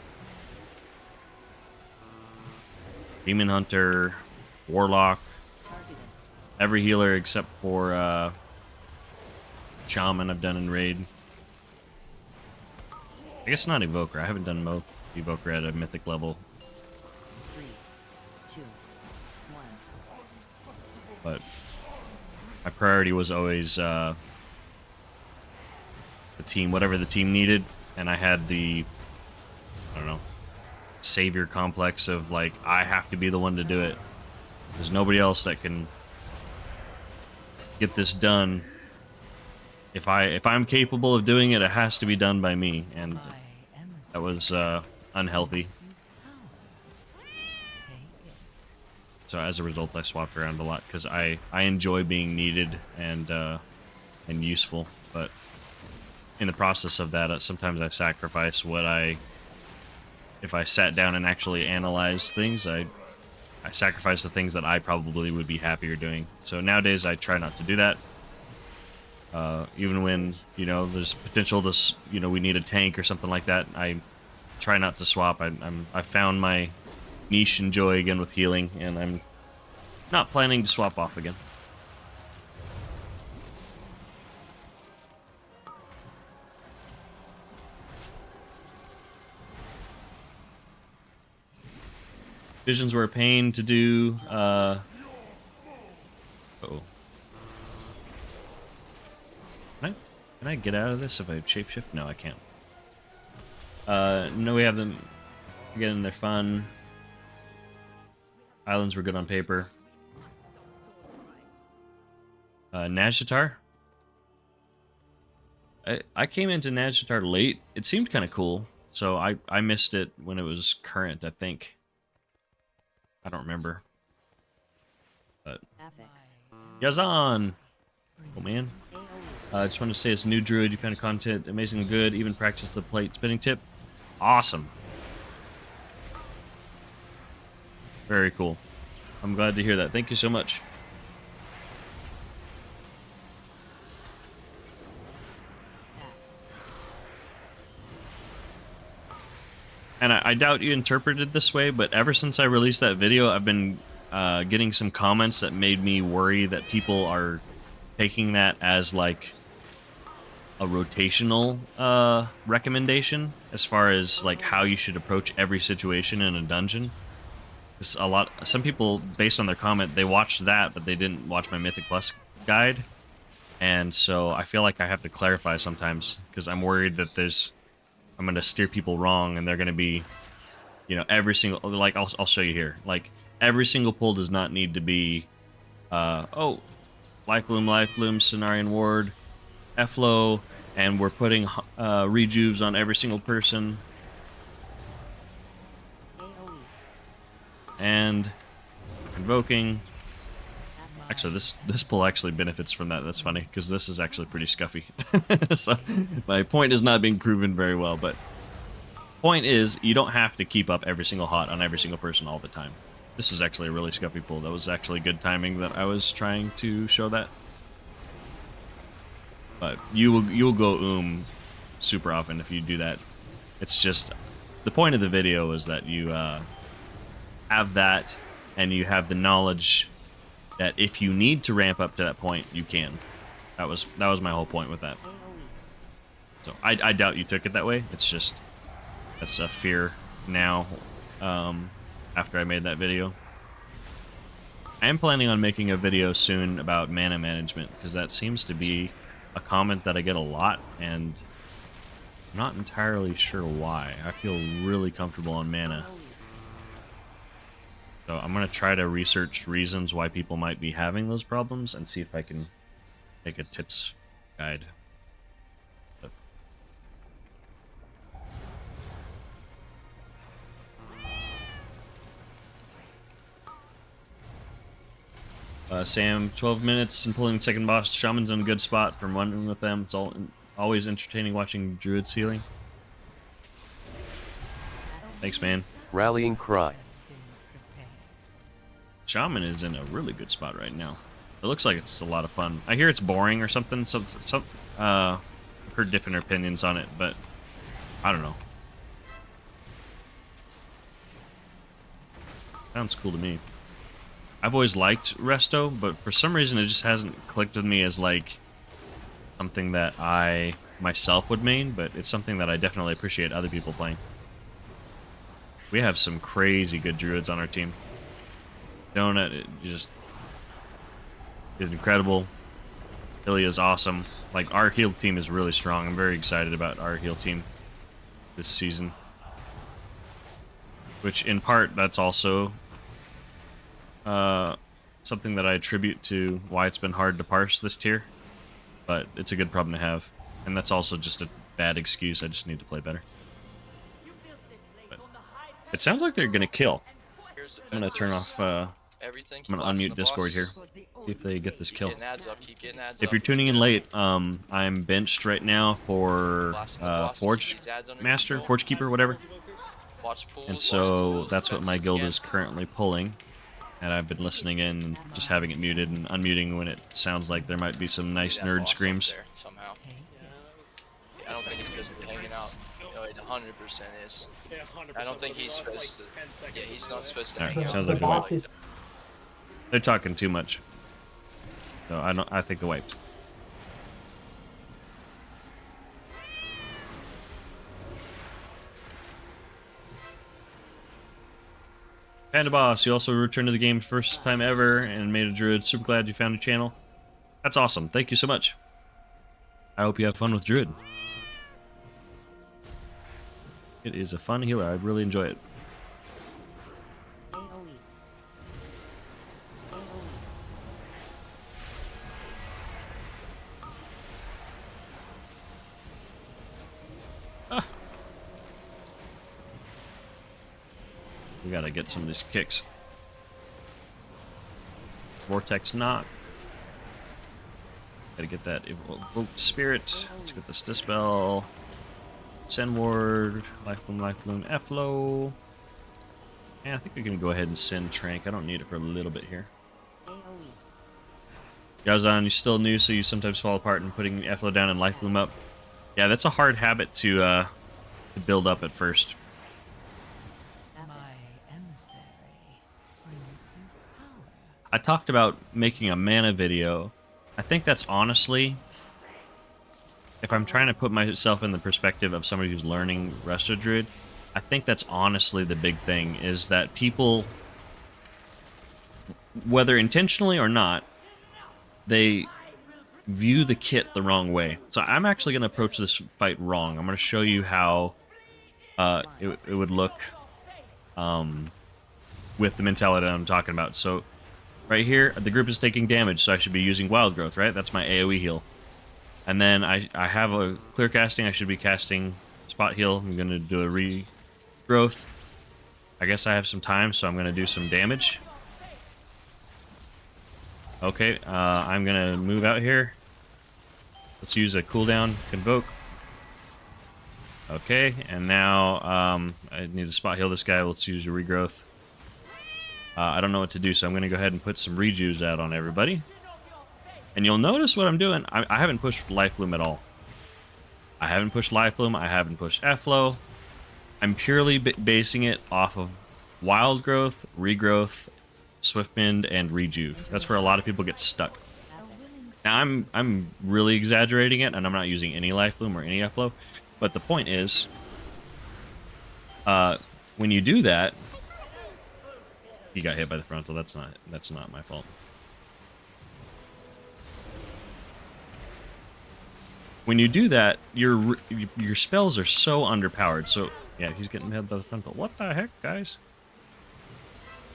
Speaker 3: Demon Hunter, Warlock, every healer except for Shaman I've done in Raid. I guess not Evoker. I haven't done Evoker at a Mythic level.
Speaker 9: 3, 2, 1.
Speaker 3: But my priority was always the team, whatever the team needed, and I had the, I don't know, savior complex of like, I have to be the one to do it. There's nobody else that can get this done. If I'm capable of doing it, it has to be done by me, and that was unhealthy. So as a result, I swapped around a lot because I enjoy being needed and useful, but in the process of that, sometimes I sacrifice what if I sat down and actually analyzed things, I sacrifice the things that I probably would be happier doing. So nowadays, I try not to do that. Even when, you know, there's potential to, you know, we need a tank or something like that, I try not to swap. I found my niche and joy again with healing, and I'm not planning to swap off again. Visions were a pain to do. Uh-oh. Can I get out of this if I shapeshift? No, I can't. No, we have them. Again, they're fun. Islands were good on paper. Nazjatar? I came into Nazjatar late. It seemed kind of cool, so I missed it when it was current, I think. I don't remember. But Yazan! Oh man. I just want to say, it's a new druid. You found content amazing and good. Even practice the plate spinning tip. Awesome. Very cool. I'm glad to hear that. Thank you so much. And I doubt you interpreted it this way, but ever since I released that video, I've been getting some comments that made me worry that people are taking that as like a rotational recommendation as far as like how you should approach every situation in a dungeon. Some people, based on their comment, they watched that, but they didn't watch my Mythic Plus guide. And so I feel like I have to clarify sometimes because I'm worried that I'm going to steer people wrong and they're going to be, you know, every single, like I'll show you here. Like every single pull does not need to be, oh, Life Bloom, Cenarian Ward, F-Low, and we're putting rejuves on every single person. And invoking. Actually, this pull actually benefits from that. That's funny, because this is actually pretty scuffy. So my point is not being proven very well, but point is, you don't have to keep up every single hot on every single person all the time. This is actually a really scuffy pull. That was actually good timing that I was trying to show that. But you'll go super often if you do that. It's just, the point of the video is that you have that, and you have the knowledge that if you need to ramp up to that point, you can. That was my whole point with that. So I doubt you took it that way. It's just, that's a fear now after I made that video. I am planning on making a video soon about mana management, because that seems to be a comment that I get a lot, and I'm not entirely sure why. I feel really comfortable on mana. So I'm going to try to research reasons why people might be having those problems and see if I can make a tips guide. Sam, 12 minutes and pulling second boss. Shaman's in a good spot from running with them. It's always entertaining watching Druids healing. Thanks, man.
Speaker 8: Rallying cry.
Speaker 3: Shaman is in a really good spot right now. It looks like it's a lot of fun. I hear it's boring or something. I've heard different opinions on it, but I don't know. Sounds cool to me. I've always liked Resto, but for some reason it just hasn't clicked with me as like something that I myself would main, but it's something that I definitely appreciate other people playing. We have some crazy good Druids on our team. Donut is incredible. Ilya's awesome. Like, our heal team is really strong. I'm very excited about our heal team this season. Which, in part, that's also something that I attribute to why it's been hard to parse this tier. But it's a good problem to have. And that's also just a bad excuse. I just need to play better. But it sounds like they're going to kill. I'm going to turn off...
Speaker 7: Everything.
Speaker 3: I'm going to unmute Discord here. See if they get this kill.
Speaker 7: Keep getting ads
Speaker 3: If
Speaker 7: up.
Speaker 3: you're tuning in late, I'm benched right now for Forge Master, Forge Keeper, whatever. And so that's what my guild is currently pulling. And I've been listening in and just having it muted and unmuting when it sounds like there might be some nice nerd screams.
Speaker 7: Somehow. I don't think it's just hanging out. No, it 100% is. I don't think he's supposed to. Yeah, he's not supposed to hang out.
Speaker 3: Sounds like a wipe. They're talking too much. So I think the wiped. Panda Boss, you also returned to the game first time ever and made a Druid. Super glad you found a channel. That's awesome. Thank you so much. I hope you have fun with Druid. It is a fun healer. I really enjoy it. We gotta get some of these kicks. Vortex knock. Gotta get that evoked spirit. Let's get this dispel. Send ward. Life bloom, F-Low. Yeah, I think we can go ahead and send Trank. I don't need it for a little bit here. Yazan, you're still new, so you sometimes fall apart and putting F-Low down and Life Bloom up. Yeah, that's a hard habit to build up at first. I talked about making a mana video. I think that's honestly if I'm trying to put myself in the perspective of somebody who's learning Resto Druid, I think that's honestly the big thing, is that people, whether intentionally or not, they view the kit the wrong way. So I'm actually going to approach this fight wrong. I'm going to show you how it would look with the mentality that I'm talking about. So right here, the group is taking damage, so I should be using Wild Growth, right? That's my AoE heal. And then I have a clear casting. I should be casting spot heal. I'm going to do a regrowth. I guess I have some time, so I'm going to do some damage. Okay, I'm going to move out here. Let's use a cooldown, Convoke. Okay, and now I need to spot heal this guy. Let's use a regrowth. I don't know what to do, so I'm going to go ahead and put some rejuves out on everybody. And you'll notice what I'm doing. I haven't pushed Life Bloom at all. I haven't pushed Life Bloom. I haven't pushed F-Flow. I'm purely basing it off of Wild Growth, Regrowth, Swift Bend, and Rejuve. That's where a lot of people get stuck. Now, I'm really exaggerating it, and I'm not using any Life Bloom or any F-Flow. But the point is, when you do that, he got hit by the frontal. That's not my fault. When you do that, your spells are so underpowered. So yeah, he's getting hit by the frontal. What the heck, guys?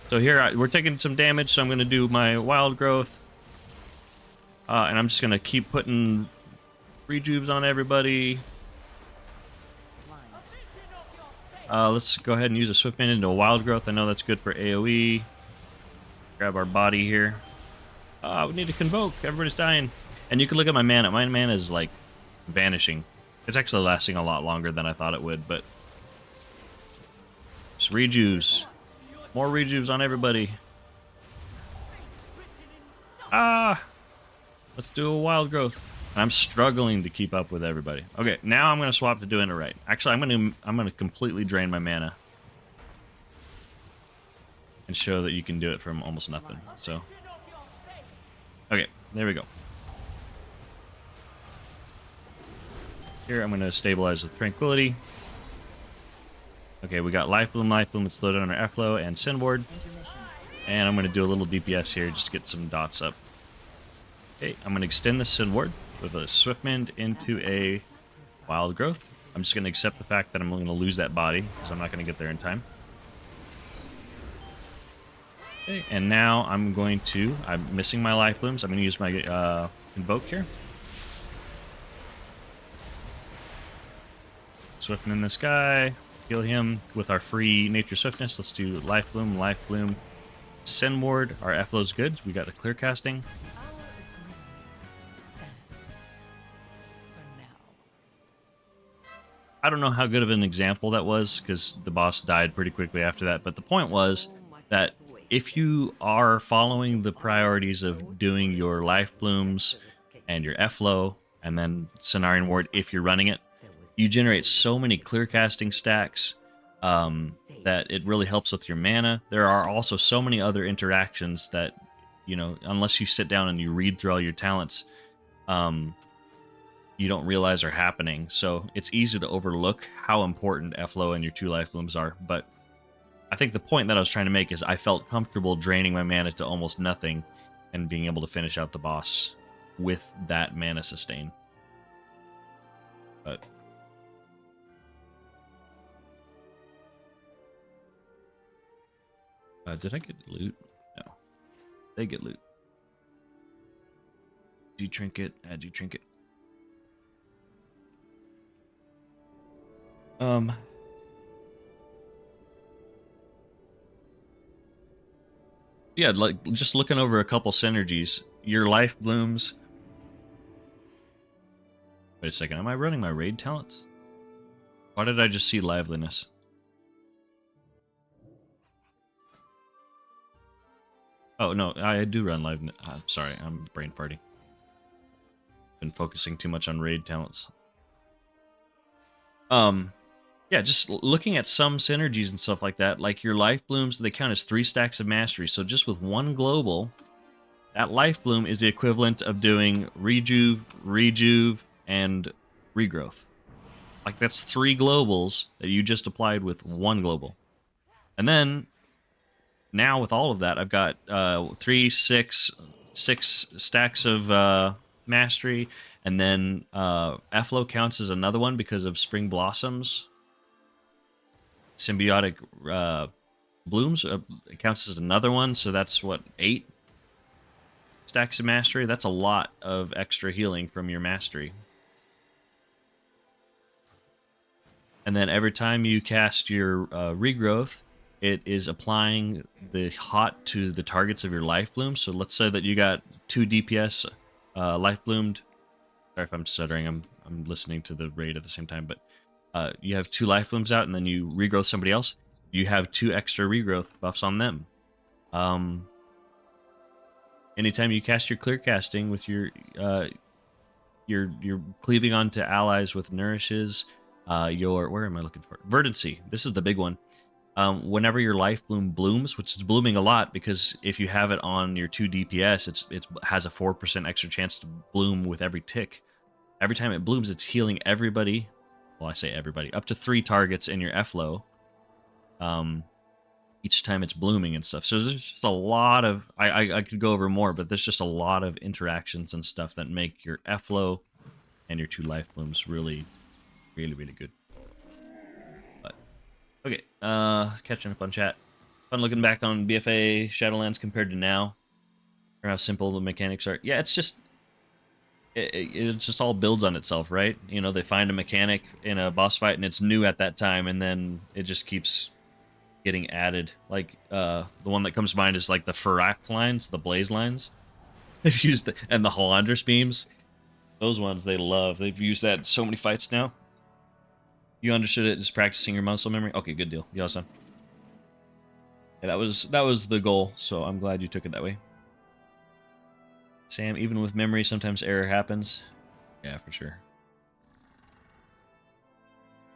Speaker 3: So here we're taking some damage. So I'm going to do my Wild Growth, and I'm just going to keep putting rejuves on everybody. Let's go ahead and use a Swift Bend into a Wild Growth. I know that's good for AoE. Grab our body here. We need to Convoke. Everybody's dying. And you can look at my mana. My mana is like vanishing. It's actually lasting a lot longer than I thought it would, but just rejuves. More rejuves on everybody. Let's do a Wild Growth. I'm struggling to keep up with everybody. Okay, now I'm going to swap to doing it right. Actually, I'm going to completely drain my mana and show that you can do it from almost nothing. So, okay, there we go. Here, I'm going to stabilize with Tranquility. Okay, we got Life Bloom. Let's load it on our F-Flow and Sinward. And I'm going to do a little DPS here, just get some dots up. Okay, I'm going to extend the Sinward with a Swift Bend into a Wild Growth. I'm just going to accept the fact that I'm going to lose that body, because I'm not going to get there in time. Okay, and now I'm missing my Life Blooms. I'm going to use my Invoke here. Swift Bend this guy, heal him with our free Nature Swiftness. Let's do Life Bloom, Sinward. Our F-Flow's good. We got a clear casting. I don't know how good of an example that was, because the boss died pretty quickly after that, but the point was that if you are following the priorities of doing your Life Blooms and your F-Flow, and then Cenarian Ward if you're running it, you generate so many clear casting stacks that it really helps with your mana. There are also so many other interactions that, you know, unless you sit down and you read through all your talents, you don't realize are happening. So it's easy to overlook how important F-Flow and your 2 Life Blooms are. But I think the point that I was trying to make is I felt comfortable draining my mana to almost nothing and being able to finish out the boss with that mana sustain. But did I get loot? No. They get loot. Do trinket, add you trinket. Yeah, like just looking over a couple synergies. Your Life Blooms. Wait a second, am I running my raid talents? Why did I just see Liveliness? Oh no, I do run Liveliness. Sorry, I'm brain farting. Been focusing too much on raid talents. Yeah, just looking at some synergies and stuff like that, like your Life Blooms, they count as 3 stacks of mastery. So just with 1 global, that Life Bloom is the equivalent of doing Rejuve, and regrowth. Like, that's 3 globals that you just applied with 1 global. And then, now with all of that, I've got 6 stacks of mastery, and then Efflo counts as another one because of Spring Blossoms. Symbiotic Blooms it counts as another one, so that's what, 8 stacks of mastery? That's a lot of extra healing from your mastery. And then every time you cast your regrowth, it is applying the hot to the targets of your life bloom. So let's say that you got 2 DPS life bloomed. Sorry if I'm stuttering. I'm listening to the raid at the same time. But you have 2 life blooms out, and then you regrowth somebody else. You have 2 extra regrowth buffs on them. Anytime you cast your clear casting with your you're cleaving onto allies with nourishes. Where am I looking for? Verdancy. This is the big one. Whenever your life bloom blooms, which is blooming a lot because if you have it on your 2 DPS, it has a 4% extra chance to bloom with every tick. Every time it blooms, it's healing everybody. Well, I say everybody. Up to 3 targets in your Efflo. Each time it's blooming and stuff. So there's just a lot of... I could go over more, but there's just a lot of interactions and stuff that make your Efflo and your 2 life blooms really, really, really good. But okay, catching up on chat. Fun looking back on BFA Shadowlands compared to now, or how simple the mechanics are. Yeah, it's just it just all builds on itself, right? You know, they find a mechanic in a boss fight and it's new at that time, and then it just keeps getting added. Like the one that comes to mind is like the Farak lines, the Blaze lines. They've used it, and the Halandris beams. Those ones they love. They've used that in so many fights now. You understood it, just practicing your muscle memory. Okay, good deal. Yeah, son. Yeah, that was the goal. So I'm glad you took it that way. Sam, even with memory, sometimes error happens. Yeah, for sure.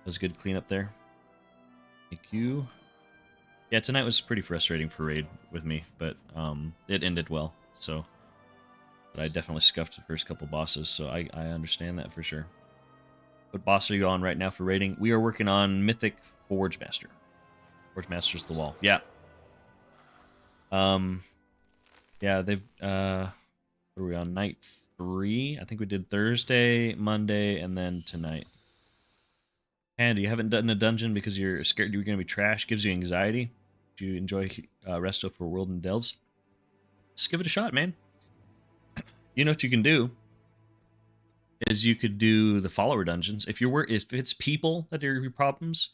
Speaker 3: That was a good cleanup there. Thank you. Yeah, tonight was pretty frustrating for raid with me, but it ended well. So, but I definitely scuffed the first couple bosses, so I understand that for sure. What boss are you on right now for raiding? We are working on Mythic Forge Master. Forge Master's the wall. Yeah. Yeah, they've what are we on? Night 3? I think we did Thursday, Monday, and then tonight. And you haven't done a dungeon because you're scared you're going to be trash, gives you anxiety. Do you enjoy Resto for World and Delves? Just give it a shot, man. You know what you can do is you could do the follower dungeons. If it's people that are your problems,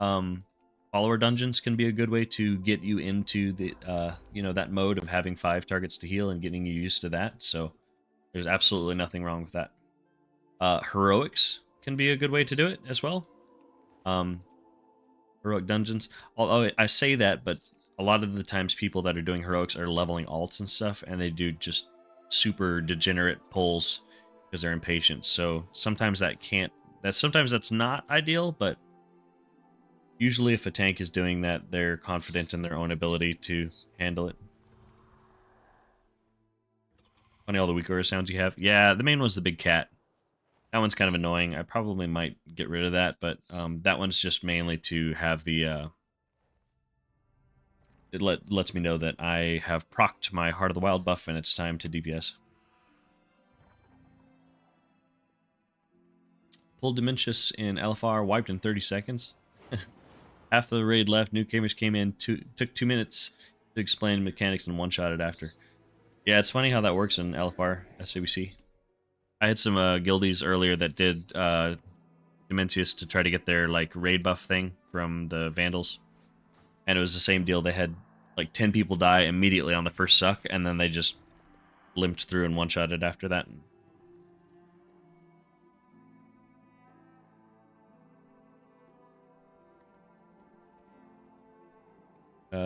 Speaker 3: follower dungeons can be a good way to get you into the that mode of having 5 targets to heal and getting you used to that. So there's absolutely nothing wrong with that. Heroics can be a good way to do it as well. Heroic dungeons. Although I say that, but a lot of the times people that are doing heroics are leveling alts and stuff, and they do just super degenerate pulls because they're impatient. So sometimes sometimes that's not ideal, but usually if a tank is doing that, they're confident in their own ability to handle it. Funny all the weak order sounds you have. Yeah, the main one's the big cat. That one's kind of annoying. I probably might get rid of that, but that one's just mainly to have the... it lets me know that I have procced my Heart of the Wild buff and it's time to DPS. Pulled Dementius in LFR, wiped in 30 seconds. Half the raid left, newcomers came in, took 2 minutes to explain mechanics and one-shot it after. Yeah, it's funny how that works in LFR, SABC. I had some guildies earlier that did Dementius to try to get their like raid buff thing from the Vandals. And it was the same deal. They had like 10 people die immediately on the first suck, and then they just limped through and one-shotted after that.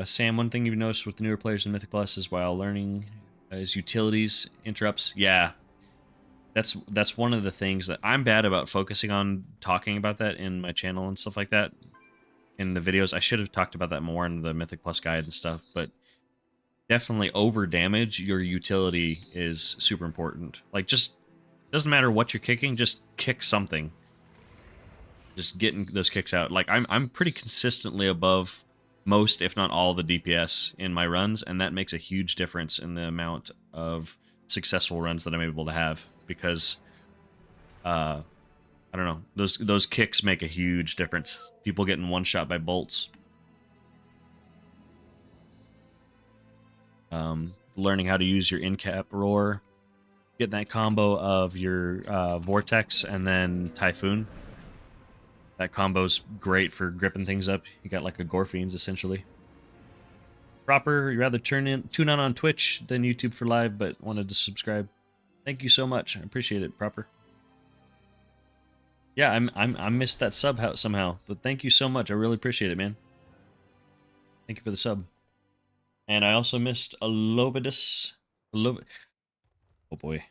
Speaker 3: Sam, one thing you've noticed with the newer players in Mythic Plus is while learning is utilities interrupts. Yeah. That's one of the things that I'm bad about focusing on talking about that in my channel and stuff like that. In the videos, I should have talked about that more in the Mythic Plus guide and stuff, but definitely over damage your utility is super important. Like just Doesn't matter what you're kicking, just kick something. Just getting those kicks out. Like I'm pretty consistently above most, if not all, the DPS in my runs, and that makes a huge difference in the amount of successful runs that I'm able to have, because I don't know, those kicks make a huge difference. People getting one shot by bolts. Learning how to use your in-cap roar, getting that combo of your vortex and then typhoon. That combo's great for gripping things up. You got like a Gorfiends essentially. Proper, you rather tune in on Twitch than YouTube for live, but wanted to subscribe. Thank you so much. I appreciate it, Proper. Yeah, I missed that sub somehow, but thank you so much. I really appreciate it, man. Thank you for the sub. And I also missed Olovidus. Oh boy.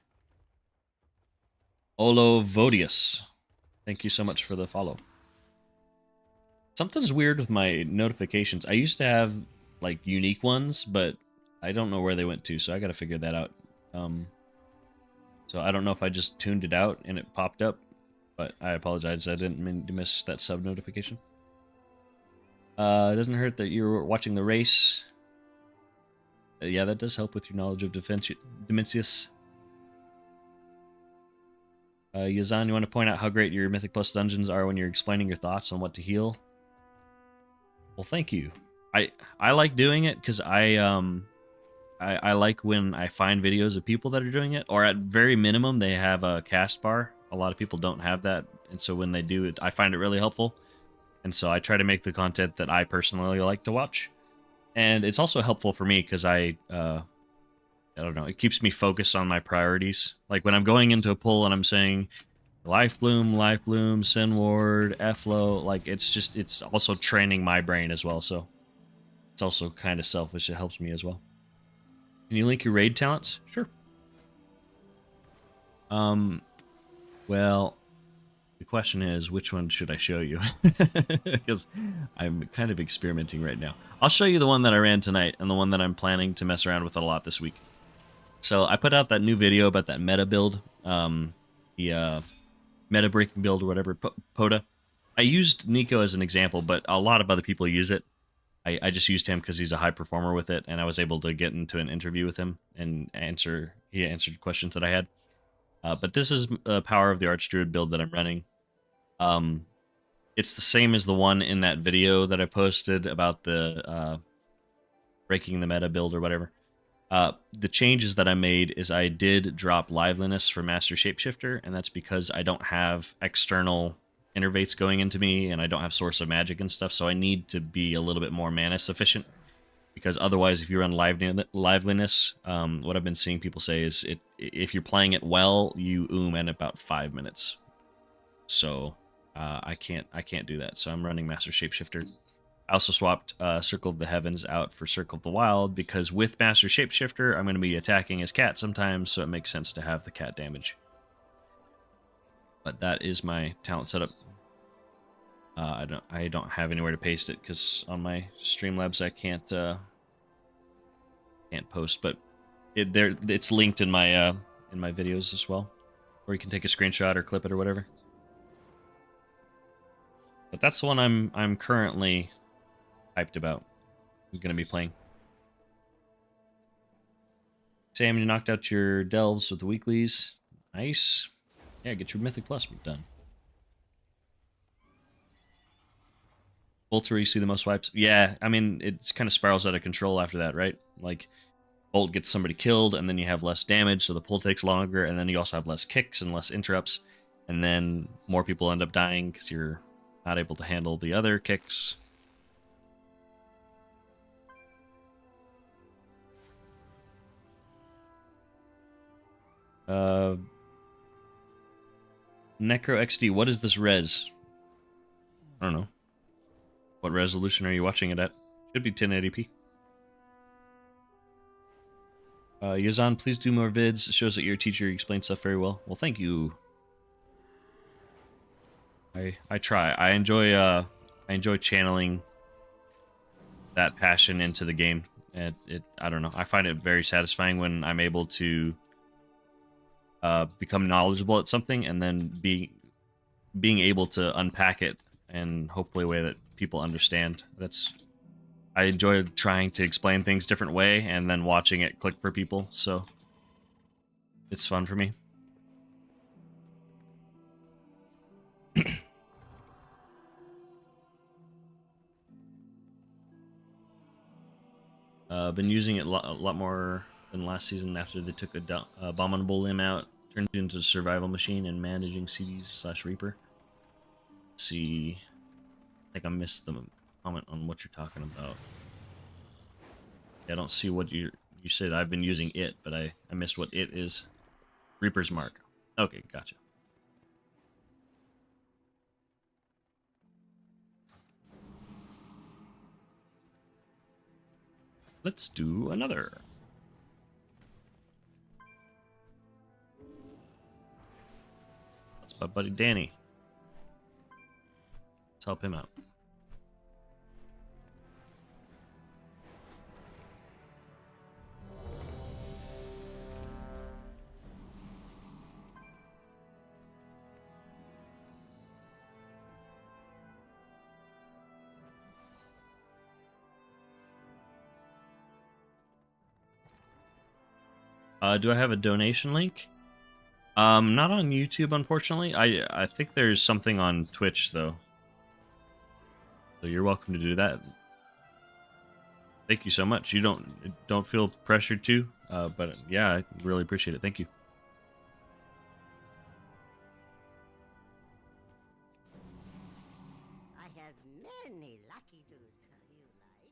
Speaker 3: Olovodius. Thank you so much for the follow. Something's weird with my notifications. I used to have like unique ones, but I don't know where they went to, so I gotta figure that out. So I don't know if I just tuned it out and it popped up, but I apologize. I didn't mean to miss that sub notification. It doesn't hurt that you're watching the race. Yeah, that does help with your knowledge of Dimensius. Yazan, you want to point out how great your Mythic Plus dungeons are when you're explaining your thoughts on what to heal? Well, thank you. I like doing it because I like when I find videos of people that are doing it, or at very minimum they have a cast bar. A lot of people don't have that, and so when they do it, I find it really helpful. And so I try to make the content that I personally like to watch. And it's also helpful for me because I don't know, it keeps me focused on my priorities. Like when I'm going into a pull and I'm saying Life Bloom, Sin Ward, F-Low, like it's also training my brain as well. So it's also kind of selfish. It helps me as well. Can you link your raid talents? Sure. Well, the question is, which one should I show you? Because I'm kind of experimenting right now. I'll show you the one that I ran tonight and the one that I'm planning to mess around with a lot this week. So I put out that new video about that meta build, the meta breaking build or whatever, POTA. I used Nico as an example, but a lot of other people use it. I just used him because he's a high performer with it, and I was able to get into an interview with him and he answered questions that I had. But this is the Power of the Archdruid build that I'm running. It's the same as the one in that video that I posted about the breaking the meta build or whatever. The changes that I made is I did drop liveliness for Master Shapeshifter, and that's because I don't have external innervates going into me, and I don't have Source of Magic and stuff, so I need to be a little bit more mana sufficient. Because otherwise, if you run liveliness, what I've been seeing people say is if you're playing it well, you in about 5 minutes. So I can't do that. So I'm running Master Shapeshifter. I also swapped Circle of the Heavens out for Circle of the Wild because with Master Shapeshifter, I'm going to be attacking as cat sometimes, so it makes sense to have the cat damage. But that is my talent setup. I don't have anywhere to paste it because on my Streamlabs I can't post, but it's linked in my videos as well, or you can take a screenshot or clip it or whatever. But that's the one I'm currently hyped about. I'm gonna be playing. Sam, you knocked out your delves with the weeklies. Nice. Yeah, get your Mythic Plus done. Bolt's where you see the most wipes. Yeah, I mean, it kind of spirals out of control after that, right? Like, Bolt gets somebody killed, and then you have less damage, so the pull takes longer, and then you also have less kicks and less interrupts, and then more people end up dying because you're not able to handle the other kicks. Necro XD, what is this res? I don't know. What resolution are you watching it at? Should be 1080p. Yazan, please do more vids. It shows that you're a teacher. You explain stuff very well. Well, thank you. I try. I enjoy channeling that passion into the game. And I don't know. I find it very satisfying when I'm able to become knowledgeable at something, and then being able to unpack it and hopefully a way that people understand. I enjoy trying to explain things different way and then watching it click for people, so it's fun for me. Been using it a lot more than last season after they took Abominable Limb out, turned it into a survival machine and managing CDs/Reaper. See, I think I missed the comment on what you're talking about. I don't see what you said. I've been using it, but I missed what it is. Reaper's Mark. Okay, gotcha. Let's do another. That's my buddy Danny. Let's help him out. Do I have a donation link? Not on YouTube, unfortunately. I think there's something on Twitch, though. So you're welcome to do that. Thank you so much. You don't feel pressured to, but yeah, I really appreciate it. Thank you.
Speaker 4: I have many lucky do's you like.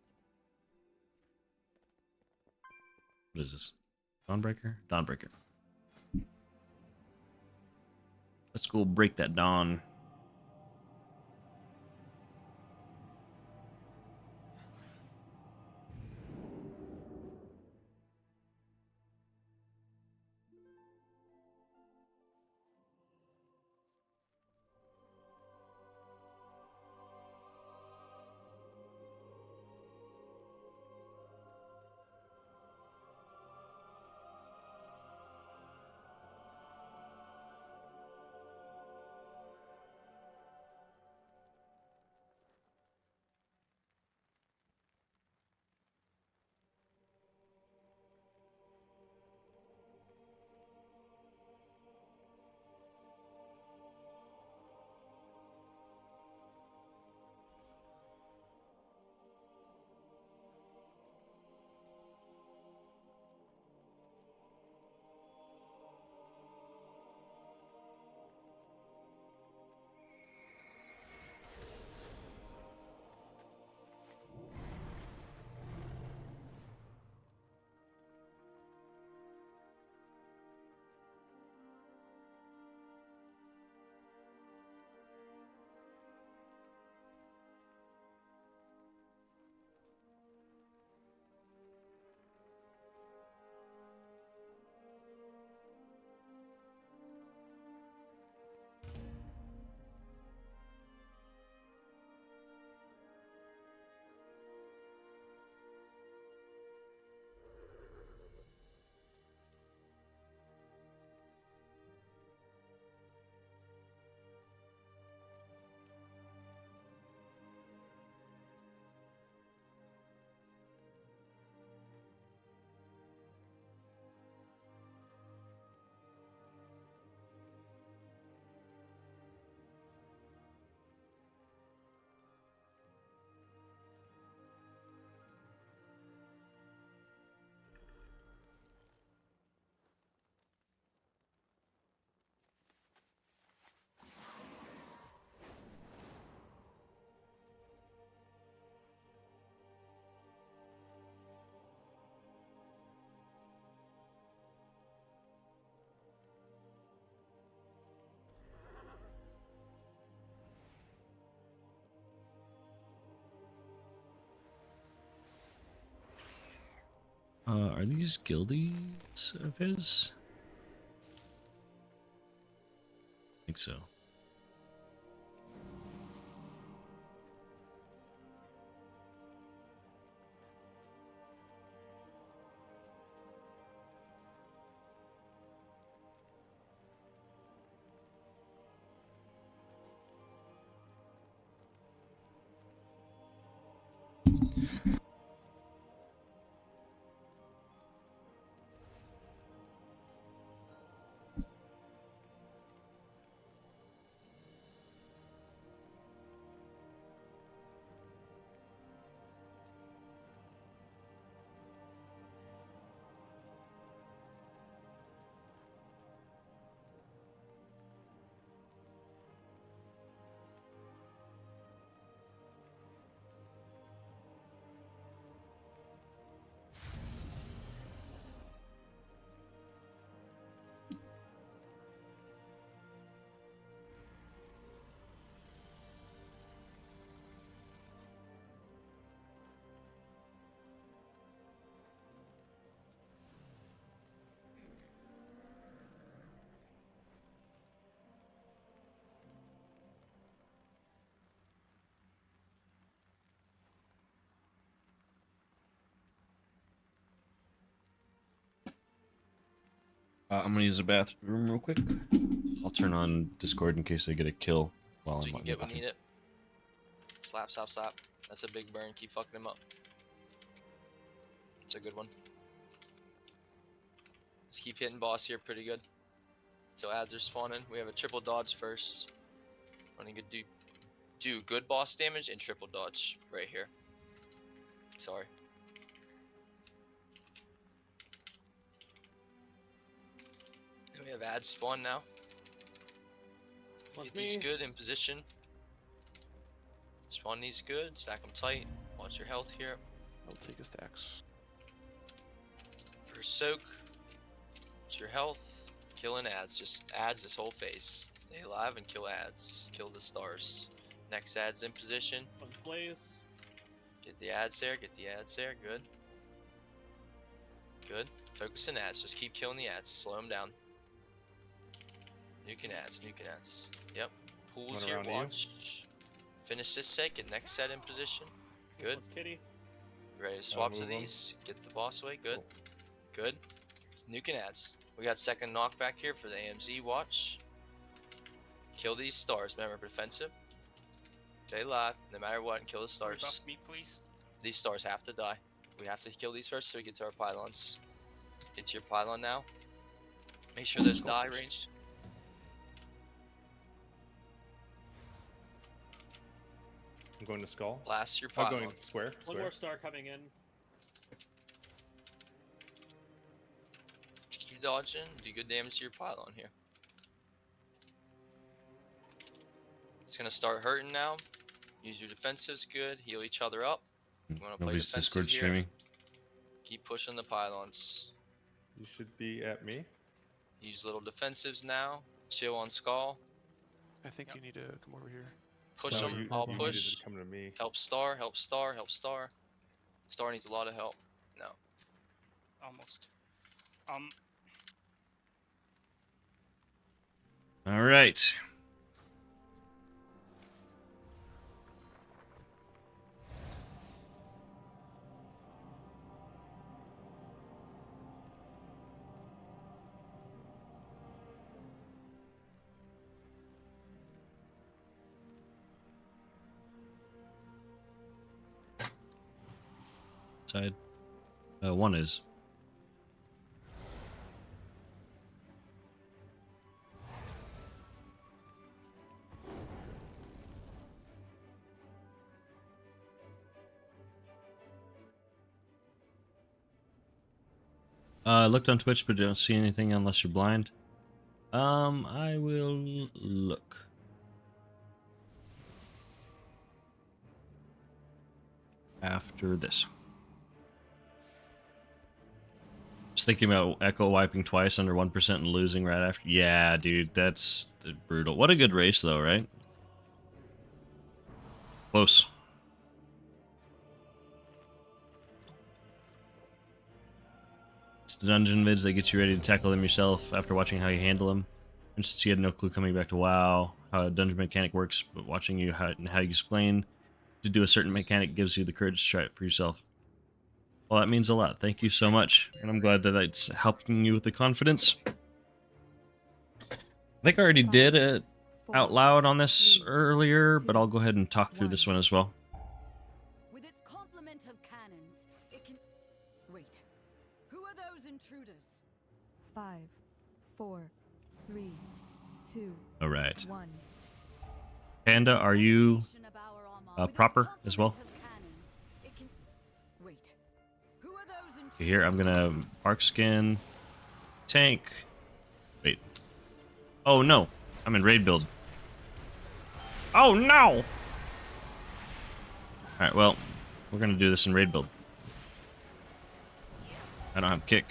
Speaker 3: What is this? Dawnbreaker? Dawnbreaker. Let's go break that dawn. Are these guildies of his? I think so. I'm gonna use the bathroom real quick. I'll turn on Discord in case I get a kill while
Speaker 7: So
Speaker 3: I'm
Speaker 7: you can get what
Speaker 3: talking.
Speaker 7: need it. Slap, slap, slap. That's a big burn. Keep fucking him up. It's a good one. Just keep hitting boss here pretty good. Till ads are spawning. We have a triple dodge first. Running good do good boss damage and triple dodge right here. Sorry. And we have ads spawn now. Get these good in position. Spawn these good. Stack them tight. Watch your health here.
Speaker 14: I'll take a stacks.
Speaker 7: First soak. Watch your health. Killing ads. Just ads this whole phase. Stay alive and kill ads. Kill the stars. Next ads in position.
Speaker 5: One plays.
Speaker 7: Get the ads there. Get the ads there. Good. Good. Focus on ads. Just keep killing the ads. Slow them down. Nuking ads. Nuking ads. Yep. Pools here. Watch. Finish this set. Get next set in position. Good.
Speaker 5: Kitty.
Speaker 7: Ready to swap to these. Get the boss away. Good. Good. Nuking ads. We got second knockback here for the AMZ. Watch. Kill these stars. Remember, defensive. Stay alive, no matter what, and kill the stars.
Speaker 18: Buff me, please.
Speaker 7: These stars have to die. We have to kill these first so we get to our pylons. Get to your pylon now. Make sure there's die range.
Speaker 2: I'm going to skull.
Speaker 7: Blast your
Speaker 2: I'm
Speaker 7: pylon.
Speaker 2: going square.
Speaker 5: One more star coming in.
Speaker 7: Keep dodging. Do good damage to your pylon here. It's gonna start hurting now. Use your defensives good. Heal each other up. You wanna play
Speaker 3: Nobody's
Speaker 7: defensive
Speaker 3: Discord
Speaker 7: here.
Speaker 3: streaming.
Speaker 7: Keep pushing the pylons.
Speaker 2: You should be at me.
Speaker 7: Use little defensives now. Chill on skull.
Speaker 14: I think you need to come over here.
Speaker 7: Push them. I'll push.
Speaker 2: Come to me.
Speaker 7: Help star. Help star. Help star. Star needs a lot of help. No.
Speaker 18: Almost.
Speaker 3: All right. Side. One is. I looked on Twitch, but don't see anything unless you're blind. I will look. After this. Just thinking about Echo wiping twice under 1% and losing right after. Yeah, dude, that's brutal. What a good race, though, right? Close. It's the dungeon vids that get you ready to tackle them yourself after watching how you handle them. And since you had no clue coming back to WoW how a dungeon mechanic works, but watching you how you explain to do a certain mechanic gives you the courage to try it for yourself. Well, that means a lot. Thank you so much. And I'm glad that it's helping you with the confidence. I think I already did it out loud on this earlier, but I'll go ahead and talk through this one as well.
Speaker 12: With its complement
Speaker 19: 5, 4, 3, 2,
Speaker 3: All right.
Speaker 19: 1.
Speaker 3: Panda, are you proper as well? Here, I'm gonna bark skin, tank. Wait. Oh no, I'm in raid build. Oh no! Alright, well, we're gonna do this in raid build. I don't have kick.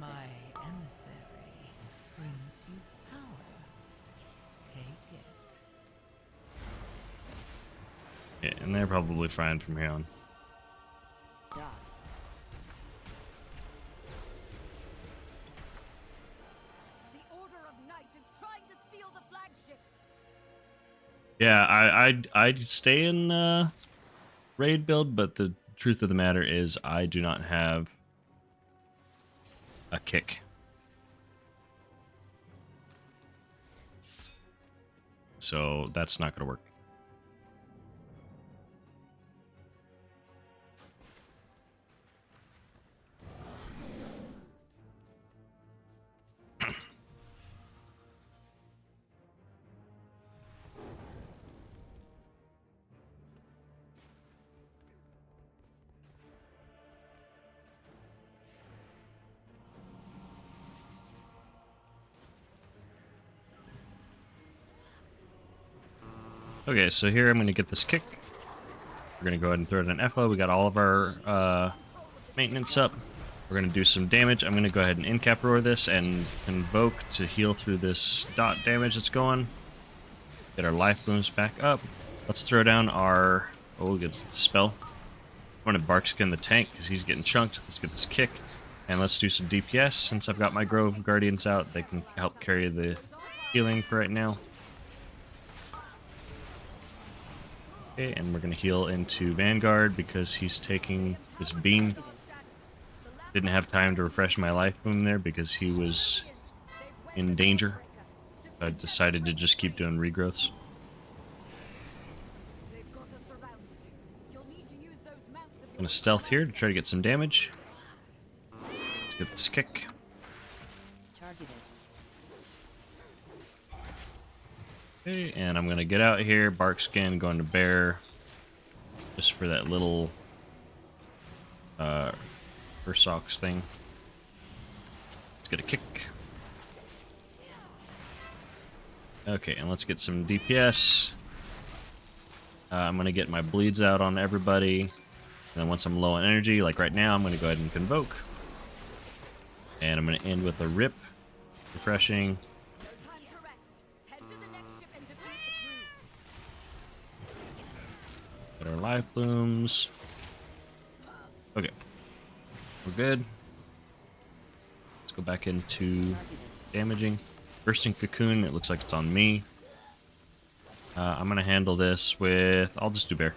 Speaker 22: My emissary brings you power. Take it.
Speaker 3: Yeah, and they're probably fine from here on.
Speaker 12: The Order of Night is trying to steal the flagship.
Speaker 3: Yeah, I'd stay in raid build, but the truth of the matter is I do not have a kick. So that's not going to work. Okay, so here I'm going to get this kick. We're going to go ahead and throw it in FO. We got all of our maintenance up. We're going to do some damage. I'm going to go ahead and in-cap roar this and invoke to heal through this dot damage that's going. Get our life blooms back up. Let's throw down our... Oh, we'll get spell. I'm going to barkskin the tank because he's getting chunked. Let's get this kick. And let's do some DPS. Since I've got my Grove Guardians out, they can help carry the healing for right now. Okay, and we're going to heal into Vanguard because he's taking his beam. Didn't have time to refresh my life boom there because he was in danger. I decided to just keep doing regrowths. I'm going to stealth here to try to get some damage. Let's get this kick. Okay, and I'm going to get out here, barkskin, going to bear, just for that little Ursox thing. Let's get a kick. Okay, and let's get some DPS. I'm going to get my bleeds out on everybody. And then once I'm low on energy, like right now, I'm going to go ahead and convoke. And I'm going to end with a rip, refreshing. Get our life blooms. Okay. We're good. Let's go back into damaging. Bursting Cocoon, it looks like it's on me. I'm going to handle this with... I'll just do bear.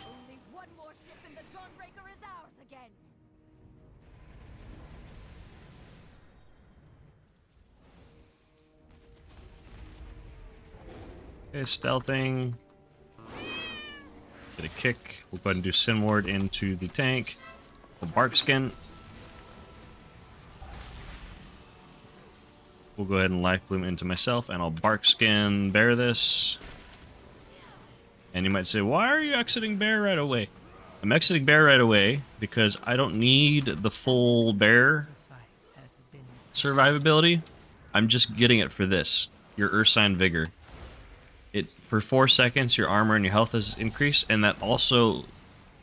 Speaker 12: Only one more ship and the Dawnbreaker is ours again.
Speaker 3: Okay, stealthing. Get a kick. We'll go ahead and do Sin Ward into the tank. The barkskin. We'll go ahead and life bloom into myself, and I'll barkskin bear this. And you might say, why are you exiting bear right away? I'm exiting bear right away because I don't need the full bear survivability. I'm just getting it for this. Your Ursine Vigor. for 4 seconds your armor and your health is increased, and that also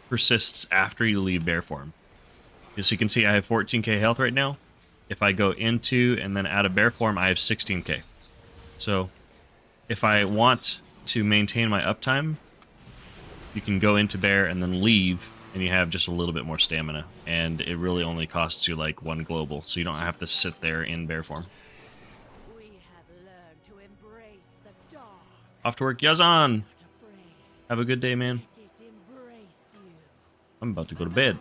Speaker 3: persists after you leave bear form. As you can see, I have 14k health right now. If I go into and then out of bear form, I have 16k. So if I want to maintain my uptime, you can go into bear and then leave, and you have just a little bit more stamina, and it really only costs you like 1 global, so you don't have to sit there in bear form. Off to work, Yazan! Have a good day, man. I'm about to go to bed.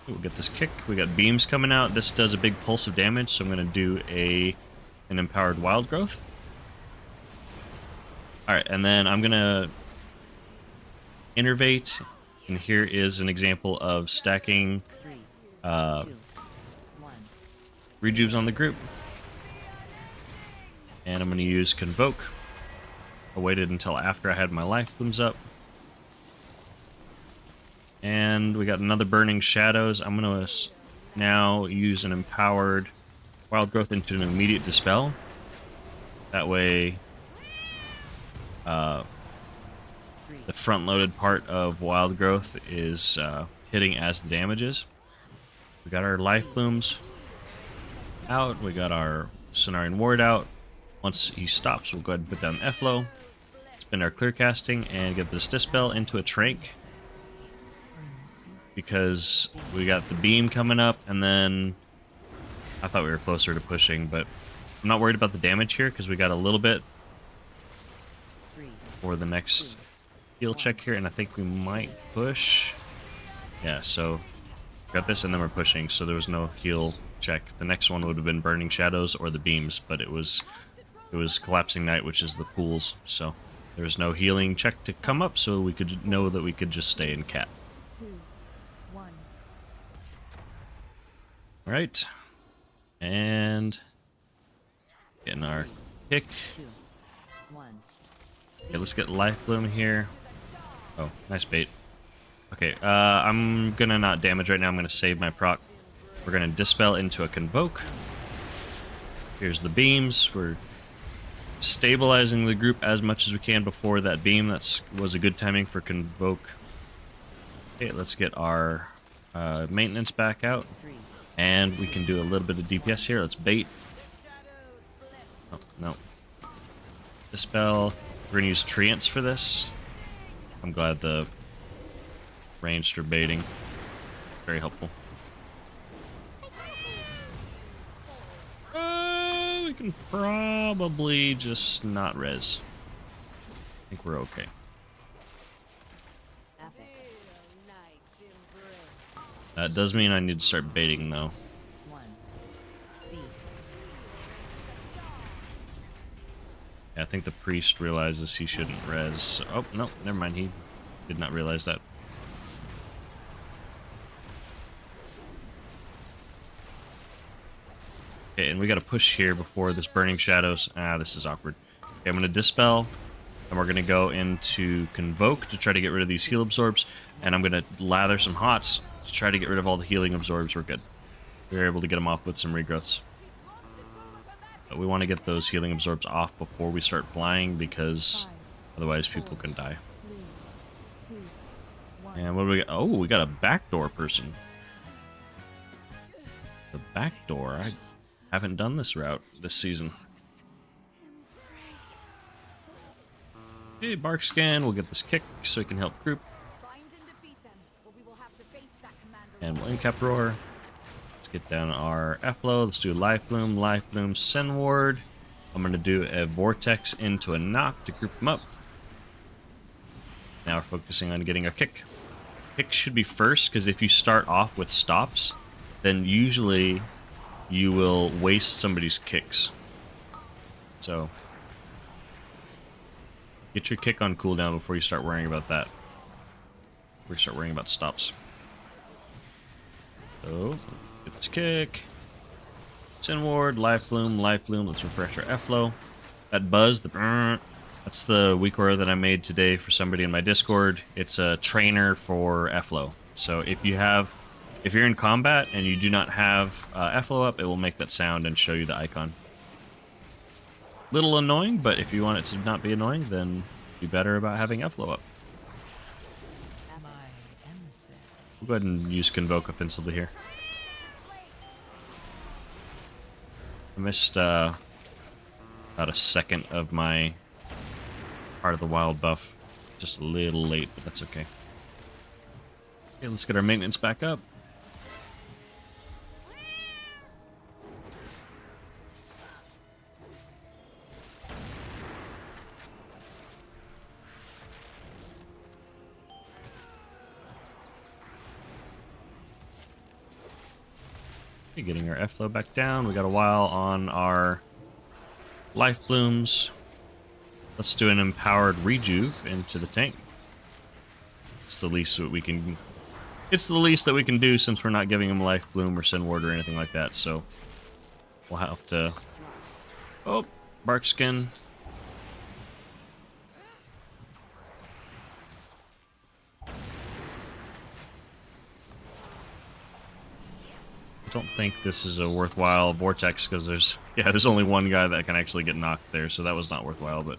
Speaker 3: We'll get this kick. We got beams coming out. This does a big pulse of damage, so I'm going to do an empowered wild growth. Alright, and then I'm going to innervate, and here is an example of stacking rejuves on the group. And I'm going to use Convoke. I waited until after I had my life blooms up. And we got another Burning Shadows. I'm going to now use an empowered wild growth into an immediate dispel. That way, the front-loaded part of wild growth is hitting as the damage is. We got our life blooms out. We got our Cenarian Ward out. Once he stops, we'll go ahead and put down F-Flow, spend our clear casting, and get this dispel into a trank. Because we got the beam coming up, and then I thought we were closer to pushing, but I'm not worried about the damage here because we got a little bit for the next heal check here, and I think we might push. Yeah, so got this, and then we're pushing, so there was no heal check. The next one would have been Burning Shadows or the beams, but it was Collapsing Night, which is the pools, so there was no healing check to come up, so we could know that we could just stay in cat. Alright, and getting our kick. Okay, let's get Life Bloom here. Oh, nice bait. Okay, I'm gonna not damage right now, I'm gonna save my proc. We're gonna Dispel into a Convoke. Here's the beams. We're stabilizing the group as much as we can before that beam. That was a good timing for Convoke. Okay, let's get our maintenance back out. And we can do a little bit of DPS here. Let's bait. Oh, no. Dispel. We're going to use Treants for this. I'm glad the ranged are baiting. Very helpful. We can probably just not res. I think we're okay. That does mean I need to start baiting, though. Yeah, I think the priest realizes he shouldn't res. Oh, no, never mind. He did not realize that. Okay, and we got to push here before this Burning Shadows. Ah, this is awkward. Okay, I'm going to Dispel, and we're going to go into Convoke to try to get rid of these heal absorbs, and I'm going to lather some hots to try to get rid of all the healing absorbs. We're good. We were able to get them off with some regrowths. But we want to get those healing absorbs off before we start flying, because otherwise people can die. And what do we got? Oh, we got a backdoor person. The backdoor. I haven't done this route this season. Okay, Bark Scan. We'll get this kick so we can help group. And we'll Incap Roar. Let's get down our F-Low. Let's do Life Bloom, Sen Ward. I'm going to do a Vortex into a Knock to group them up. Now we're focusing on getting a kick. Kick should be first, because if you start off with stops, then usually you will waste somebody's kicks. So get your kick on cooldown before you start worrying about that. Before you start worrying about stops. So, get this kick. Sen Ward, Life Bloom. Let's refresh our F-Flow. That buzz, that's the weak aura that I made today for somebody in my Discord. It's a trainer for F-Flow. So if If you're in combat and you do not have FLO up, it will make that sound and show you the icon. Little annoying, but if you want it to not be annoying, then be better about having FLO up. We'll go ahead and use Convoke up instantly here. I missed about a second of my Heart of the Wild buff. Just a little late, but that's okay. Okay, let's get our maintenance back up. Getting our FLO back down. We got a while on our life blooms. Let's do an empowered rejuve into the tank. It's the least that we can. It's the least that we can do since we're not giving him life bloom or send ward or anything like that. So we'll have to. Oh, bark skin. I don't think this is a worthwhile vortex because there's only one guy that can actually get knocked there, so that was not worthwhile, but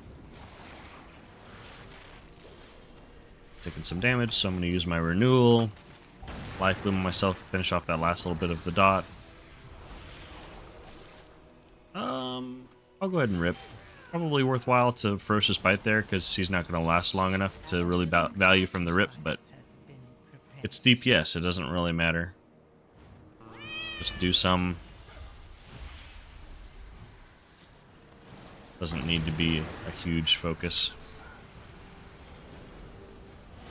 Speaker 3: taking some damage, so I'm going to use my renewal, life bloom myself to finish off that last little bit of the dot. I'll go ahead and rip. Probably worthwhile to Ferocious Bite there because he's not going to last long enough to really value from the rip, but it's DPS, it doesn't really matter. Just do some. Doesn't need to be a huge focus.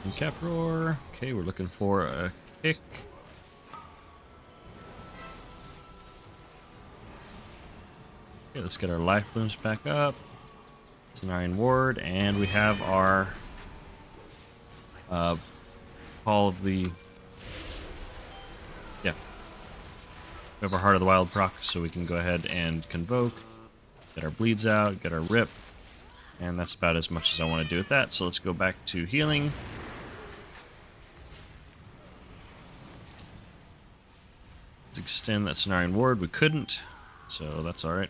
Speaker 3: And cap roar. Okay, we're looking for a kick. Okay, let's get our life blooms back up. Cenarian ward, and we have our Call of the. Yeah. We have our Heart of the Wild proc, so we can go ahead and Convoke, get our bleeds out, get our rip, and that's about as much as I want to do with that. So let's go back to healing. Let's extend that Cenarian Ward. We couldn't, so that's alright.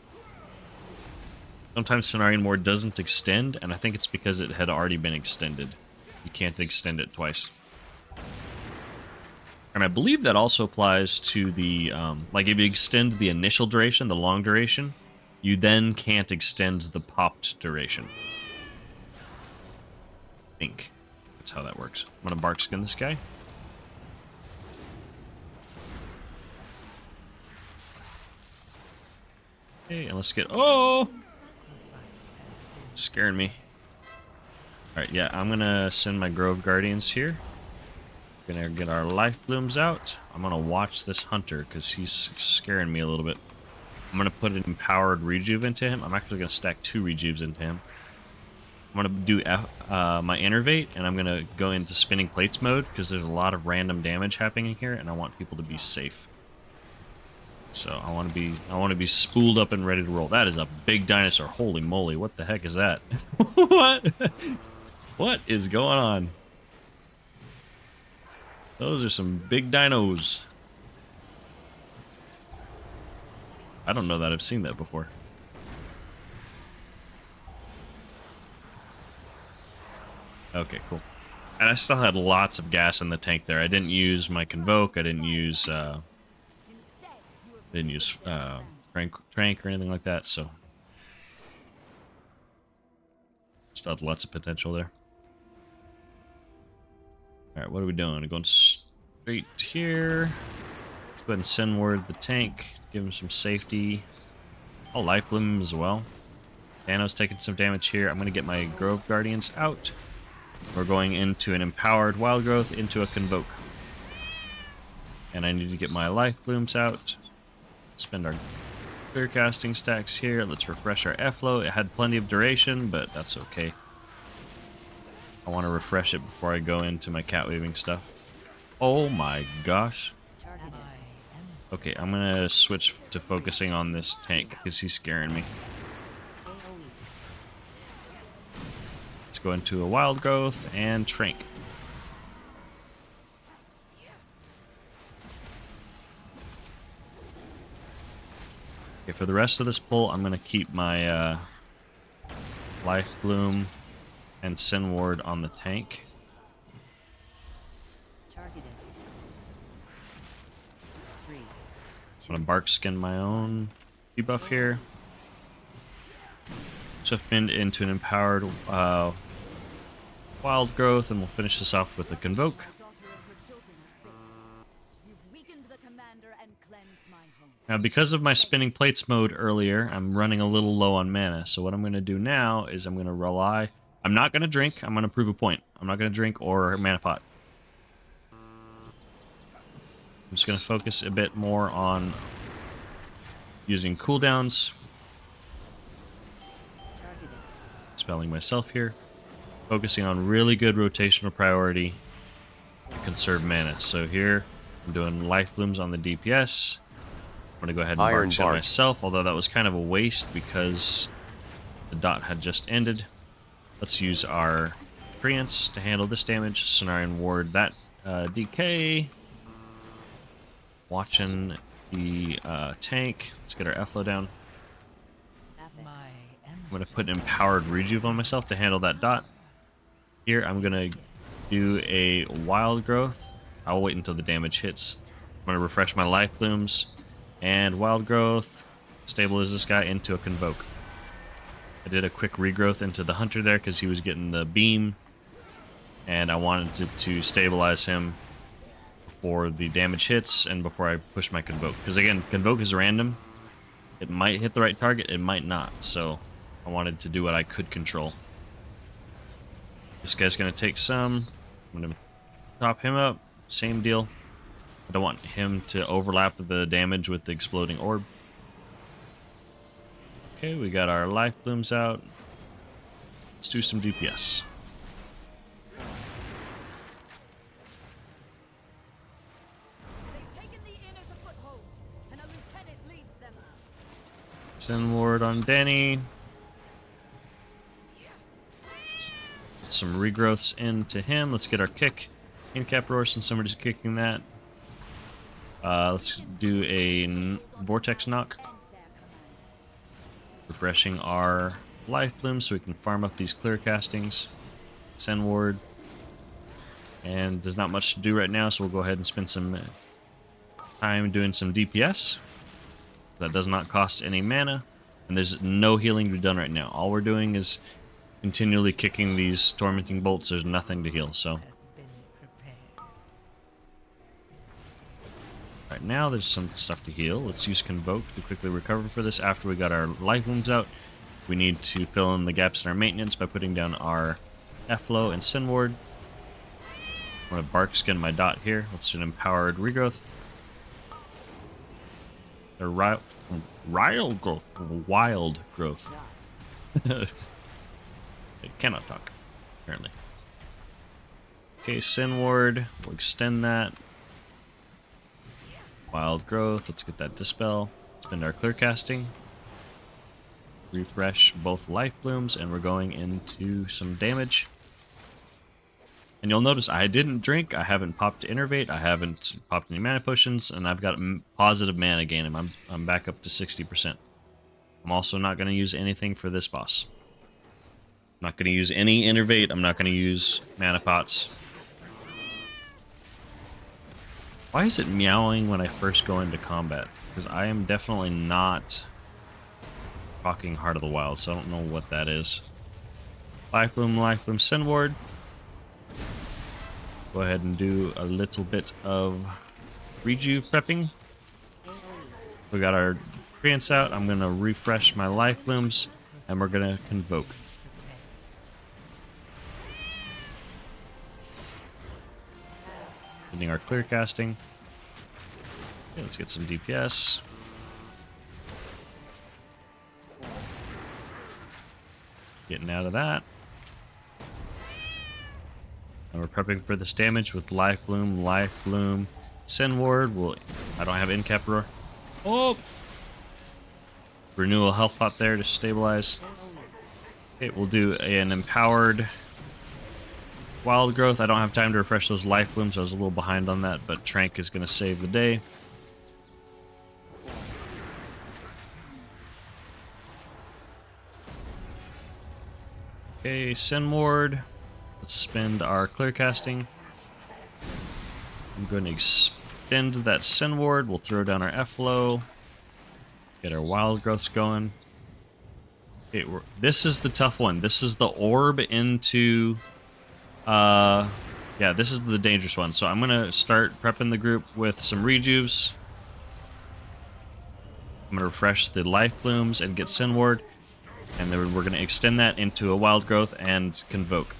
Speaker 3: Sometimes Cenarian Ward doesn't extend, and I think it's because it had already been extended. You can't extend it twice. And I believe that also applies to the, like if you extend the initial duration, the long duration, you then can't extend the popped duration. I think that's how that works. I'm gonna bark skin this guy. Okay, and let's get, oh! Scaring me. Alright, yeah, I'm gonna send my Grove Guardians here. Gonna get our life blooms out. I'm gonna watch this hunter because he's scaring me a little bit. I'm gonna put an empowered rejuve into him. I'm actually gonna stack 2 rejuves into him. I'm gonna do my innervate, and I'm gonna go into spinning plates mode because there's a lot of random damage happening here, and I want people to be safe. So I want to be spooled up and ready to roll. That is a big dinosaur. Holy moly! What the heck is that? What? What is going on? Those are some big dinos. I don't know that I've seen that before. Okay, cool. And I still had lots of gas in the tank there. I didn't use my Convoke. I didn't use Trank or anything like that, so still have lots of potential there. Alright, what are we doing? We're going straight here. Let's go ahead and send word the tank. Give him some safety. I'll life bloom him as well. Thanos taking some damage here. I'm going to get my Grove Guardians out. We're going into an empowered wild growth into a Convoke. And I need to get my life blooms out. Spend our clear casting stacks here. Let's refresh our FLO. It had plenty of duration, but that's okay. I want to refresh it before I go into my cat weaving stuff. Oh my gosh. Okay, I'm going to switch to focusing on this tank because he's scaring me. Let's go into a wild growth and Trank. Okay, for the rest of this pull, I'm gonna keep my Life Bloom and Sin Ward on the tank.
Speaker 9: Targeted. 3,
Speaker 3: I'm gonna Bark Skin my own debuff here. Swift Wind into an empowered Wild Growth, and we'll finish this off with a Convoke. Now, because of my Spinning Plates mode earlier, I'm running a little low on mana. So what I'm going to do now is I'm going to rely... I'm not going to drink. I'm going to prove a point. I'm not going to drink or Mana Pot. I'm just going to focus a bit more on using cooldowns. Spelling myself here. Focusing on really good rotational priority to conserve mana. So here, I'm doing Life Blooms on the DPS. I'm going to go ahead and Bark Skin myself, although that was kind of a waste because the dot had just ended. Let's use our Treants to handle this damage. Cenarian Ward that DK. Watching the tank. Let's get our Efflo down. I'm going to put an Empowered Rejuve on myself to handle that dot. Here, I'm going to do a Wild Growth. I'll wait until the damage hits. I'm going to refresh my Life Blooms. And Wild Growth, stabilize this guy into a Convoke. I did a quick regrowth into the Hunter there because he was getting the beam. And I wanted to stabilize him before the damage hits and before I push my Convoke. Because again, Convoke is random. It might hit the right target, it might not. So I wanted to do what I could control. This guy's going to take some. I'm going to top him up. Same deal. I don't want him to overlap the damage with the exploding orb. Okay, we got our Life Blooms out. Let's do some DPS. Send Ward on Danny. Some regrowths into him. Let's get our kick. Incap Roar since somebody's kicking that. Let's do a Vortex Knock. Refreshing our Life Bloom so we can farm up these clear castings. Send Ward. And there's not much to do right now, so we'll go ahead and spend some time doing some DPS. That does not cost any mana. And there's no healing to be done right now. All we're doing is continually kicking these Tormenting Bolts. There's nothing to heal, so... Right now, there's some stuff to heal. Let's use Convoke to quickly recover for this. After we got our Life Wounds out, we need to fill in the gaps in our maintenance by putting down our Efflo and Sin Ward. I'm going to Bark Skin my dot here. Let's do an Empowered Regrowth. Wild Growth. It cannot talk, apparently. Okay, Sin Ward. We'll extend that. Wild Growth, let's get that Dispel. Spend our Clear Casting. Refresh both Life Blooms, and we're going into some damage. And you'll notice I didn't drink, I haven't popped Innervate, I haven't popped any mana potions, and I've got positive mana gain, and I'm back up to 60%. I'm also not going to use anything for this boss. I'm not going to use any Innervate, I'm not going to use mana pots. Why is it meowing when I first go into combat? Because I am definitely not talking Heart of the Wild, so I don't know what that is. Life Bloom, Sin Ward. Go ahead and do a little bit of Rejuve prepping. We got our Treants out. I'm going to refresh my Life Blooms, and we're going to Convoke. Getting our Clear Casting. Okay, let's get some DPS. Getting out of that. And we're prepping for this damage with Life Bloom, Sin Ward. I don't have Incap Roar. Oh! Renewal Health Pot there to stabilize. Okay, we'll do an Empowered Wild Growth. I don't have time to refresh those Life Blooms. I was a little behind on that, but Trank is going to save the day. Okay, Sin Ward. Let's spend our clear casting. I'm going to extend that Sin Ward. We'll throw down our F-Flow. Get our wild growths going. Okay, this is the tough one. This is the orb into... yeah, this is the dangerous one. So I'm going to start prepping the group with some rejuves. I'm going to refresh the life blooms and get Sin Ward. And then we're going to extend that into a wild growth and convoke.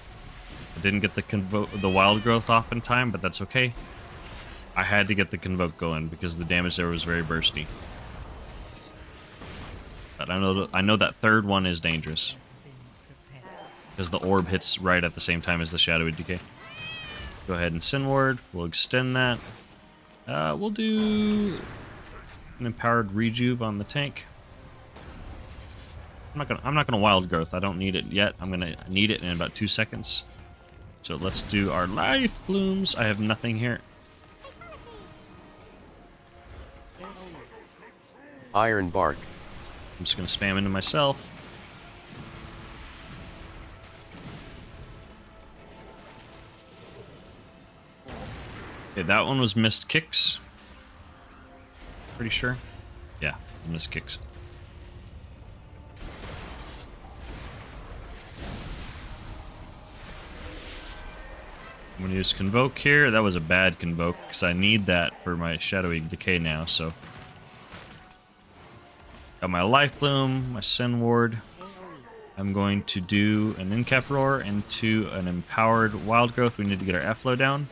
Speaker 3: I didn't get the wild growth off in time, but that's okay. I had to get the convoke going because the damage there was very bursty. But I know that third one is dangerous because the orb hits right at the same time as the shadowy decay. Go ahead and Sin Ward. We'll extend that. We'll do an empowered rejuve on the tank. I'm not gonna wild growth. I don't need it yet. I'm gonna need it in about 2 seconds. So let's do our life blooms. I have nothing here.
Speaker 8: Iron Bark.
Speaker 3: I'm just gonna spam into myself. Okay, that one was missed kicks. Pretty sure. Yeah, missed kicks. I'm going to use Convoke here. That was a bad Convoke, because I need that for my Shadowy Decay now, so... Got my Life Bloom, my Sin Ward. I'm going to do an Incap Roar into an Empowered Wild Growth. We need to get our F-Flow down.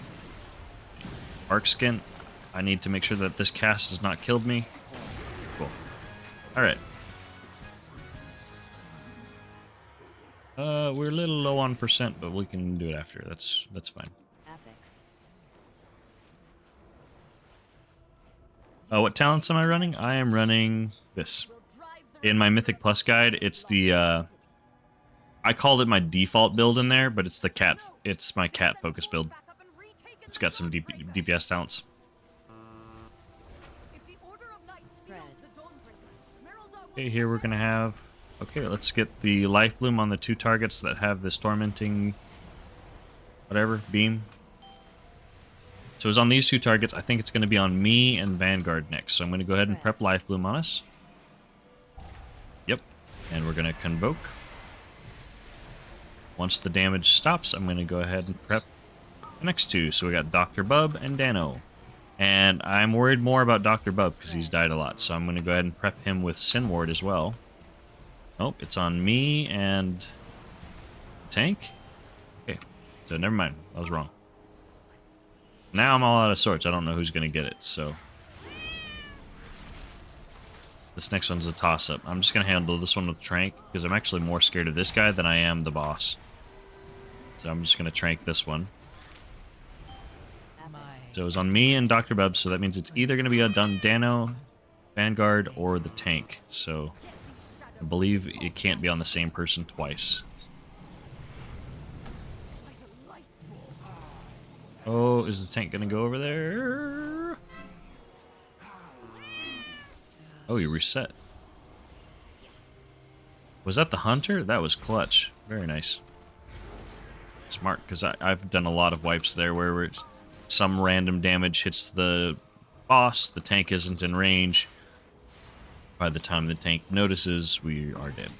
Speaker 3: Arc Skin. I need to make sure that this cast has not killed me. Cool. Alright. We're a little low on percent, but we can do it after. That's fine. What talents am I running? I am running this. In my Mythic Plus guide, it's the I called it my default build in there, but it's the cat. It's my cat focus build. It's got some DPS talents. Okay, here we're gonna have. Okay, let's get the Life Bloom on the 2 targets that have this tormenting, whatever, beam. So it's on these 2 targets. I think it's going to be on me and Vanguard next. So I'm going to go ahead and prep Life Bloom on us. Yep. And we're going to Convoke. Once the damage stops, I'm going to go ahead and prep the next 2. So we got Dr. Bub and Dano. And I'm worried more about Dr. Bub because he's died a lot. So I'm going to go ahead and prep him with Sin Ward as well. Oh, it's on me and tank? Okay, so never mind. I was wrong. Now I'm all out of sorts. I don't know who's going to get it, so... This next one's a toss-up. I'm just going to handle this one with Trank, because I'm actually more scared of this guy than I am the boss. So I'm just going to Trank this one. So it was on me and Dr. Bub, so that means it's either going to be on Dano, Vanguard, or the tank. So... I believe it can't be on the same person twice. Oh, is the tank gonna go over there? Oh, you reset. Was that the hunter? That was clutch. Very nice. Smart, because I've done a lot of wipes there where some random damage hits the boss, the tank isn't in range. By the time the tank notices, we are dead.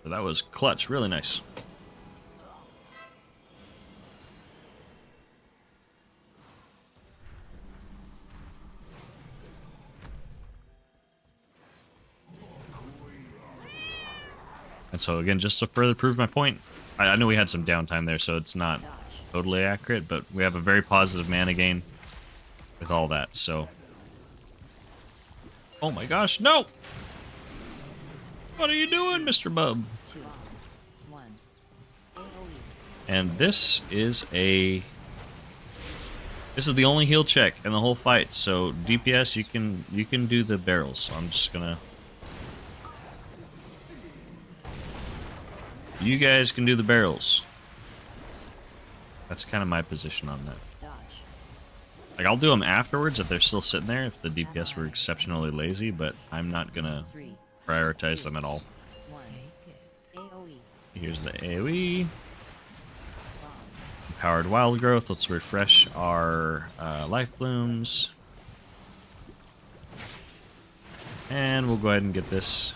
Speaker 3: So that was clutch, really nice. And so again, just to further prove my point, I know we had some downtime there, so it's not totally accurate, but we have a very positive mana gain with all that, so... Oh my gosh, no! What are you doing, Mr. Bub? And this is the only heal check in the whole fight. So DPS, you can do the barrels. So I'm just gonna. You guys can do the barrels. That's kind of my position on that. Like, I'll do them afterwards if they're still sitting there, if the DPS were exceptionally lazy, but I'm not gonna prioritize them at all. Here's the AoE. Empowered Wild Growth. Let's refresh our life blooms. And we'll go ahead and get this.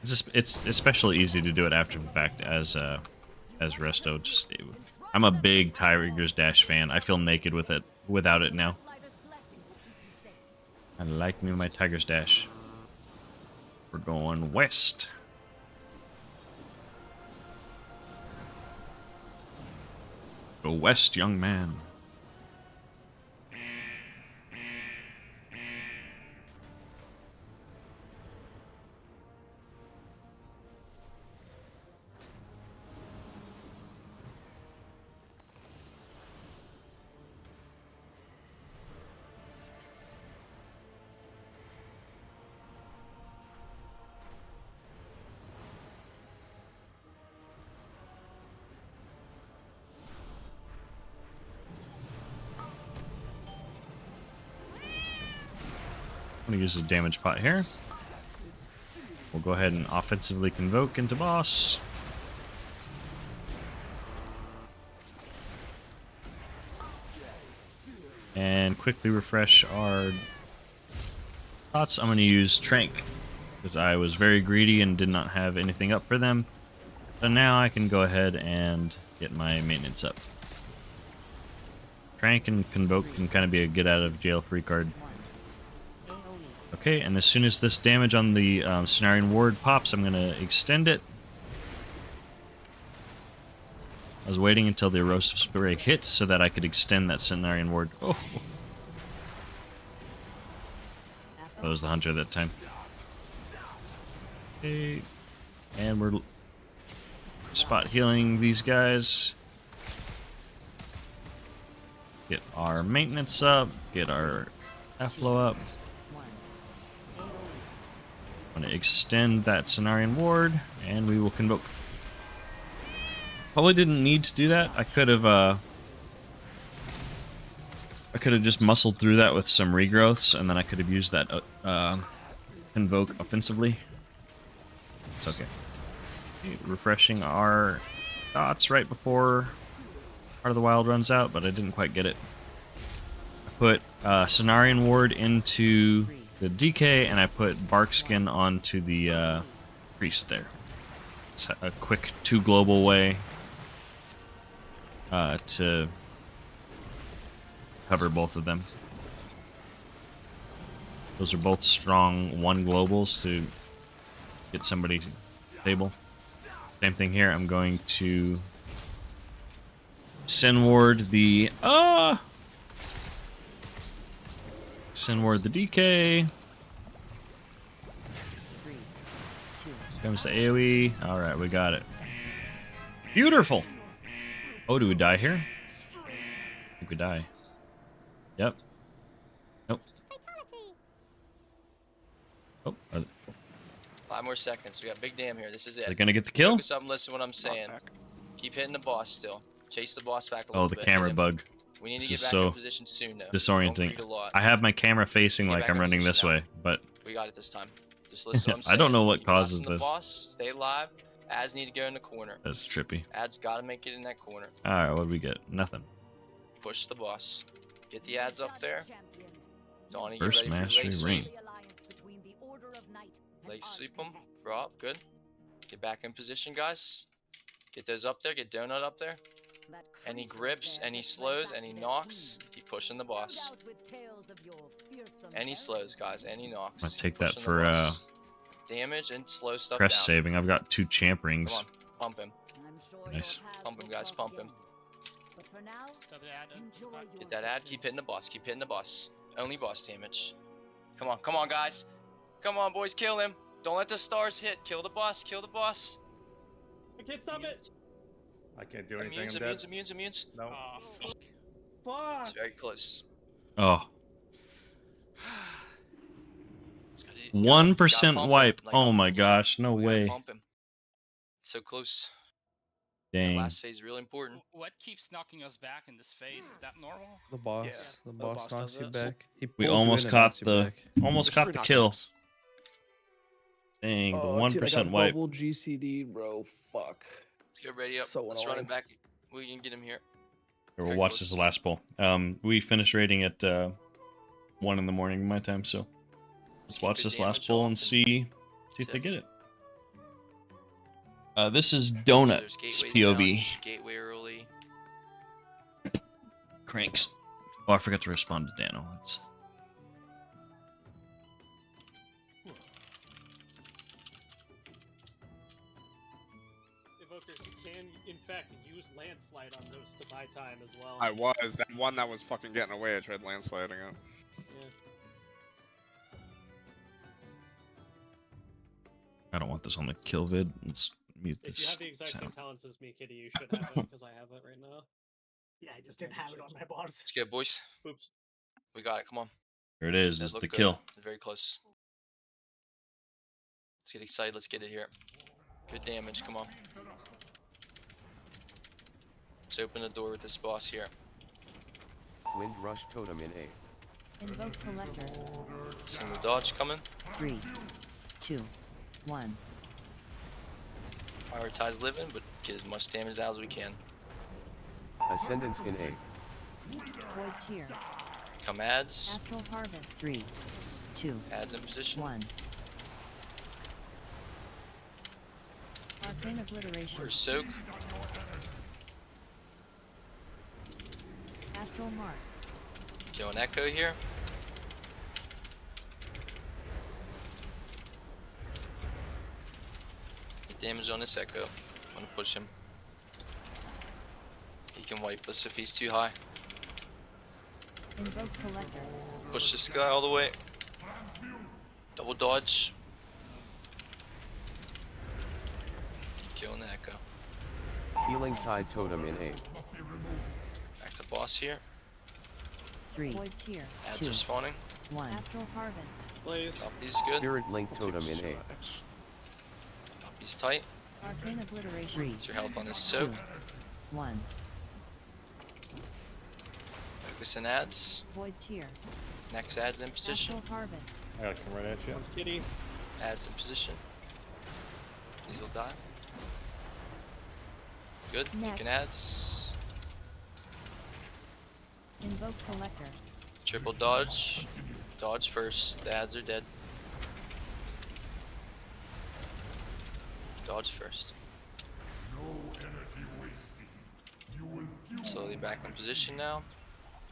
Speaker 3: It's especially easy to do it after the fact as Resto. I'm a big Tiger's Dash fan. I feel naked with it without it now. I like me my Tiger's Dash. We're going west. Go west, young man. I'm gonna use a damage pot here. We'll go ahead and offensively convoke into boss. And quickly refresh our thoughts. I'm gonna use Trank because I was very greedy and did not have anything up for them. So now I can go ahead and get my maintenance up. Trank and convoke can kind of be a get out of jail free card. Okay, and as soon as this damage on the Cenarian Ward pops, I'm going to extend it. I was waiting until the Erosive Spray hit so that I could extend that Cenarian Ward. Oh! That was the Hunter that time. Okay, and we're spot healing these guys. Get our maintenance up, get our F-flow up. I'm going to extend that Cenarian Ward, and we will convoke. Probably didn't need to do that. I could have just muscled through that with some regrowths, and then I could have used that convoke offensively. It's okay. Refreshing our dots right before Part of the Wild runs out, but I didn't quite get it. I put Cenarian Ward into the DK, and I put Barkskin onto the Priest there. It's a quick 2 global way to cover both of them. Those are both strong 1 globals to get somebody stable. Same thing here. I'm going to Sin Ward the Sin Ward the DK. Comes the AoE. Alright, we got it. Beautiful! Oh, do we die here? I think we die. Yep. Nope. Oh,
Speaker 7: 5 more seconds. We got big damn here. This is it.
Speaker 3: They're gonna get the kill?
Speaker 7: Focus up and listen to what I'm saying. Keep hitting the boss still. Chase the boss back a little bit.
Speaker 3: Oh, the camera bug.
Speaker 7: We need to
Speaker 3: This
Speaker 7: get
Speaker 3: is
Speaker 7: back in
Speaker 3: so
Speaker 7: position soon, though.
Speaker 3: disorienting. I have my camera facing like I'm running this way, but
Speaker 7: we got it this time. Just listen to what I'm saying.
Speaker 3: I don't know what
Speaker 7: Keep
Speaker 3: causes
Speaker 7: blasting the
Speaker 3: this.
Speaker 7: boss. Stay alive. Ads need to go in the corner.
Speaker 3: That's trippy.
Speaker 7: Ads gotta make it in that corner.
Speaker 3: Alright, what do we get? Nothing.
Speaker 7: Push the boss. Get the ads up there. Donnie, get
Speaker 3: First
Speaker 7: ready for
Speaker 3: mastery
Speaker 7: late
Speaker 3: ring.
Speaker 7: sleep. Late sleep them. Drop. Good. Get back in position, guys. Get those up there. Get Donut up there. Any grips, any slows, any knocks, keep pushing the boss. Any slows, guys, any knocks.
Speaker 3: I'll take that
Speaker 7: Pushing the
Speaker 3: for
Speaker 7: boss. Damage and slow stuff
Speaker 3: crest
Speaker 7: down.
Speaker 3: saving. I've got 2 champ rings.
Speaker 7: Come on, pump him.
Speaker 3: Nice.
Speaker 7: Pump him, guys, pump him. Get that ad, keep hitting the boss, keep hitting the boss. Only boss damage. Come on, guys. Come on, boys, kill him. Don't let the stars hit. Kill the boss, kill the boss.
Speaker 5: I can't stop it.
Speaker 2: I can't do anything.
Speaker 7: Immunes.
Speaker 2: No.
Speaker 5: Fuck.
Speaker 7: It's very close.
Speaker 3: Oh. 1% wipe. Oh my gosh, no way.
Speaker 7: Pump him. So close.
Speaker 3: Dang.
Speaker 7: Last phase is really important.
Speaker 18: What keeps knocking us back in this phase? Is that normal?
Speaker 17: The boss.
Speaker 7: Yeah.
Speaker 17: The boss knocks
Speaker 5: does
Speaker 17: you
Speaker 5: it.
Speaker 17: back. He
Speaker 3: We
Speaker 17: pulls you
Speaker 3: almost
Speaker 17: in and
Speaker 3: caught
Speaker 17: knocks you
Speaker 3: the
Speaker 17: back.
Speaker 3: almost caught the kill. Dang, the
Speaker 14: Oh,
Speaker 3: 1%
Speaker 14: dude, I got
Speaker 3: wipe.
Speaker 14: bubble GCD, bro. Fuck.
Speaker 7: Let's get ready up.
Speaker 14: So
Speaker 7: Let's run
Speaker 14: annoying.
Speaker 7: it back. We can get him here.
Speaker 3: Here, we'll watch this last bowl. We finished raiding at 1 in the morning my time, so let's watch this last bowl and see if they get it. This is Donut's POV.
Speaker 7: Gateway early.
Speaker 3: Cranks. Oh, I forgot to respond to Dano. Let's...
Speaker 5: Evokers, you can, in fact, use Landslide on those to buy time as well.
Speaker 13: I was. That one that was fucking getting away, I tried landsliding it.
Speaker 5: Yeah.
Speaker 3: I don't want this on the kill vid. Let's mute
Speaker 5: If
Speaker 3: this
Speaker 5: you have the exact same
Speaker 3: sound.
Speaker 5: talents as me, Kitty, you should have it, because I have it right now.
Speaker 10: Yeah, I just didn't have it on my boss.
Speaker 7: Let's get it, boys.
Speaker 5: Oops.
Speaker 7: We got it. Come on.
Speaker 3: Here it is.
Speaker 7: That
Speaker 3: It's the
Speaker 7: looked good.
Speaker 3: kill.
Speaker 7: Very close. Let's get excited. Let's get it here. Good damage. Come on. Let's open the door with this boss here.
Speaker 8: Wind Rush Totem in A.
Speaker 9: Invoke Collector.
Speaker 7: Single dodge coming.
Speaker 9: 3, 2, 1.
Speaker 7: Prioritize living, but get as much damage out as we can.
Speaker 8: Ascendance in A.
Speaker 9: Void Tier.
Speaker 7: Come adds.
Speaker 9: Astral Harvest. 3, 2,
Speaker 7: Adds in position.
Speaker 9: 1. Arcane Obliteration.
Speaker 7: First soak.
Speaker 9: Astral Mark.
Speaker 7: Kill an echo here. Get damage on this echo. I'm gonna push him. He can wipe us if he's too high.
Speaker 9: Invoke Collector.
Speaker 7: Push this guy all the way. Double dodge. Keep killing the echo.
Speaker 8: Healing Tide Totem in A.
Speaker 7: Back to boss here.
Speaker 9: 3, Void Tier.
Speaker 7: Adds
Speaker 9: 2,
Speaker 7: are spawning.
Speaker 9: 1. Astral Harvest.
Speaker 5: Please.
Speaker 7: Top these good.
Speaker 8: Spirit Link Totem in A.
Speaker 7: Top these tight.
Speaker 9: Arcane Obliteration. 3,
Speaker 7: What's your health on this soak?
Speaker 9: 2, 1.
Speaker 7: Focus and adds.
Speaker 9: Void Tier.
Speaker 7: Next adds in position.
Speaker 9: Astral Harvest.
Speaker 17: I gotta come right at you.
Speaker 5: Once Kitty.
Speaker 7: Adds in position. These will die. Good. You
Speaker 9: Next.
Speaker 7: can adds.
Speaker 9: Invoke Collector.
Speaker 7: Triple dodge. Dodge first. The adds are dead. Dodge first. Slowly back in position now.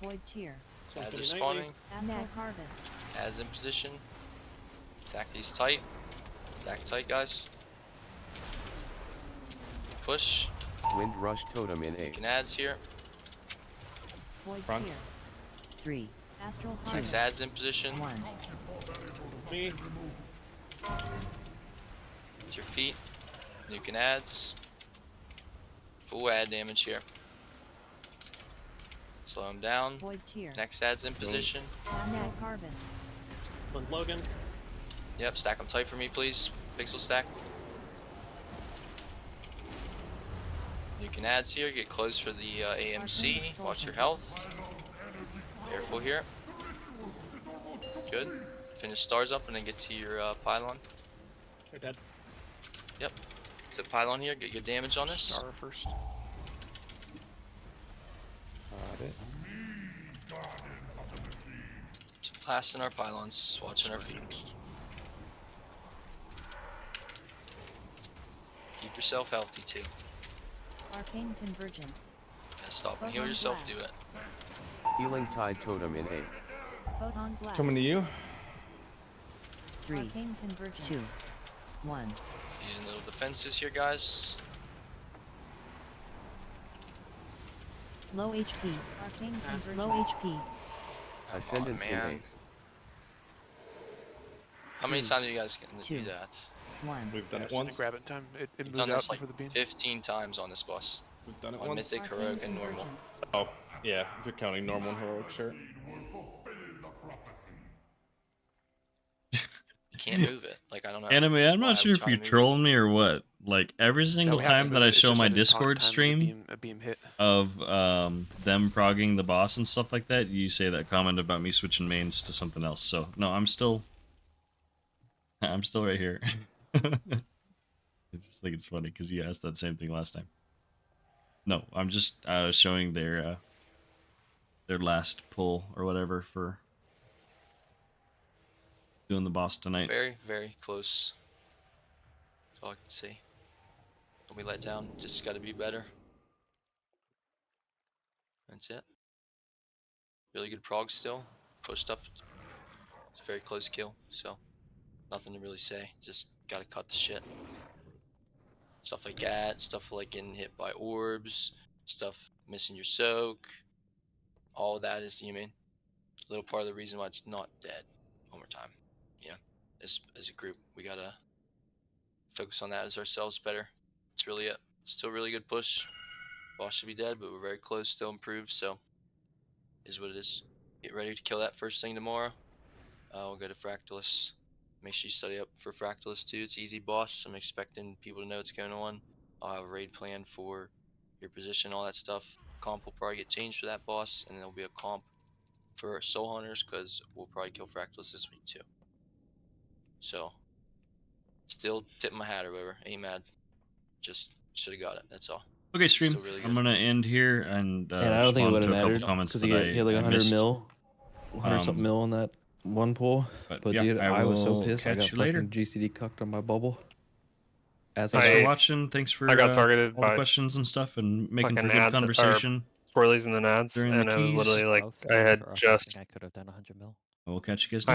Speaker 9: Void Tier.
Speaker 7: Adds are spawning.
Speaker 9: Astral Harvest.
Speaker 7: Adds in position. Stack these tight. Stack tight, guys. Push.
Speaker 8: Wind Rush Totem in A.
Speaker 7: Can adds here.
Speaker 9: Void
Speaker 7: Front.
Speaker 9: Tier. 3. Astral
Speaker 7: Next
Speaker 9: Harvest.
Speaker 7: adds in position.
Speaker 9: 1.
Speaker 5: Me.
Speaker 7: It's your feet. You can adds. Full add damage here. Slow him down.
Speaker 9: Void Tier.
Speaker 7: Next adds in position.
Speaker 9: Astral Harvest.
Speaker 5: One's Logan.
Speaker 7: Yep, stack them tight for me, please. Pixel stack. You can adds here. Get close for the AMC. Watch your health. Careful here. Good. Finish stars up and then get to your pylon.
Speaker 5: They're dead.
Speaker 7: Yep. So pylon here. Get good damage on this.
Speaker 14: Star first.
Speaker 17: Got it.
Speaker 7: Just blasting our pylons. Watching our feet. Keep yourself healthy too.
Speaker 9: Arcane Convergence.
Speaker 7: Yeah, stop and heal yourself. Do it.
Speaker 8: Healing Tide Totem in A.
Speaker 9: Photon Blast.
Speaker 17: Coming to you.
Speaker 9: 3. Arcane Convergence. 2. 1.
Speaker 7: Using little defenses here, guys.
Speaker 9: Low HP. Arcane Convergence. Low HP.
Speaker 8: Ascendance in A.
Speaker 7: man. How many times are you guys getting to do
Speaker 9: 2.
Speaker 7: that?
Speaker 9: 1.
Speaker 17: We've done it
Speaker 14: Just
Speaker 17: once.
Speaker 14: grab it in time. It
Speaker 7: We've
Speaker 14: moved
Speaker 7: done
Speaker 14: out
Speaker 7: this like
Speaker 14: before the beam.
Speaker 7: 15 times on this boss.
Speaker 17: We've done it
Speaker 7: On
Speaker 17: once.
Speaker 7: Mythic, Heroic, and Normal.
Speaker 17: Oh, yeah. If you're counting normal and heroic, sure.
Speaker 7: You can't move it. Like, I don't know.
Speaker 3: Anime, I'm
Speaker 7: why
Speaker 3: not sure if
Speaker 7: trying
Speaker 3: you're
Speaker 7: to move it.
Speaker 3: trolling me or what. Like, every single
Speaker 14: we have to
Speaker 3: time that
Speaker 14: move
Speaker 3: I
Speaker 14: it, it's
Speaker 3: show
Speaker 14: just
Speaker 3: my
Speaker 14: that it
Speaker 3: Discord
Speaker 14: time
Speaker 3: stream
Speaker 14: a beam hit.
Speaker 3: of them progging the boss and stuff like that, you say that comment about me switching mains to something else. So, no, I'm still right here. I just think it's funny because you asked that same thing last time. No, I'm just showing their last pull or whatever for doing the boss tonight.
Speaker 7: Very, very close. That's all I can say. Don't be let down. Just got to be better. That's it. Really good prog still. Pushed up. It's a very close kill, so nothing to really say. Just gotta cut the shit. Stuff like that, stuff like getting hit by orbs, stuff missing your soak. All of that is, you mean, a little part of the reason why it's not dead one more time. Yeah, as a group, we gotta focus on that as ourselves better. It's really it. Still really good push. Boss should be dead, but we're very close, still improved, so is what it is. Get ready to kill that first thing tomorrow. We'll go to Fractalus. Make sure you study up for Fractalus too. It's easy boss. I'm expecting people to know what's going on. I'll have a raid plan for your position, all that stuff. Comp will probably get changed for that boss, and there'll be a comp for Soul Hunters because we'll probably kill Fractalus this week too. So, still tip my hat or whatever. Ain't mad. Just should have got it. That's all.
Speaker 3: Okay, stream.
Speaker 7: Still really
Speaker 3: I'm
Speaker 7: good.
Speaker 3: gonna end here and
Speaker 11: I don't think it
Speaker 3: respond
Speaker 11: would
Speaker 3: to
Speaker 11: have
Speaker 3: a couple
Speaker 11: mattered
Speaker 3: comments
Speaker 11: because
Speaker 3: that
Speaker 11: he had like
Speaker 3: I
Speaker 11: 100
Speaker 3: missed.
Speaker 11: mil, 100 something mil on that one pull. But
Speaker 3: yeah,
Speaker 11: dude, I was so
Speaker 3: will
Speaker 11: pissed. I
Speaker 3: catch
Speaker 11: got
Speaker 3: you later.
Speaker 11: fucking GCD cucked on my bubble. As
Speaker 3: Thanks
Speaker 11: I
Speaker 3: for watching. Thanks for
Speaker 20: I got targeted
Speaker 3: all the
Speaker 20: by
Speaker 3: questions and stuff and making for
Speaker 20: fucking
Speaker 3: good
Speaker 20: ads,
Speaker 3: conversation.
Speaker 20: Swirlies and the nads,
Speaker 3: during
Speaker 20: and
Speaker 3: the
Speaker 20: I was
Speaker 3: keys.
Speaker 20: literally like, I had just.
Speaker 14: I could have done 100 mil.
Speaker 3: We'll catch you guys next